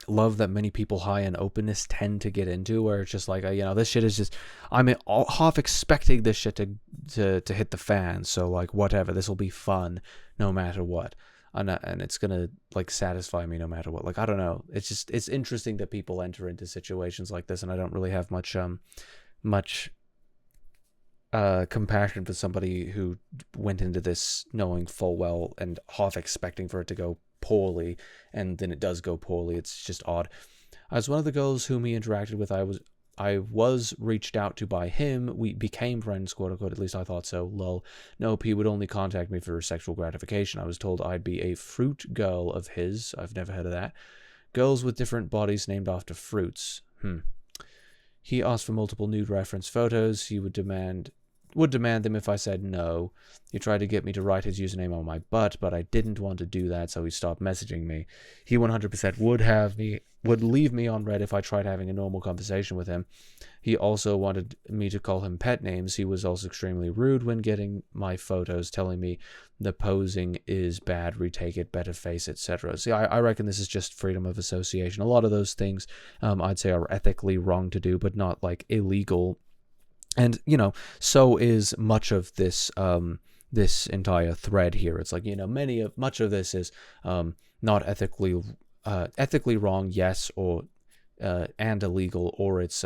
S1: love that many people high in openness tend to get into, where it's just like, you know, this shit is just, I'm half expecting this shit to hit the fan, so, like, whatever, this will be fun no matter what, and it's gonna, like, satisfy me no matter what. Like, I don't know, it's interesting that people enter into situations like this, and I don't really have much compassion for somebody who went into this knowing full well and half expecting for it to go poorly, and then it does go poorly. It's just odd. As one of the girls whom he interacted with, I was reached out to by him. We became friends, quote unquote. At least I thought so. Lol. Nope, he would only contact me for sexual gratification. I was told I'd be a fruit girl of his. I've never heard of that. Girls with different bodies named after fruits. He asked for multiple nude reference photos. He would demand them if I said no. He tried to get me to write his username on my butt, but I didn't want to do that, so he stopped messaging me. He 100% would leave me on red if I tried having a normal conversation with him. He also wanted me to call him pet names. He was also extremely rude when getting my photos, telling me the posing is bad, retake it, better face, etc. See, I reckon this is just freedom of association. A lot of those things I'd say are ethically wrong to do, but not, like, illegal. And, you know, so is much of this this entire thread here. It's like, you know, much of this is not ethically wrong, yes, or and illegal, or it's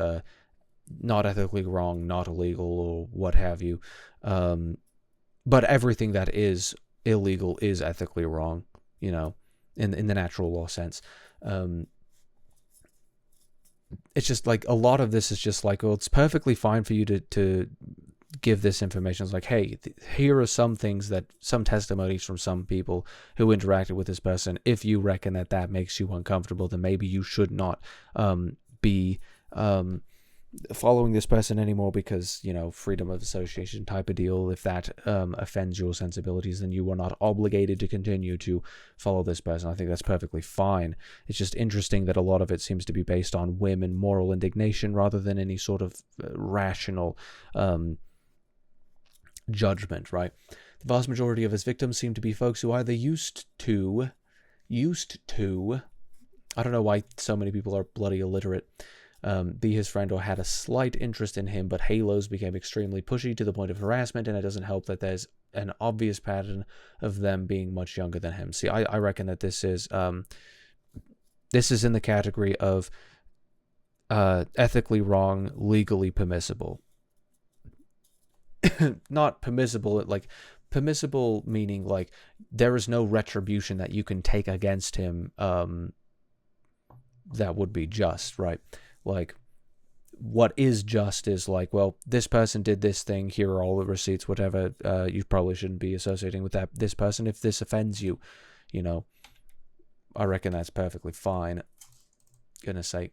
S1: not ethically wrong, not illegal, or what have you. But everything that is illegal is ethically wrong, you know, in the natural law sense. It's just like a lot of this is just like, well, it's perfectly fine for you to give this information. It's like, hey, here are some testimonies from some people who interacted with this person. If you reckon that makes you uncomfortable, then maybe you should not be following this person anymore, because, you know, freedom of association type of deal. If that offends your sensibilities, then you are not obligated to continue to follow this person. I think that's perfectly fine. It's just interesting that a lot of it seems to be based on whim and moral indignation rather than any sort of rational judgment, right? The vast majority of his victims seem to be folks who either used to, I don't know why so many people are bloody illiterate, be his friend or had a slight interest in him, but halos became extremely pushy to the point of harassment, and it doesn't help that there's an obvious pattern of them being much younger than him. See, I reckon that this is in the category of ethically wrong, legally permissible. Not permissible, like permissible meaning like there is no retribution that you can take against him that would be just, right? Like, what is just is like, well, this person did this thing, here are all the receipts, whatever, you probably shouldn't be associating with this person if this offends you, you know. I reckon that's perfectly fine. Goodness sake.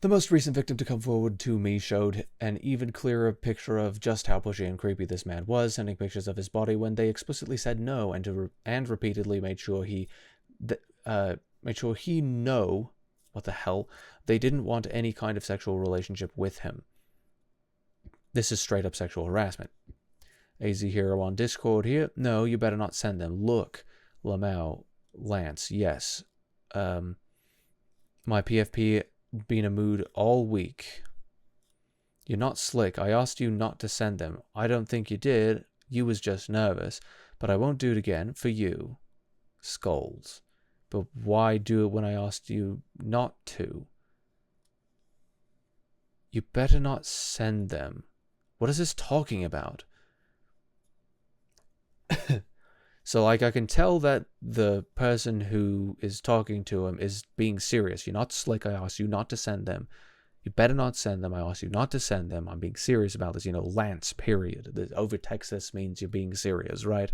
S1: The most recent victim to come forward to me showed an even clearer picture of just how pushy and creepy this man was, sending pictures of his body when they explicitly said no, and repeatedly made sure he know what the hell, they didn't want any kind of sexual relationship with him. This is straight up sexual harassment. AZ Hero on Discord here. No, you better not send them. Look, Lamau, Lance, yes. My PFP been a mood all week. You're not slick. I asked you not to send them. I don't think you did. You was just nervous. But I won't do it again for you. Scolds. But why do it when I asked you not to? You better not send them. What is this talking about? So, like, I can tell that the person who is talking to him is being serious. You're not slick. I asked you not to send them. You better not send them. I asked you not to send them. I'm being serious about this. You know, Lance, period. Over text this means you're being serious, right?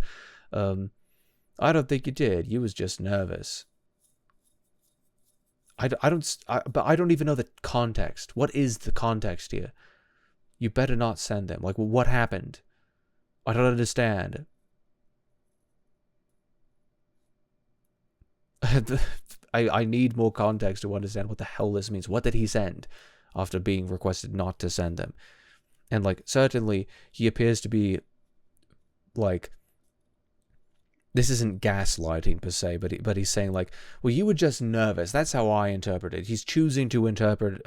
S1: I don't think you did. You was just nervous. But I don't even know the context. What is the context here? You better not send them. Like, well, what happened? I don't understand. I need more context to understand what the hell this means. What did he send after being requested not to send them? And, like, certainly he appears to be, like, this isn't gaslighting per se, but he's saying, like, well, you were just nervous. That's how I interpret it. He's choosing to interpret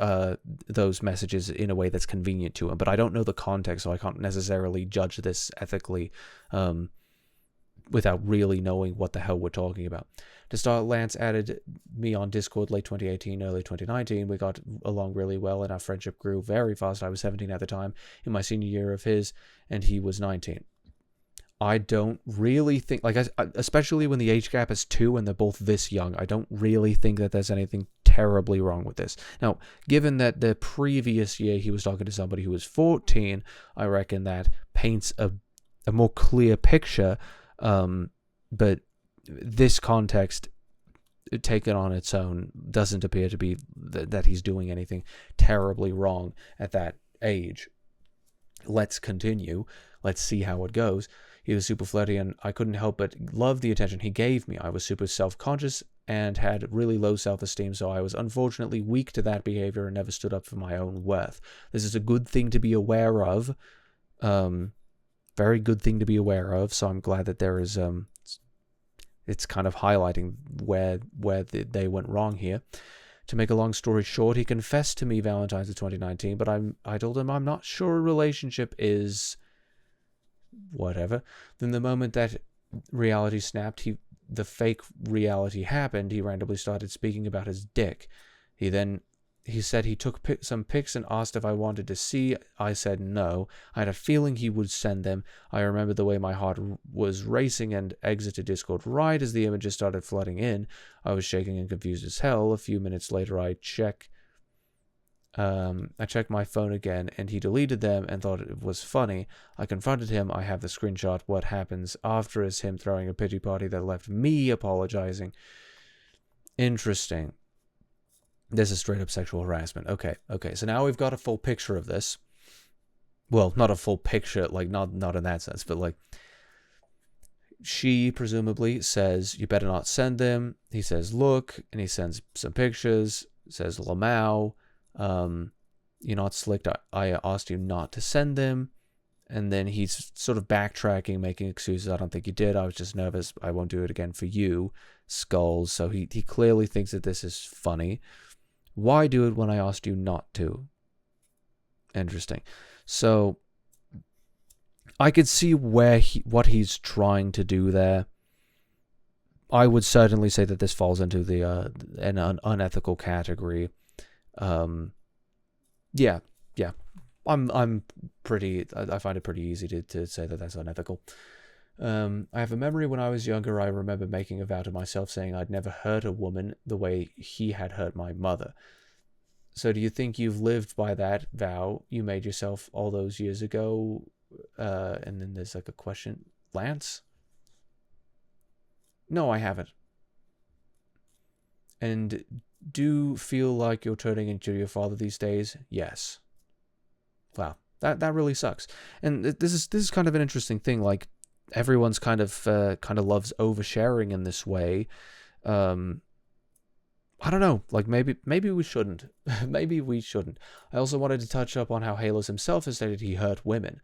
S1: those messages in a way that's convenient to him, but I don't know the context, so I can't necessarily judge this ethically without really knowing what the hell we're talking about. To start, Lance added me on Discord late 2018, early 2019. We got along really well, and our friendship grew very fast. I was 17 at the time, in my senior year of his, and he was 19. I don't really think, like, especially when the age gap is 2 and they're both this young, I don't really think that there's anything terribly wrong with this. Now, given that the previous year he was talking to somebody who was 14, I reckon that paints a more clear picture, but this context, taken on its own, doesn't appear to be that he's doing anything terribly wrong at that age. Let's continue. Let's see how it goes. He was super flirty, and I couldn't help but love the attention he gave me. I was super self-conscious and had really low self-esteem, so I was unfortunately weak to that behavior and never stood up for my own worth. This is a good thing to be aware of. Very good thing to be aware of, so I'm glad that there is... it's kind of highlighting where they went wrong here. To make a long story short, he confessed to me Valentine's of 2019, but I told him I'm not sure a relationship is... whatever. Then the moment that reality snapped, the fake reality happened, he randomly started speaking about his dick. He said he took some pics and asked if I wanted to see. I said no. I had a feeling he would send them. I remember the way my heart was racing and exited Discord right as the images started flooding in. I was shaking and confused as hell. A few minutes later, I checked my phone again, and he deleted them and thought it was funny. I confronted him. I have the screenshot. What happens after is him throwing a pity party that left me apologizing. Interesting. This is straight up sexual harassment. Okay. So now we've got a full picture of this. Well, not a full picture, like, not in that sense, but, like, she presumably says, you better not send them. He says, look, and he sends some pictures, says, Lamau, you're not slick. I asked you not to send them. And then he's sort of backtracking, making excuses. I don't think you did. I was just nervous. I won't do it again for you. Skulls. So he clearly thinks that this is funny. Why do it when I asked you not to? Interesting. So I could see what he's trying to do there. I would certainly say that this falls into an unethical category. Yeah. I'm pretty. I find it pretty easy to say that that's unethical. I have a memory when I was younger. I remember making a vow to myself, saying I'd never hurt a woman the way he had hurt my mother. So, do you think you've lived by that vow you made yourself all those years ago? And then there's like a question, Lance. No, I haven't. And do feel like you're turning into your father these days? Yes. Wow, that really sucks. And this is kind of an interesting thing. Like everyone's kind of loves oversharing in this way. I don't know. Like maybe we shouldn't. Maybe we shouldn't. I also wanted to touch up on how Halos himself has stated he hurt women.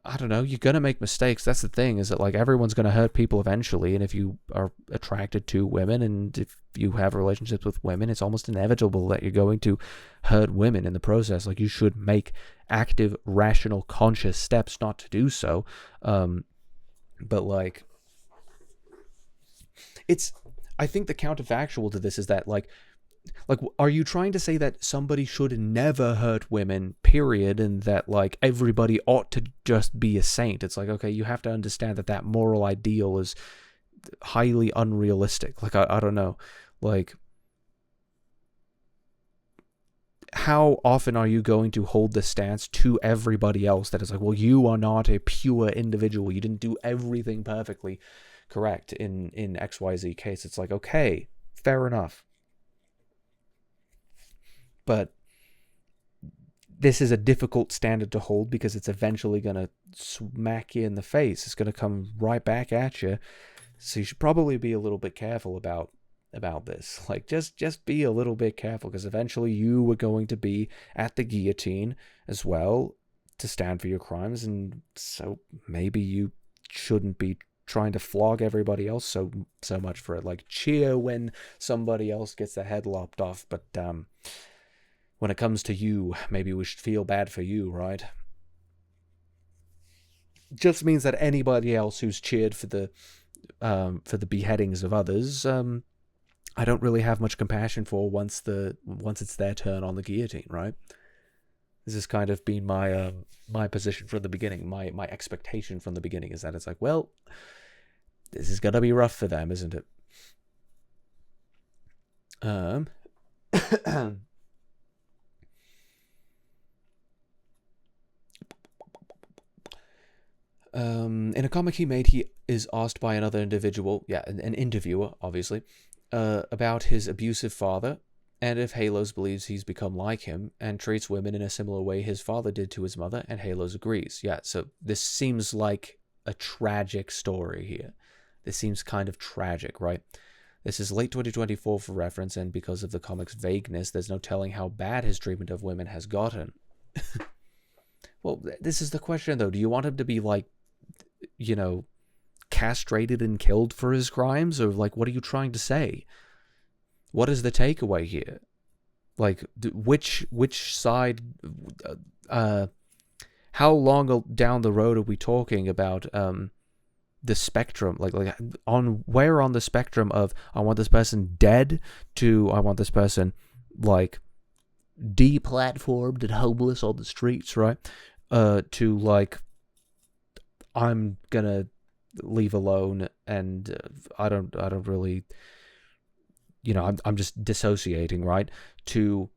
S1: I don't know, you're going to make mistakes. That's the thing, is that like everyone's going to hurt people eventually, and if you are attracted to women and if you have relationships with women, it's almost inevitable that you're going to hurt women in the process. Like you should make active, rational, conscious steps not to do so. But like I think the counterfactual to this is that like, are you trying to say that somebody should never hurt women, period, and that, like, everybody ought to just be a saint? It's like, okay, you have to understand that moral ideal is highly unrealistic. Like, I don't know. Like, how often are you going to hold the stance to everybody else that is like, well, you are not a pure individual. You didn't do everything perfectly correct in XYZ case. It's like, okay, fair enough. But this is a difficult standard to hold because it's eventually going to smack you in the face. It's going to come right back at you. So you should probably be a little bit careful about this. Like, just be a little bit careful, because eventually you are going to be at the guillotine as well to stand for your crimes. And so maybe you shouldn't be trying to flog everybody else so much for it. Like, cheer when somebody else gets their head lopped off. But, when it comes to you, maybe we should feel bad for you, right? Just means that anybody else who's cheered for the beheadings of others, I don't really have much compassion for once it's their turn on the guillotine, right? This has kind of been my position from the beginning. My expectation from the beginning is that it's like, well, this is gonna be rough for them, isn't it? In a comic he made, he is asked by another individual, an interviewer, obviously, about his abusive father, and if Halos believes he's become like him and treats women in a similar way his father did to his mother, and Halos agrees. Yeah, so this seems like a tragic story here. This seems kind of tragic, right? This is late 2024 for reference, and because of the comic's vagueness, there's no telling how bad his treatment of women has gotten. Well, this is the question, though. Do you want him to be, like, castrated and killed for his crimes? Or, like, what are you trying to say? What is the takeaway here? Like, which side, how long down the road are we talking about, the spectrum? Like, on where on the spectrum of, I want this person dead, to, I want this person, like, deplatformed and homeless on the streets, right? To, like, I'm gonna leave alone, and I don't really, I'm just dissociating, right? To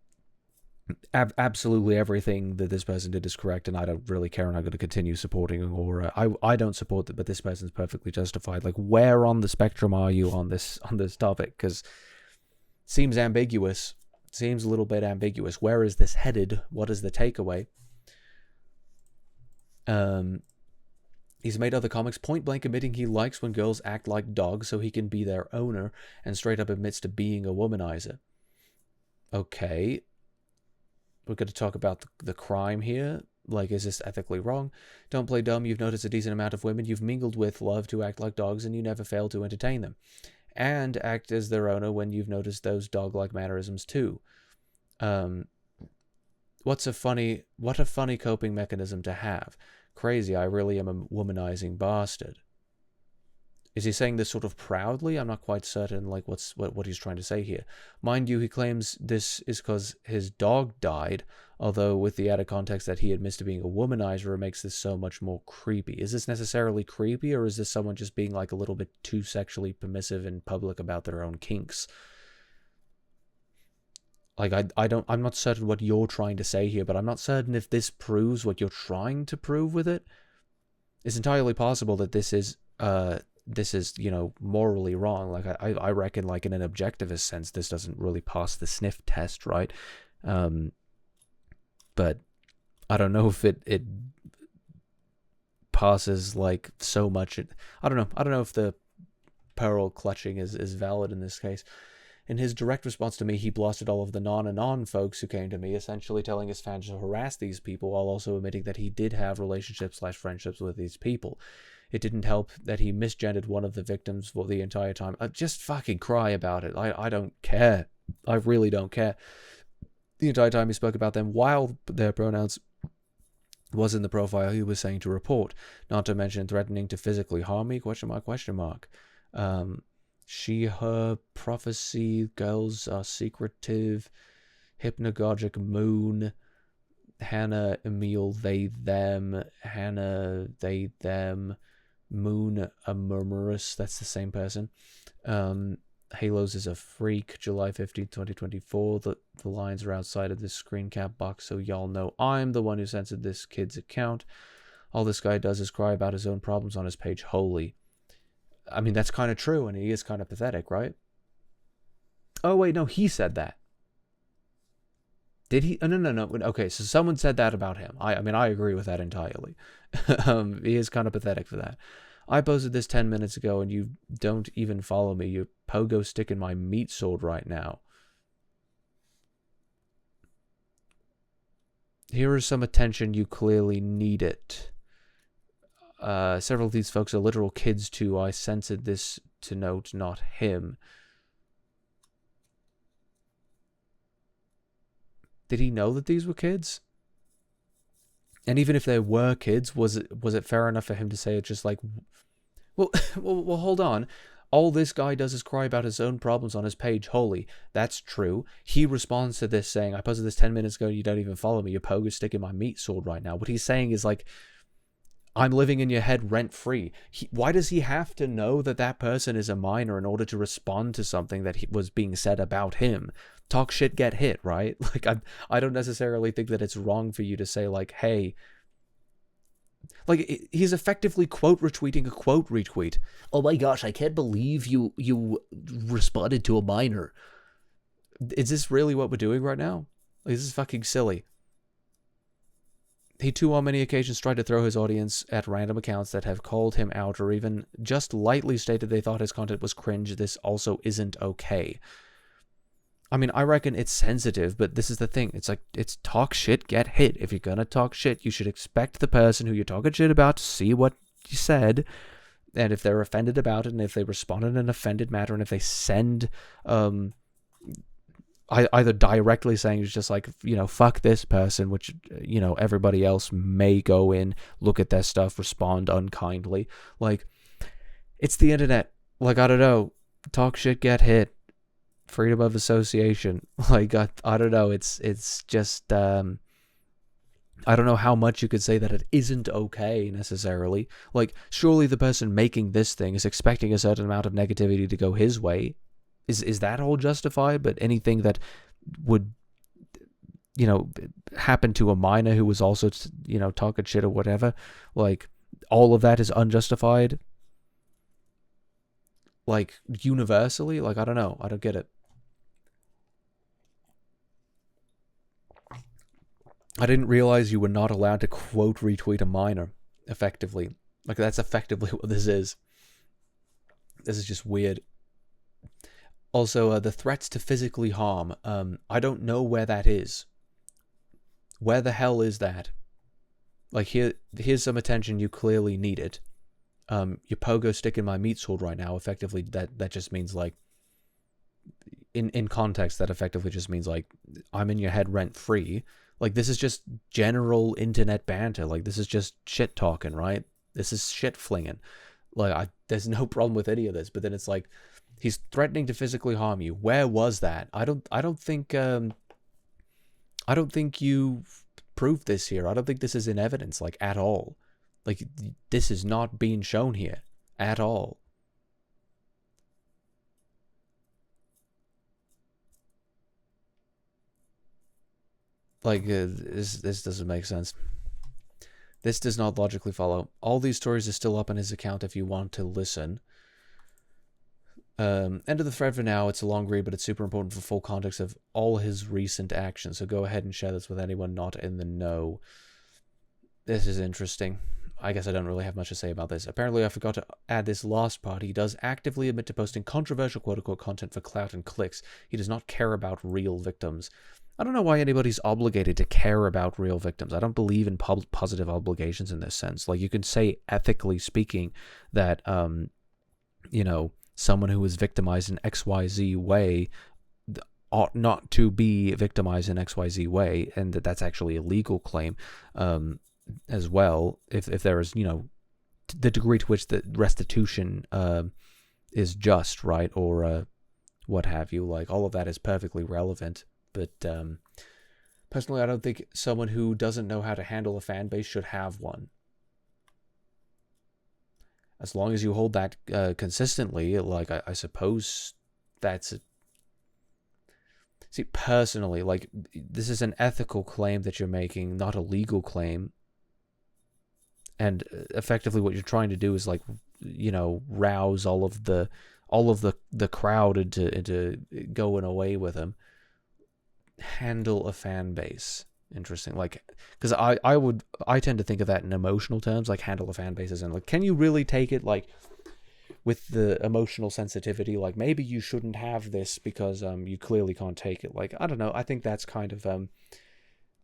S1: absolutely everything that this person did is correct, and I don't really care, and I'm going to continue supporting, or I don't support it, but this person's perfectly justified. Like, where on the spectrum are you on this topic? Because seems ambiguous. Seems a little bit ambiguous. Where is this headed? What is the takeaway? He's made other comics point blank admitting he likes when girls act like dogs so he can be their owner, and straight up admits to being a womanizer. Okay. We're going to talk about the crime here. Like, is this ethically wrong? Don't play dumb. You've noticed a decent amount of women you've mingled with love to act like dogs, and you never fail to entertain them. And act as their owner when you've noticed those dog-like mannerisms too. What a funny coping mechanism to have. Crazy, I really am a womanizing bastard. Is he saying this sort of proudly? I'm not quite certain, like, what he's trying to say here. Mind you, he claims this is because his dog died, although with the added context that he admits to being a womanizer, it makes this so much more creepy. Is this necessarily creepy, or is this someone just being, like, a little bit too sexually permissive in public about their own kinks? Like, I'm not certain what you're trying to say here, but I'm not certain if this proves what you're trying to prove with it. It's entirely possible that this is, you know, morally wrong. Like, I reckon, like, in an objectivist sense, this doesn't really pass the sniff test, right? But I don't know if it passes, like, so much. I don't know. I don't know if the pearl clutching is valid in this case. In his direct response to me, he blasted all of the non-anon folks who came to me, essentially telling his fans to harass these people, while also admitting that he did have relationships/friendships with these people. It didn't help that he misgendered one of the victims for the entire time. Just fucking cry about it. I don't care. I really don't care. The entire time he spoke about them while their pronouns was in the profile he was saying to report, not to mention threatening to physically harm me, question mark. She, her, prophecy, girls are secretive, hypnagogic moon, Hannah, Emil, they, them, Hannah, they, them, Moon, a murmurous, that's the same person. Halos is a freak, July 15th, 2024. The lines are outside of this screen cap box, so y'all know I'm the one who censored this kid's account. All this guy does is cry about his own problems on his page, holy. I mean, that's kind of true, and he is kind of pathetic, right? Oh, wait, no, he said that. Did he? Oh, no. Okay, so someone said that about him. I mean, I agree with that entirely. He is kind of pathetic for that. I posted this 10 minutes ago, and you don't even follow me. You're pogo sticking my meat sword right now. Here is some attention. You clearly need it. Several of these folks are literal kids too. I censored this to note, not him. Did he know that these were kids? And even if they were kids, was it fair enough for him to say it just like, well, hold on. All this guy does is cry about his own problems on his page, holy. That's true. He responds to this saying, I posted this 10 minutes ago and you don't even follow me. You're pogo sticking my meat sword right now. What he's saying is like, I'm living in your head rent-free. Why does he have to know that that person is a minor in order to respond to something that was being said about him? Talk shit, get hit, right? Like, I don't necessarily think that it's wrong for you to say, like, hey... Like, he's effectively quote retweeting a quote retweet. Oh my gosh, I can't believe you responded to a minor. Is this really what we're doing right now? Like, this is fucking silly. He too on many occasions tried to throw his audience at random accounts that have called him out or even just lightly stated they thought his content was cringe. This also isn't okay. I mean, I reckon it's sensitive, but this is the thing. It's like, it's talk shit, get hit. If you're gonna talk shit, you should expect the person who you're talking shit about to see what you said. And if they're offended about it, and if they respond in an offended manner, and if they send... either directly saying it's just like, you know, fuck this person, which, you know, everybody else may go in, look at their stuff, respond unkindly. Like, it's the internet. Like, I don't know. Talk shit, get hit. Freedom of association. Like, I don't know. It's just, I don't know how much you could say that it isn't okay, necessarily. Like, surely the person making this thing is expecting a certain amount of negativity to go his way. Is that all justified? But anything that would, you know, happen to a minor who was also, you know, talking shit or whatever, like, all of that is unjustified? Like, universally? Like, I don't know. I don't get it. I didn't realize you were not allowed to quote retweet a minor, effectively. Like, that's effectively what this is. This is just weird. Also, the threats to physically harm. I don't know where that is. Where the hell is that? Like, here's some attention. You clearly need it. You're pogo sticking my meat sword right now. Effectively, that just means, like, in context, that effectively just means, like, I'm in your head rent-free. Like, this is just general internet banter. Like, this is just shit talking, right? This is shit flinging. Like, there's no problem with any of this. But then it's like, he's threatening to physically harm you. Where was that? I don't think you proved this here. I don't think this is in evidence, like, at all. Like, this is not being shown here at all. Like, this doesn't make sense. This does not logically follow. All these stories are still up on his account if you want to listen. End of the thread for now. It's a long read, but it's super important for full context of all his recent actions. So go ahead and share this with anyone not in the know. This is interesting. I guess I don't really have much to say about this. Apparently, I forgot to add this last part. He does actively admit to posting controversial quote-unquote content for clout and clicks. He does not care about real victims. I don't know why anybody's obligated to care about real victims. I don't believe in positive obligations in this sense. Like, you can say, ethically speaking, that, you know, someone who was victimized in XYZ way ought not to be victimized in XYZ way, and that's actually a legal claim as well, if there is, you know, the degree to which the restitution is just, right, or what have you. Like, all of that is perfectly relevant. But personally, I don't think someone who doesn't know how to handle a fan base should have one. As long as you hold that consistently, like, I suppose that's it. See, personally, like, this is an ethical claim that you're making, not a legal claim. And effectively what you're trying to do is, like, you know, rouse all of the crowd into going away with him. Handle a fan base. Interesting. Like, because I tend to think of that in emotional terms, like, handle a fan base, and like, can you really take it, like, with the emotional sensitivity? Like, maybe you shouldn't have this because you clearly can't take it. Like, I don't know. I think that's kind of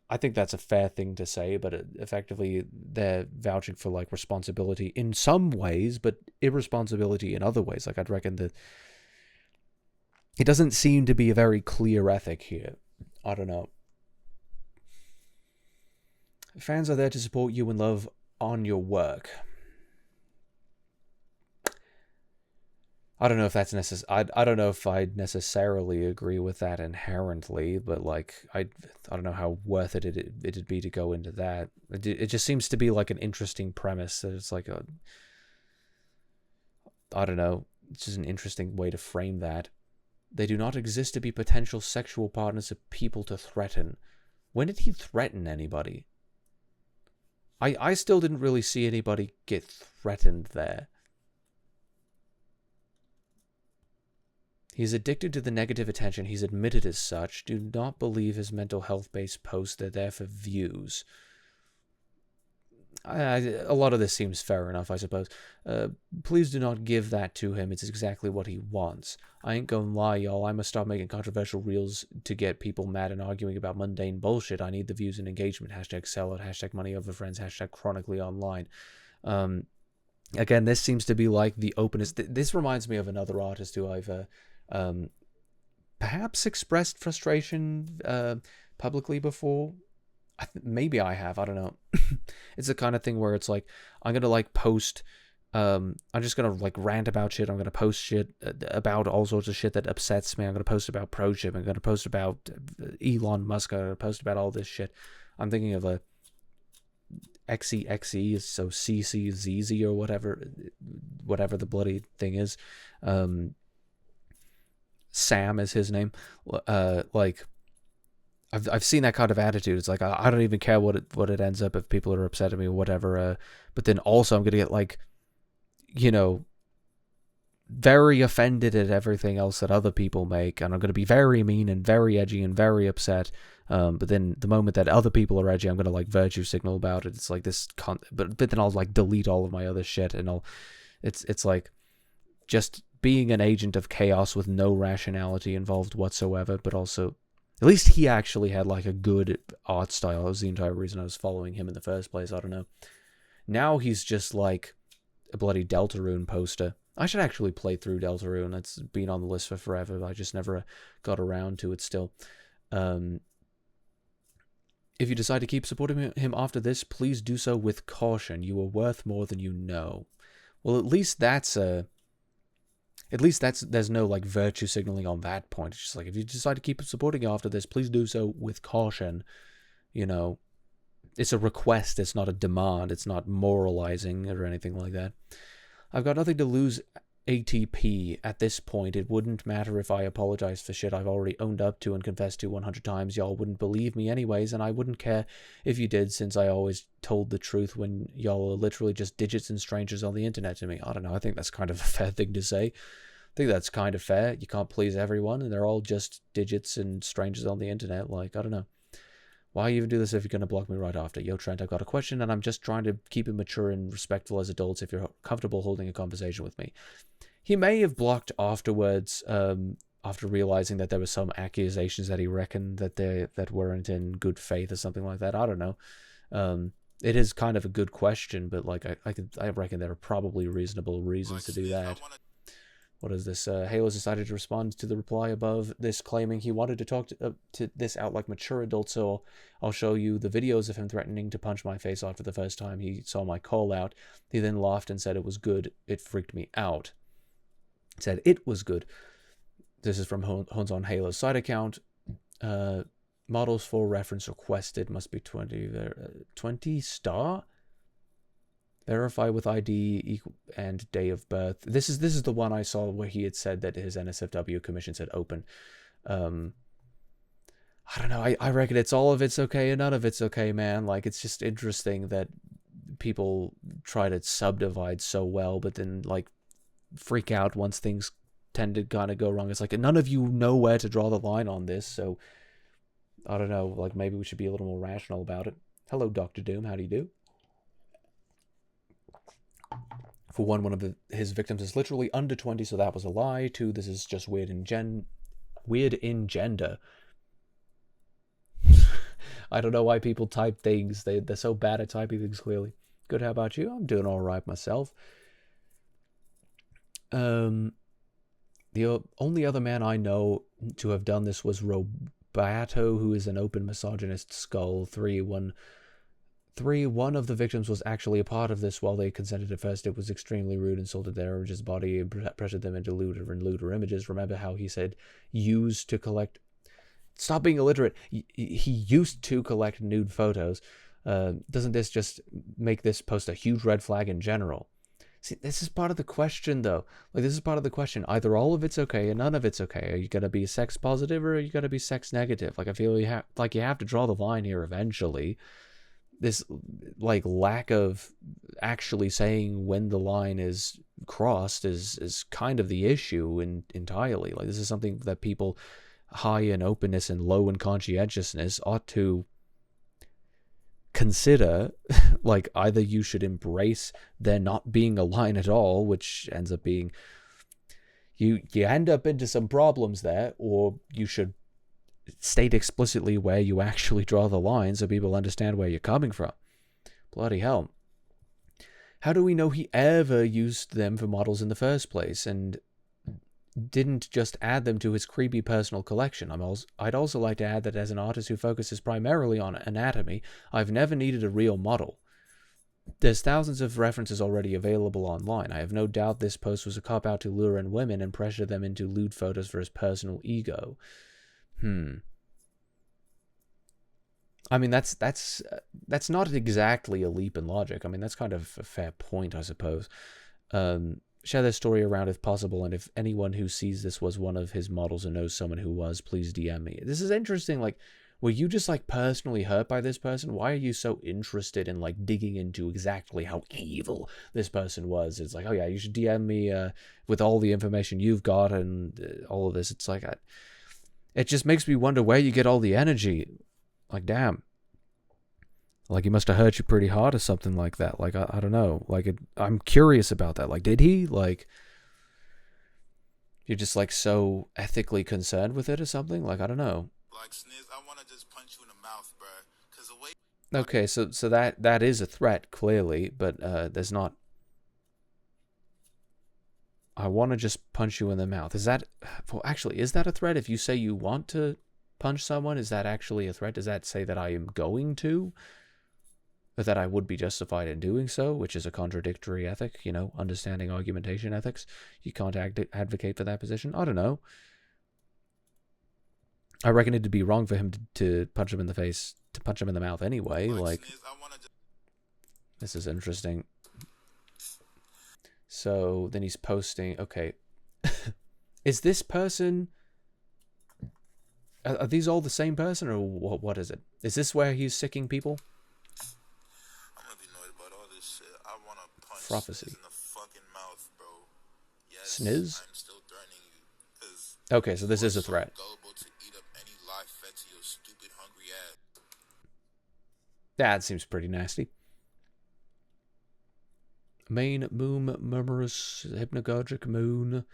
S1: I think that's a fair thing to say, but effectively they're vouching for, like, responsibility in some ways, but irresponsibility in other ways. Like, I'd reckon that it doesn't seem to be a very clear ethic here. I don't know. Fans are there to support you and love on your work. I don't know if that's necessary. I don't know if I necessarily agree with that inherently, but, like, I don't know how worth it'd be to go into that. It just seems to be, like, an interesting premise that it's like I don't know. It's just an interesting way to frame that. They do not exist to be potential sexual partners of people to threaten. When did he threaten anybody? I still didn't really see anybody get threatened there. He's addicted to the negative attention. He's admitted as such. Do not believe his mental health-based posts. They're there for views. A lot of this seems fair enough, I suppose. Please do not give that to him. It's exactly what he wants. I ain't gonna lie, y'all. I must stop making controversial reels to get people mad and arguing about mundane bullshit. I need the views and engagement. Hashtag sellout. Hashtag money over friends. Hashtag chronically online. Again, this seems to be like the openness. This reminds me of another artist who I've perhaps expressed frustration publicly before. Maybe I have. I don't know. It's the kind of thing where it's like, I'm gonna, like, post. I'm just gonna, like, rant about shit. I'm gonna post shit about all sorts of shit that upsets me. I'm gonna post about pro-chip. I'm gonna post about Elon Musk. I'm gonna post about all this shit. I'm thinking of a XEXE, so CCZZ or whatever the bloody thing is. Sam is his name. Like, I've seen that kind of attitude. It's like, I don't even care what it ends up if people are upset at me or whatever. But then also I'm gonna get, like, you know, very offended at everything else that other people make, and I'm gonna be very mean and very edgy and very upset. But then the moment that other people are edgy, I'm gonna, like, virtue signal about it. It's like this but then I'll, like, delete all of my other shit, and it's like just being an agent of chaos with no rationality involved whatsoever. But also, at least he actually had, like, a good art style. That was the entire reason I was following him in the first place. I don't know. Now he's just, like, a bloody Deltarune poster. I should actually play through Deltarune. It's been on the list for forever. I just never got around to it still. If you decide to keep supporting him after this, please do so with caution. You are worth more than you know. Well, at least that's there's no like virtue signaling on that point. It's just like, if you decide to keep supporting you after this, please do so with caution. You know, it's a request, it's not a demand, it's not moralizing or anything like that. I've got nothing to lose ATP. At this point, it wouldn't matter if I apologized for shit I've already owned up to and confessed to 100 times. Y'all wouldn't believe me anyways, and I wouldn't care if you did, since I always told the truth when y'all are literally just digits and strangers on the internet to me. I don't know, I think that's kind of a fair thing to say. I think that's kind of fair. You can't please everyone, and they're all just digits and strangers on the internet. Like, I don't know. Why even do this if you're going to block me right after? Yo, Trent, I've got a question, and I'm just trying to keep it mature and respectful as adults if you're comfortable holding a conversation with me. He may have blocked afterwards, after realizing that there were some accusations that he reckoned that weren't in good faith or something like that. I don't know. It is kind of a good question, but like I reckon there are probably reasonable reasons to do that. What is this? Halo's decided to respond to the reply above this, claiming he wanted to talk to this out like mature adults, so I'll show you the videos of him threatening to punch my face off for the first time he saw my call out. He then laughed and said it was good. It freaked me out. Said it was good. This is from Hones on Halo's side account. Models for reference requested must be 20 star. Verify with ID and day of birth. This is the one I saw where he had said that his NSFW commission said open. I don't know. I reckon it's all of it's okay and none of it's okay, man. Like, it's just interesting that people try to subdivide so well, but then like freak out once things tend to kind of go wrong. It's like, none of you know where to draw the line on this, so I don't know. Like, maybe we should be a little more rational about it. Hello, Dr. Doom. How do you do? For one of his victims is literally under 20, so that was a lie. 2, this is just weird in gender. I don't know why people type things. They're so bad at typing things, clearly. Good, how about you? I'm doing all right myself. The only other man I know to have done this was Robato, who is an open misogynist skull. 3, one of the victims was actually a part of this. While they consented at first, it was extremely rude, insulted their image's body, pressured them into lewder images. Remember how he said used to collect... Stop being illiterate. He used to collect nude photos. Doesn't this just make this post a huge red flag in general? See, this is part of the question, though. Like, this is part of the question. Either all of it's okay and none of it's okay. Are you going to be sex positive or are you going to be sex negative? Like, I feel you have to draw the line here eventually. This like lack of actually saying when the line is crossed is kind of the issue entirely. Like, this is something that people high in openness and low in conscientiousness ought to consider. Like, either you should embrace there not being a line at all, which ends up being you end up into some problems there, or you should state explicitly where you actually draw the line so people understand where you're coming from. Bloody hell. How do we know he ever used them for models in the first place and didn't just add them to his creepy personal collection? I'd also like to add that as an artist who focuses primarily on anatomy, I've never needed a real model. There's thousands of references already available online. I have no doubt this post was a cop-out to lure in women and pressure them into lewd photos for his personal ego. I mean, that's not exactly a leap in logic. I mean, that's kind of a fair point, I suppose. Share their story around if possible, and if anyone who sees this was one of his models or knows someone who was, please DM me. This is interesting. Like, were you just like personally hurt by this person? Why are you so interested in like digging into exactly how evil this person was? It's like, oh yeah, you should DM me with all the information you've got and all of this. It's like, it just makes me wonder where you get all the energy. Like, damn. Like, he must have hurt you pretty hard or something like that. Like, I don't know. Like, I'm curious about that. Like, did he? Like, you're just, like, so ethically concerned with it or something? Like, I don't know.
S2: Like, Sniz, I want to just punch you in the mouth, bro. Because the way...
S1: Okay, so that is a threat, clearly. But there's not... I want to just punch you in the mouth. Is that... Well, actually, is that a threat? If you say you want to punch someone, is that actually a threat? Does that say that I am going to? that I would be justified in doing so, which is a contradictory ethic, you know, understanding argumentation ethics. You can't advocate for that position. I don't know. I reckon it'd be wrong for him to punch him in the face, to punch him in the mouth anyway. Like, this is interesting. So then he's posting, okay. Is this person, are these all the same person, or what is it? Is this where he's sicking people?
S2: I'm gonna be annoyed about all this shit. I wanna punch
S1: Prophecy.
S2: Sniz in the fucking mouth, bro. Yes,
S1: Sniz?
S2: I'm still threatening you, cause
S1: okay, so this is a threat.
S2: gullible to eat up any live fed to your stupid hungry ass.
S1: That seems pretty nasty. Main moon, murmurous, hypnagogic moon.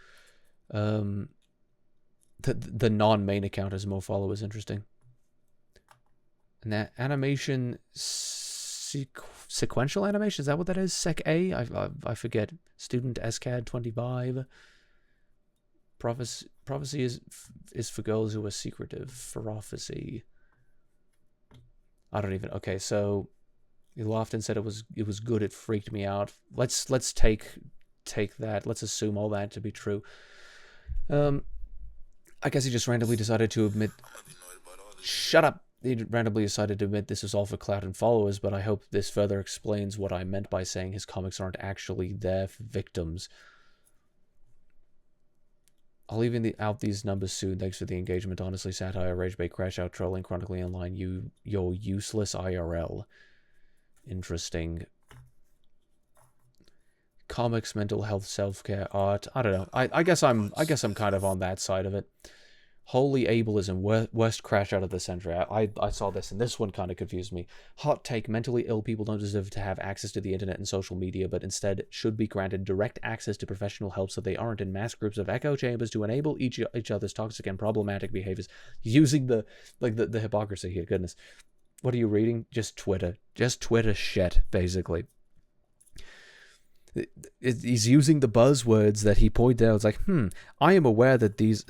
S1: The non-main account has more followers. Interesting. And that animation, sequential animation, is that what that is? Sec A? I forget. Student SCAD 25. Prophecy is for girls who are secretive. Prophecy. I don't even. Okay, so he laughed and said it was good. It freaked me out. Let's take that. Let's assume all that to be true. I guess he just randomly decided to admit. Shut up. He randomly decided to admit this is all for clout and followers, but I hope this further explains what I meant by saying his comics aren't actually there for victims. I'll even out these numbers soon. Thanks for the engagement. Honestly, satire, rage bait, crash out, trolling, chronically online. You're useless IRL. Interesting. Comics, mental health, self-care, art. I don't know. I guess I'm kind of on that side of it. Holy ableism, worst crash out of the century. I saw this, and this one kind of confused me. Hot take, mentally ill people don't deserve to have access to the internet and social media, but instead should be granted direct access to professional help so they aren't in mass groups of echo chambers to enable each other's toxic and problematic behaviors. Using the hypocrisy here, goodness. What are you reading? Just Twitter. Just Twitter shit, basically. He's using the buzzwords that he pointed out. It's like, I am aware that these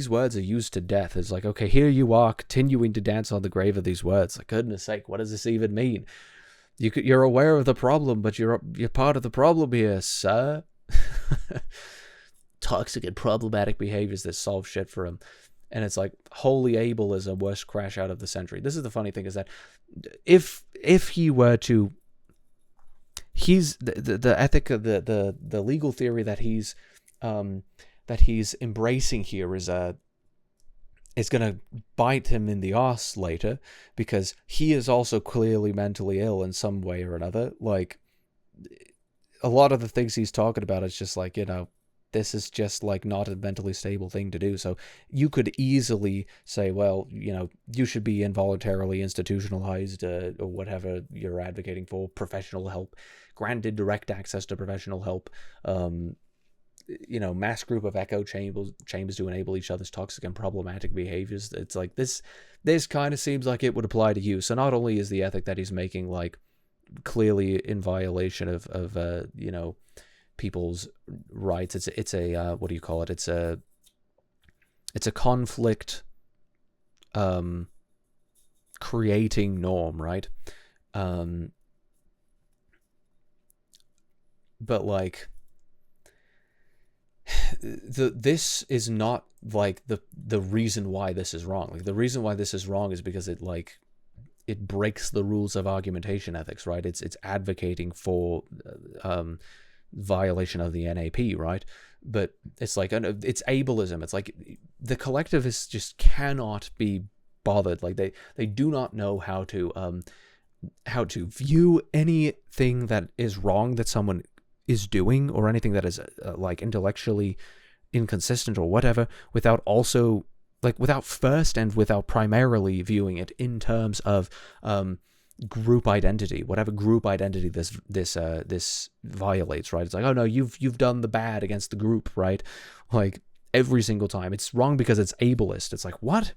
S1: words are used to death. It's like, okay, here you are continuing to dance on the grave of these words. Like, goodness sake, what does this even mean? You're aware of the problem, but you're part of the problem here, sir. Toxic and problematic behaviors that solve shit for him. And it's like, holy ableism, worst crash out of the century. This is the funny thing, is that if he were to, he's the ethic of the legal theory that he's embracing here is gonna bite him in the arse later, because he is also clearly mentally ill in some way or another. Like, a lot of the things he's talking about, it's just like, you know, this is just like not a mentally stable thing to do. So you could easily say, well, you know, you should be involuntarily institutionalized, or whatever you're advocating for, professional help, granted direct access to professional help, you know, mass group of echo chambers to enable each other's toxic and problematic behaviors. It's like this kind of seems like it would apply to you. So not only is the ethic that he's making like clearly in violation of you know, people's rights, it's a what do you call it? It's a conflict creating norm, right? But like, this is not like the reason why this is wrong. Like, the reason why this is wrong is because it breaks the rules of argumentation ethics, right? It's advocating for violation of the NAP, right? But it's like, it's ableism. It's like the collectivists just cannot be bothered. Like, they do not know how to view anything that is wrong that someone is doing, or anything that is like intellectually inconsistent or whatever, without also, like, without first and without primarily viewing it in terms of group identity, whatever group identity this violates, right? It's like, oh no, you've done the bad against the group, right? Like, every single time it's wrong because it's ableist. It's like, what?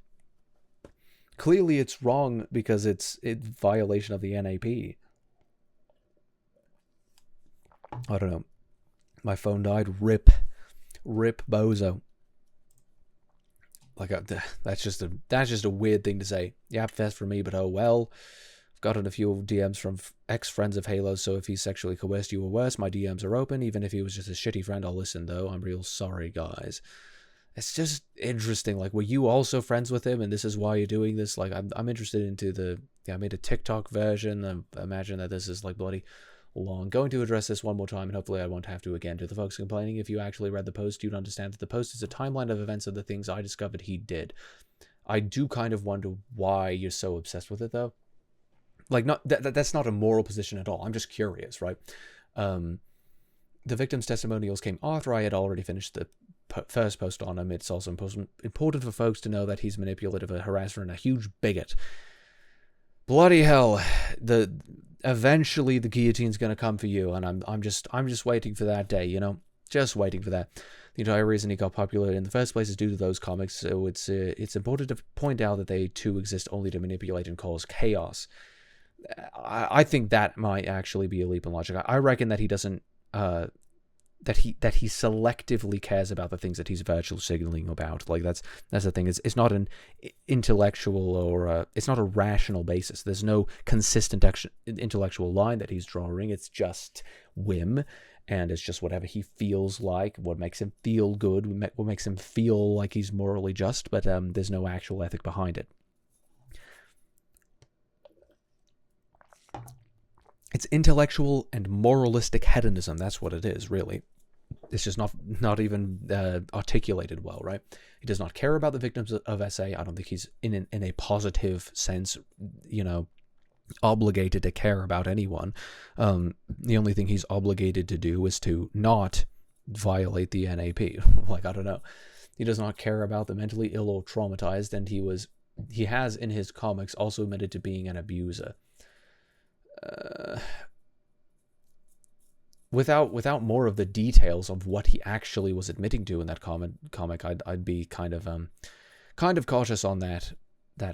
S1: Clearly it's wrong because it's violation of the NAP. I don't know. My phone died. Rip bozo. Like, that's just a weird thing to say. Yeah, that's for me, but oh well. I've gotten a few DMs from ex-friends of Halo, so if he sexually coerced you or worse, my DMs are open. Even if he was just a shitty friend, I'll listen, though. I'm real sorry, guys. It's just interesting. Like, were you also friends with him, and this is why you're doing this? Like, I'm interested into the... Yeah, I made a TikTok version. I imagine that this is, like, bloody long. Going to address this one more time, and hopefully I won't have to again. To the folks complaining, if you actually read the post, you'd understand that the post is a timeline of events of the things I discovered he did. I do kind of wonder why you're so obsessed with it, though. Like, not that's not a moral position at all. I'm just curious, right? The victim's testimonials came after I had already finished the first post on him. It's also important for folks to know that he's manipulative, a harasser, and a huge bigot. Bloody hell! Eventually the guillotine's gonna come for you, and I'm just waiting for that day. You know, just waiting for that. The entire reason he got popular in the first place is due to those comics. So it's important to point out that they too exist only to manipulate and cause chaos. I think that might actually be a leap in logic. I reckon that he doesn't that he selectively cares about the things that he's virtual signaling about. Like that's the thing. It's not an intellectual or it's not a rational basis. There's no consistent intellectual line that he's drawing. It's just whim, and it's just whatever he feels like, what makes him feel good, what makes him feel like he's morally just. But there's no actual ethic behind it. It's intellectual and moralistic hedonism. That's what it is, really. It's just not even articulated well, right? He does not care about the victims of SA. I don't think he's in a positive sense, you know, obligated to care about anyone. The only thing he's obligated to do is to not violate the NAP. Like, I don't know. He does not care about the mentally ill or traumatized, and he has in his comics also admitted to being an abuser. Without more of the details of what he actually was admitting to in that comic, I'd be kind of cautious on that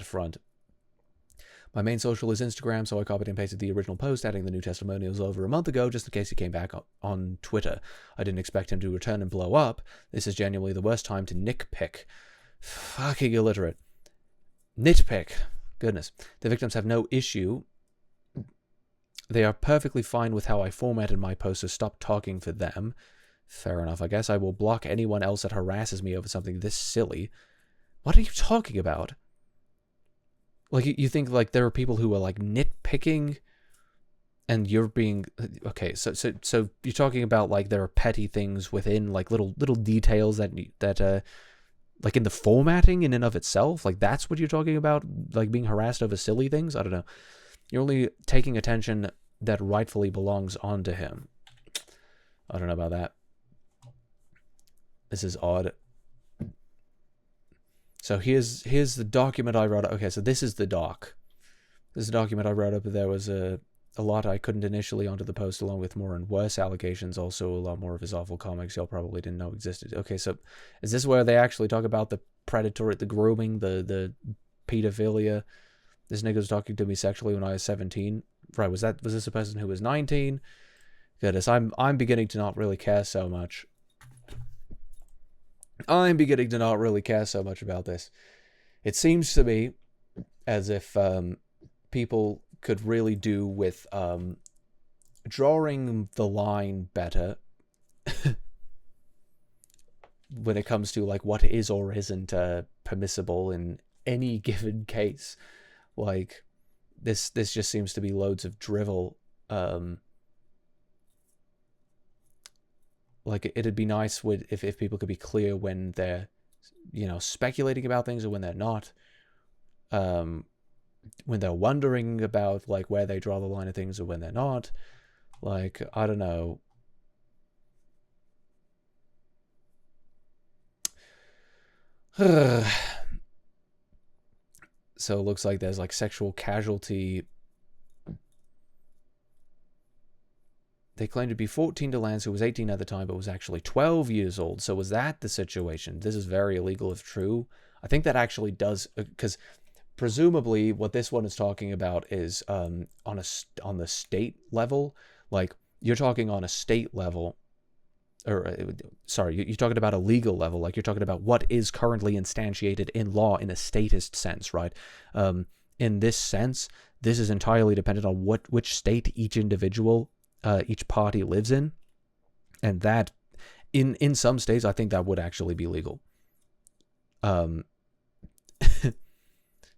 S1: front. My main social is Instagram, so I copied and pasted the original post, adding the new testimonials over a month ago, just in case he came back on Twitter. I didn't expect him to return and blow up. This is genuinely the worst time to nitpick. Fucking illiterate. Nitpick. Goodness. The victims have no issue. They are perfectly fine with how I formatted my post, so stop talking for them. Fair enough, I guess. I will block anyone else that harasses me over something this silly. What are you talking about? Like, you think, like, there are people who are, like, nitpicking, and you're being... Okay, so you're talking about, like, there are petty things within, like, little details that like, in the formatting in and of itself? Like, that's what you're talking about? Like, being harassed over silly things? I don't know. You're only taking attention that rightfully belongs onto him. I don't know about that. This is odd. So here's the document I wrote up. Okay, so this is the doc. This is the document I wrote up. There was a lot I couldn't initially onto the post, along with more and worse allegations. Also, a lot more of his awful comics y'all probably didn't know existed. Okay, so is this where they actually talk about the predatory, the grooming, the pedophilia? This nigga was talking to me sexually when I was 17. Right, was this a person who was 19? Goodness, I'm beginning to not really care so much. I'm beginning to not really care so much about this. It seems to me as if people could really do with drawing the line better when it comes to, like, what is or isn't permissible in any given case. Like, this just seems to be loads of drivel. Like, it'd be nice if people could be clear when they're, you know, speculating about things or when they're not. When they're wondering about, like, where they draw the line of things or when they're not. Like, I don't know. So it looks like there's, like, sexual casualty. They claimed to be 14 to Lance, who was 18 at the time, but was actually 12 years old. So was that the situation? This is very illegal if true. I think that actually does, because presumably what this one is talking about is on the state level. Like, you're talking on a state level, or sorry, you're talking about a legal level. Like, you're talking about what is currently instantiated in law in a statist sense, right? In this sense, this is entirely dependent on which state each individual, each party lives in, and that in some states I think that would actually be legal. So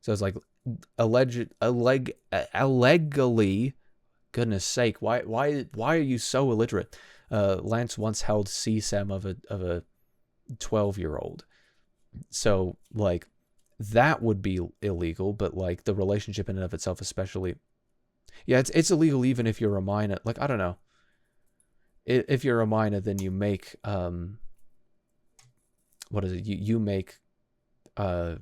S1: it's like allegedly, goodness sake, why are you so illiterate? Lance once held CSEM of a 12-year-old. So like that would be illegal, but like the relationship in and of itself, especially, yeah, it's illegal even if you're a minor. Like, I don't know. If you're a minor, then you make what is it? You make well,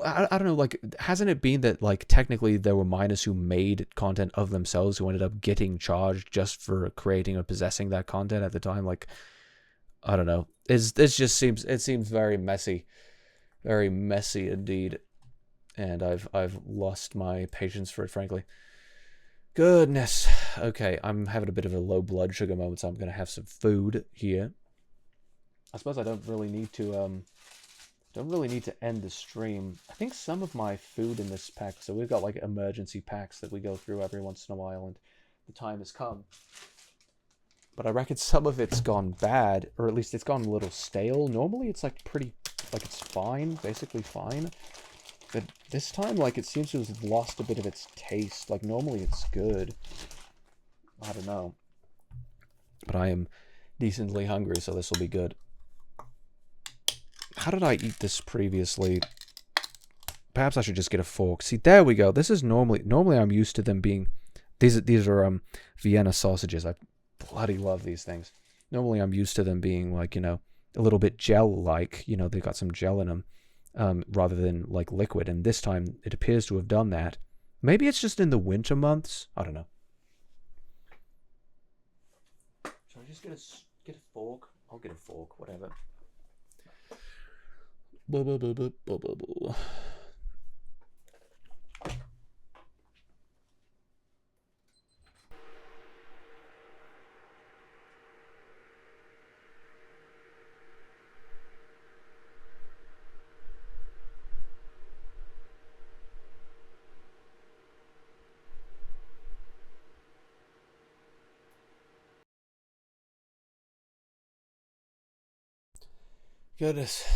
S1: I don't know, like, hasn't it been that, like, technically there were minors who made content of themselves who ended up getting charged just for creating or possessing that content at the time? Like, I don't know. It just seems very messy indeed, and I've lost my patience for it, frankly. Goodness. Okay, I'm having a bit of a low blood sugar moment, so I'm gonna have some food here. I suppose I don't really need to end the stream. I think some of my food in this pack, so we've got like emergency packs that we go through every once in a while, and the time has come. But I reckon some of it's gone bad, or at least it's gone a little stale. Normally it's like it's fine, basically fine. But this time, like, it seems to have lost a bit of its taste. Like, normally it's good. I don't know. But I am decently hungry, so this will be good. How did I eat this previously? Perhaps I should just get a fork. See, there we go. This is normally I'm used to them being, these are Vienna sausages. I bloody love these things. Normally I'm used to them being like, you know, a little bit gel-like. You know, they've got some gel in them, rather than like liquid. And this time it appears to have done that. Maybe it's just in the winter months. I don't know. Should I just get a fork? I'll get a fork, whatever. Goodness.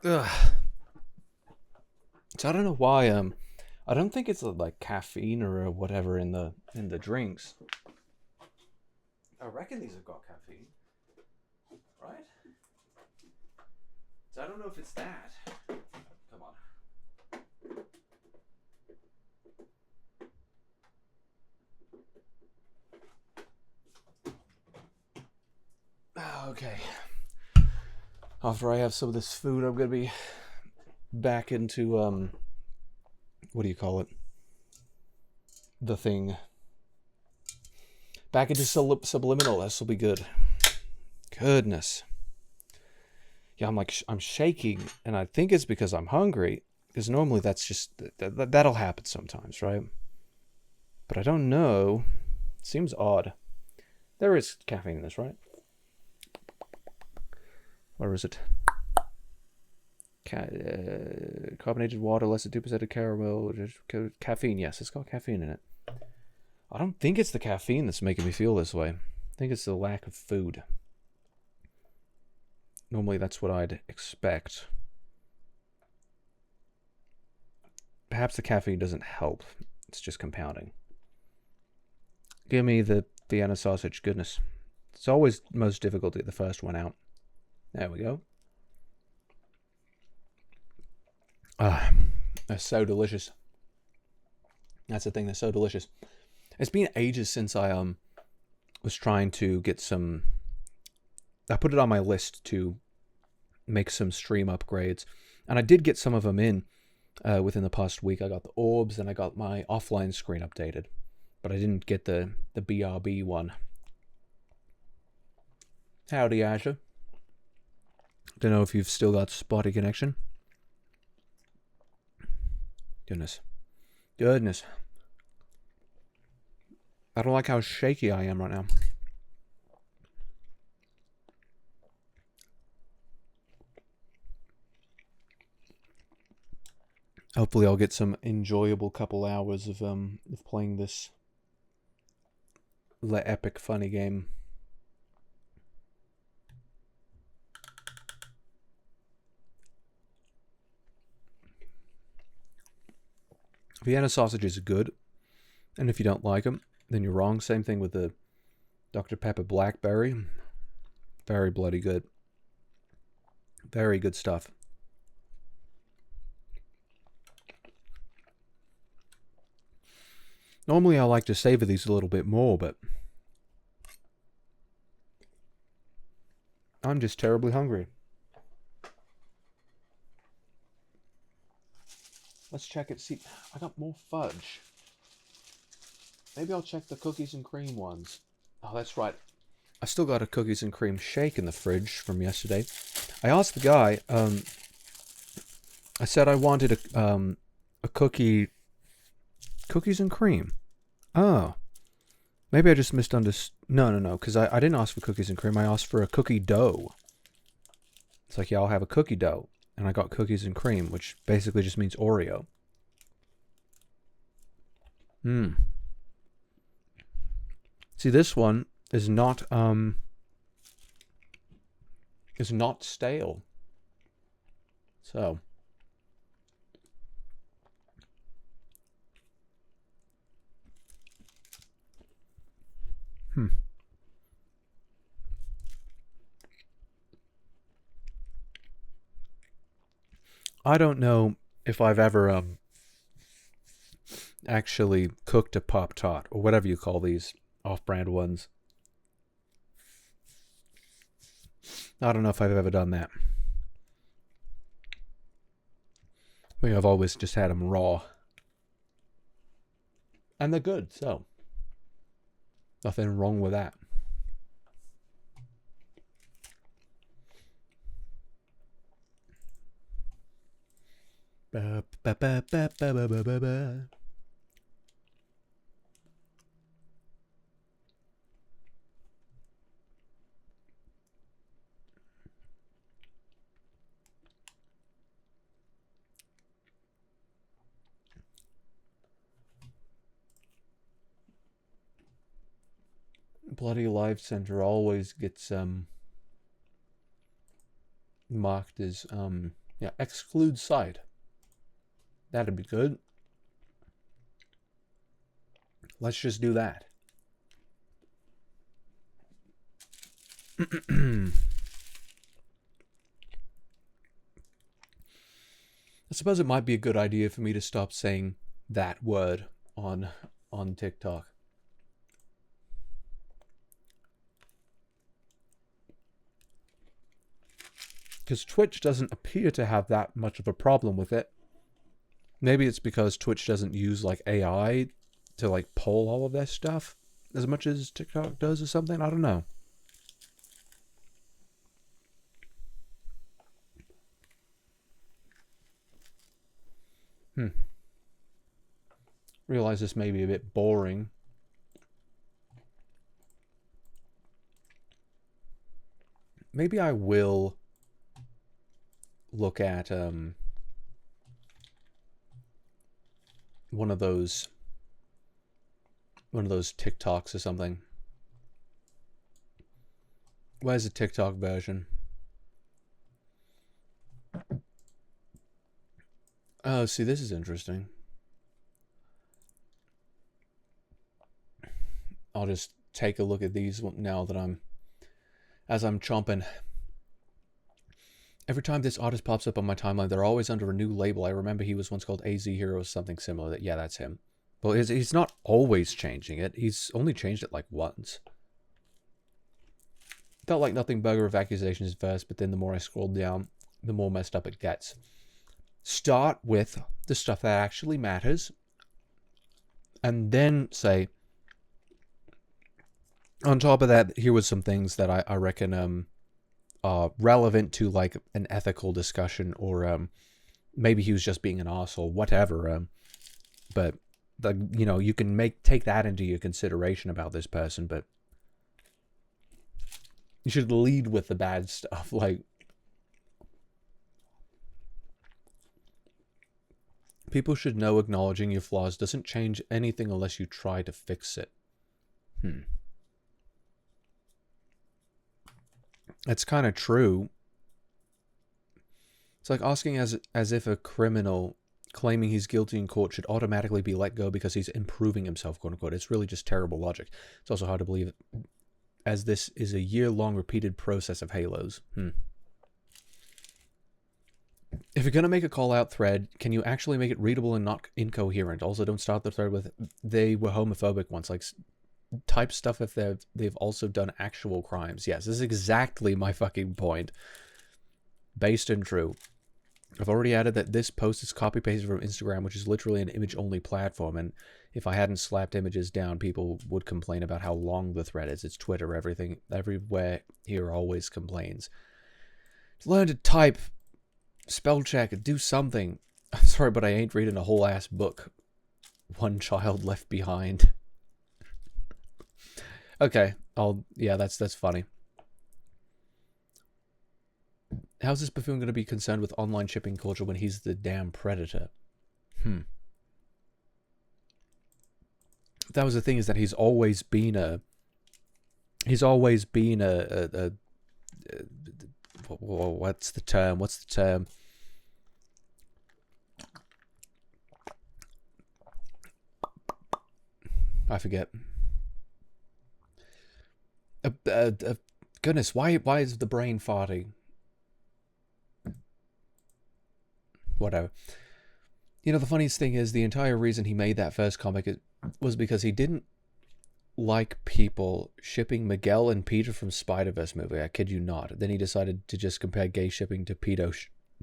S1: Ugh. So I don't know why I don't think it's like caffeine or whatever in the drinks. I reckon these have got caffeine, right? So I don't know if it's that. Come on. Okay. After I have some of this food, I'm gonna be back into what do you call it? The thing. Back into subliminal. This will be good. Goodness. Yeah, I'm shaking, and I think it's because I'm hungry. Because normally that's just that'll happen sometimes, right? But I don't know. It seems odd. There is caffeine in this, right? Where is it? Carbonated water, less than 2% of caramel. Caffeine, yes, it's got caffeine in it. I don't think it's the caffeine that's making me feel this way. I think it's the lack of food. Normally that's what I'd expect. Perhaps the caffeine doesn't help. It's just compounding. Give me the Vienna sausage. Goodness. It's always most difficult to get the first one out. There we go. Ah, they're so delicious. That's the thing, they're so delicious. It's been ages since I was trying to get some. I put it on my list to make some stream upgrades, and I did get some of them in within the past week. I got the orbs and I got my offline screen updated, but I didn't get the BRB one. Howdy, Asher. Don't know if you've still got spotty connection. Goodness. Goodness. I don't like how shaky I am right now. Hopefully I'll get some enjoyable couple hours of playing this epic funny game. Vienna sausages are good, and if you don't like them, then you're wrong. Same thing with the Dr. Pepper Blackberry. Very bloody good. Very good stuff. Normally I like to savor these a little bit more, but I'm just terribly hungry. Let's check it. See, I got more fudge. Maybe I'll check the cookies and cream ones. Oh, that's right. I still got a cookies and cream shake in the fridge from yesterday. I asked the guy, I said I wanted a cookies and cream. Oh. Maybe I just misunderstood. No, because I didn't ask for cookies and cream. I asked for a cookie dough. It's like, yeah, I'll have a cookie dough. And I got cookies and cream, which basically just means Oreo. See, this one is not stale. So. I don't know if I've ever actually cooked a Pop-Tart, or whatever you call these off-brand ones. I don't know if I've ever done that. I think I've always just had them raw. And they're good, so nothing wrong with that. Ba, ba, ba, ba, ba, ba, ba, ba, ba. Bloody Life Center always gets marked as yeah, exclude site. That'd be good. Let's just do that. I suppose it might be a good idea for me to stop saying that word on TikTok. Because Twitch doesn't appear to have that much of a problem with it. Maybe it's because Twitch doesn't use like AI to like poll all of their stuff as much as TikTok does or something. I don't know. Realize this may be a bit boring. Maybe I will look at one of those TikToks or something. Where's the TikTok version? Oh, see, this is interesting. I'll just take a look at these now that as I'm chomping. Every time this artist pops up on my timeline, they're always under a new label. I remember he was once called AZ Hero or something similar. Yeah, that's him. Well, he's not always changing it. He's only changed it like once. Felt like Nothing Burger of Accusations first, but then the more I scrolled down, the more messed up it gets. Start with the stuff that actually matters, and then say, on top of that, here was some things that I reckon relevant to like an ethical discussion, or maybe he was just being an asshole, whatever. But you can take that into your consideration about this person, but you should lead with the bad stuff. Like, People should know acknowledging your flaws doesn't change anything unless you try to fix it. That's kind of true. It's like asking as if a criminal claiming he's guilty in court should automatically be let go because he's improving himself, quote unquote. It's really just terrible logic. It's also hard to believe, as this is a year-long repeated process of halos. If you're going to make a call-out thread, can you actually make it readable and not incoherent? Also, don't start the thread with, they were homophobic once. Like, type stuff if they've also done actual crimes. Yes, this is exactly my fucking point. Based and true. I've already added that this post is copy-pasted from Instagram, which is literally an image-only platform, and if I hadn't slapped images down, people would complain about how long the thread is. It's Twitter, everywhere here always complains. Learn to type, spell check, do something. I'm sorry, but I ain't reading a whole ass book. One child left behind. Okay, yeah, that's funny. How's this buffoon going to be concerned with online shipping culture when he's the damn predator? That was the thing, is that he's always been a what's the term? I forget. Goodness, why is the brain farting? Whatever. You know, the funniest thing is the entire reason he made that first comic was because he didn't like people shipping Miguel and Peter from Spider-Verse movie. I kid you not. Then he decided to just compare gay shipping to pedo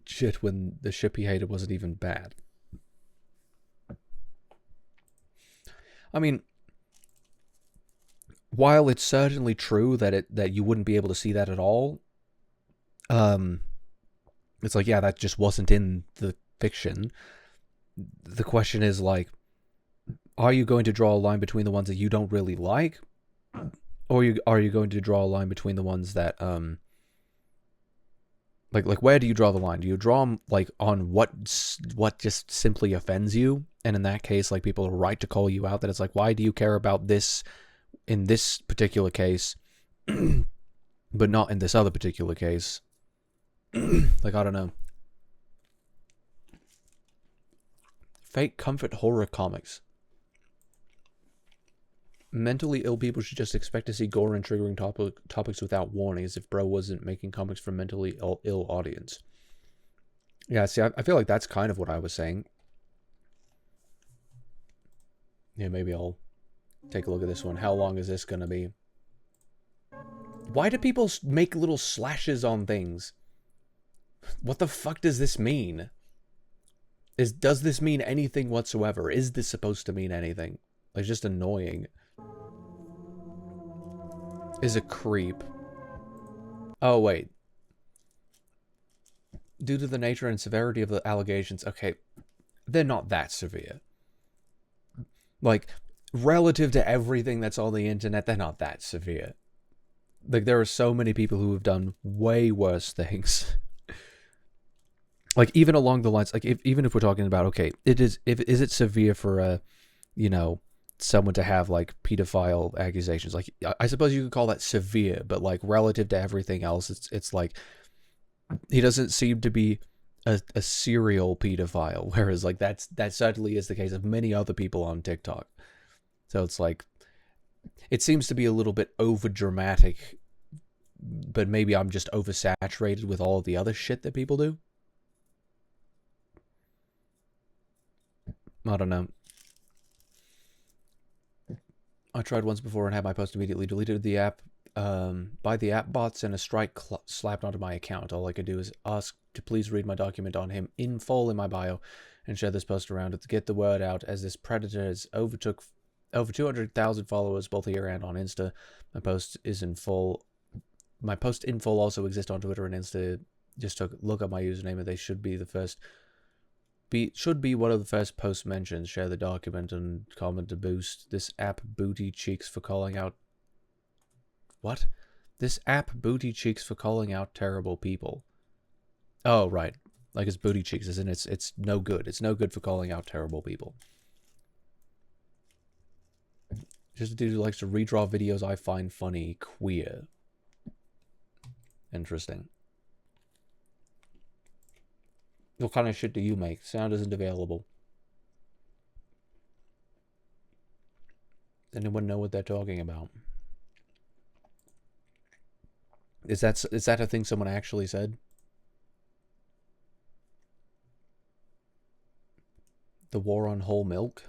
S1: shit when the ship he hated wasn't even bad. I mean, while it's certainly true that you wouldn't be able to see that at all, it's like, yeah, that just wasn't in the fiction. The question is, like, are you going to draw a line between the ones that you don't really like? Or are you going to draw a line between the ones that, like where do you draw the line? Do you draw them, like, on what just simply offends you? And in that case, like, people are right to call you out, that it's like, why do you care about this in this particular case, but not in this other particular case? Like, I don't know. Fake comfort horror comics. Mentally ill people should just expect to see gore and triggering topics without warning, as if bro wasn't making comics for mentally ill audience. Yeah, see, I feel like that's kind of what I was saying. Yeah, maybe I'll take a look at this one. How long is this going to be? Why do people make little slashes on things? What the fuck does this mean? Does this mean anything whatsoever? Is this supposed to mean anything? It's just annoying. Is a creep. Oh, wait. Due to the nature and severity of the allegations, okay, they're not that severe. Like, relative to everything that's on the internet, they're not that severe. Like, there are so many people who have done way worse things. Like, even along the lines, like, even if we're talking about, okay, is it severe for someone to have, like, pedophile accusations? Like, I suppose you could call that severe, but, like, relative to everything else, it's like, he doesn't seem to be a serial pedophile, whereas, like, that certainly is the case of many other people on TikTok. So it's like, it seems to be a little bit over dramatic, but maybe I'm just oversaturated with all of the other shit that people do. I don't know. I tried once before and had my post immediately deleted. The app by the app bots, and a strike slapped onto my account. All I could do is ask to please read my document on him in full in my bio and share this post around it to get the word out, as this predator has overtook over 200,000 followers both here and on Insta. My post is in full. My post in full also exists on Twitter and Insta. Just look up my username, and they should be the first. Should be one of the first posts mentioned. Share the document and comment to boost this app booty cheeks for calling out. What? This app booty cheeks for calling out terrible people. Oh, right. Like his booty cheeks, isn't it? It's no good. It's no good for calling out terrible people. Just a dude who likes to redraw videos I find funny. Queer. Interesting. What kind of shit do you make? Sound isn't available. Does anyone know what they're talking about? Is that a thing someone actually said? The war on whole milk?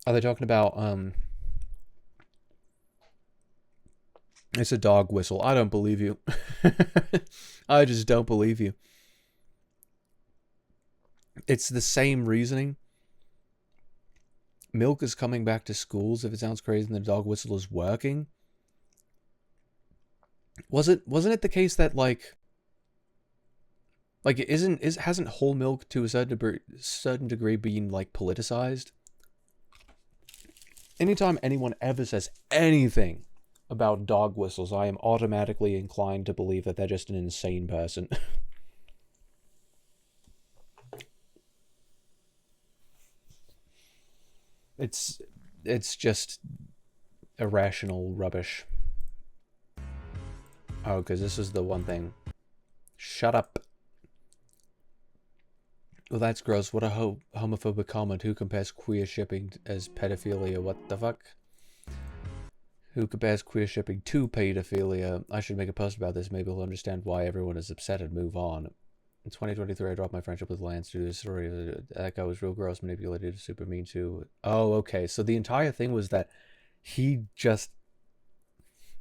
S1: Are they talking about, it's a dog whistle. I don't believe you. I just don't believe you. It's the same reasoning. Milk is coming back to schools. If it sounds crazy, and the dog whistle is working. Wasn't it the case that hasn't whole milk to a certain degree been like politicized? Anytime anyone ever says anything about dog whistles, I am automatically inclined to believe that they're just an insane person. It's just irrational rubbish. Oh, because this is the one thing. Shut up. Well, that's gross. What a homophobic comment. Who compares queer shipping as pedophilia? What the fuck? Who compares queer shipping to pedophilia? I should make a post about this. Maybe we'll understand why everyone is upset and move on. In 2023, I dropped my friendship with Lance due to this story. That guy was real gross, manipulated, super mean too. Oh, okay. So the entire thing was that he just...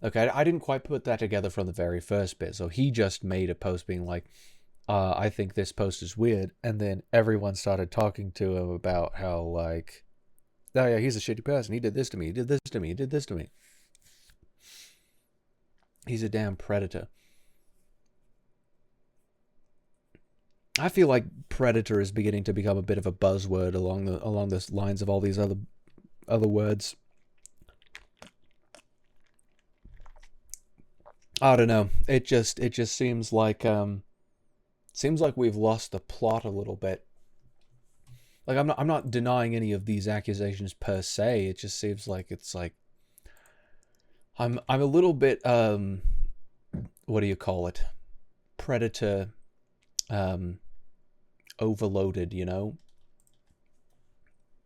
S1: Okay, I didn't quite put that together from the very first bit. So he just made a post being like, I think this post is weird. And then everyone started talking to him about how, like, oh yeah, he's a shitty person. He did this to me. He did this to me. He did this to me. He's a damn predator. I feel like predator is beginning to become a bit of a buzzword along the lines of all these other words. I don't know. It just seems like we've lost the plot a little bit. Like I'm not denying any of these accusations per se. It just seems like it's like I'm a little bit what do you call it? Predator overloaded, you know?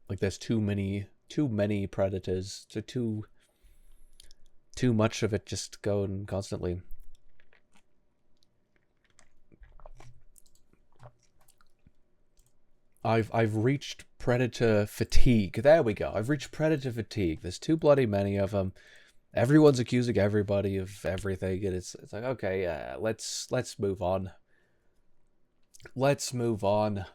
S1: Like there's too many predators, so too much of it just going constantly. I've reached predator fatigue. There we go. I've reached predator fatigue. There's too bloody many of them. Everyone's accusing everybody of everything, and it's like, okay, let's move on. Let's move on.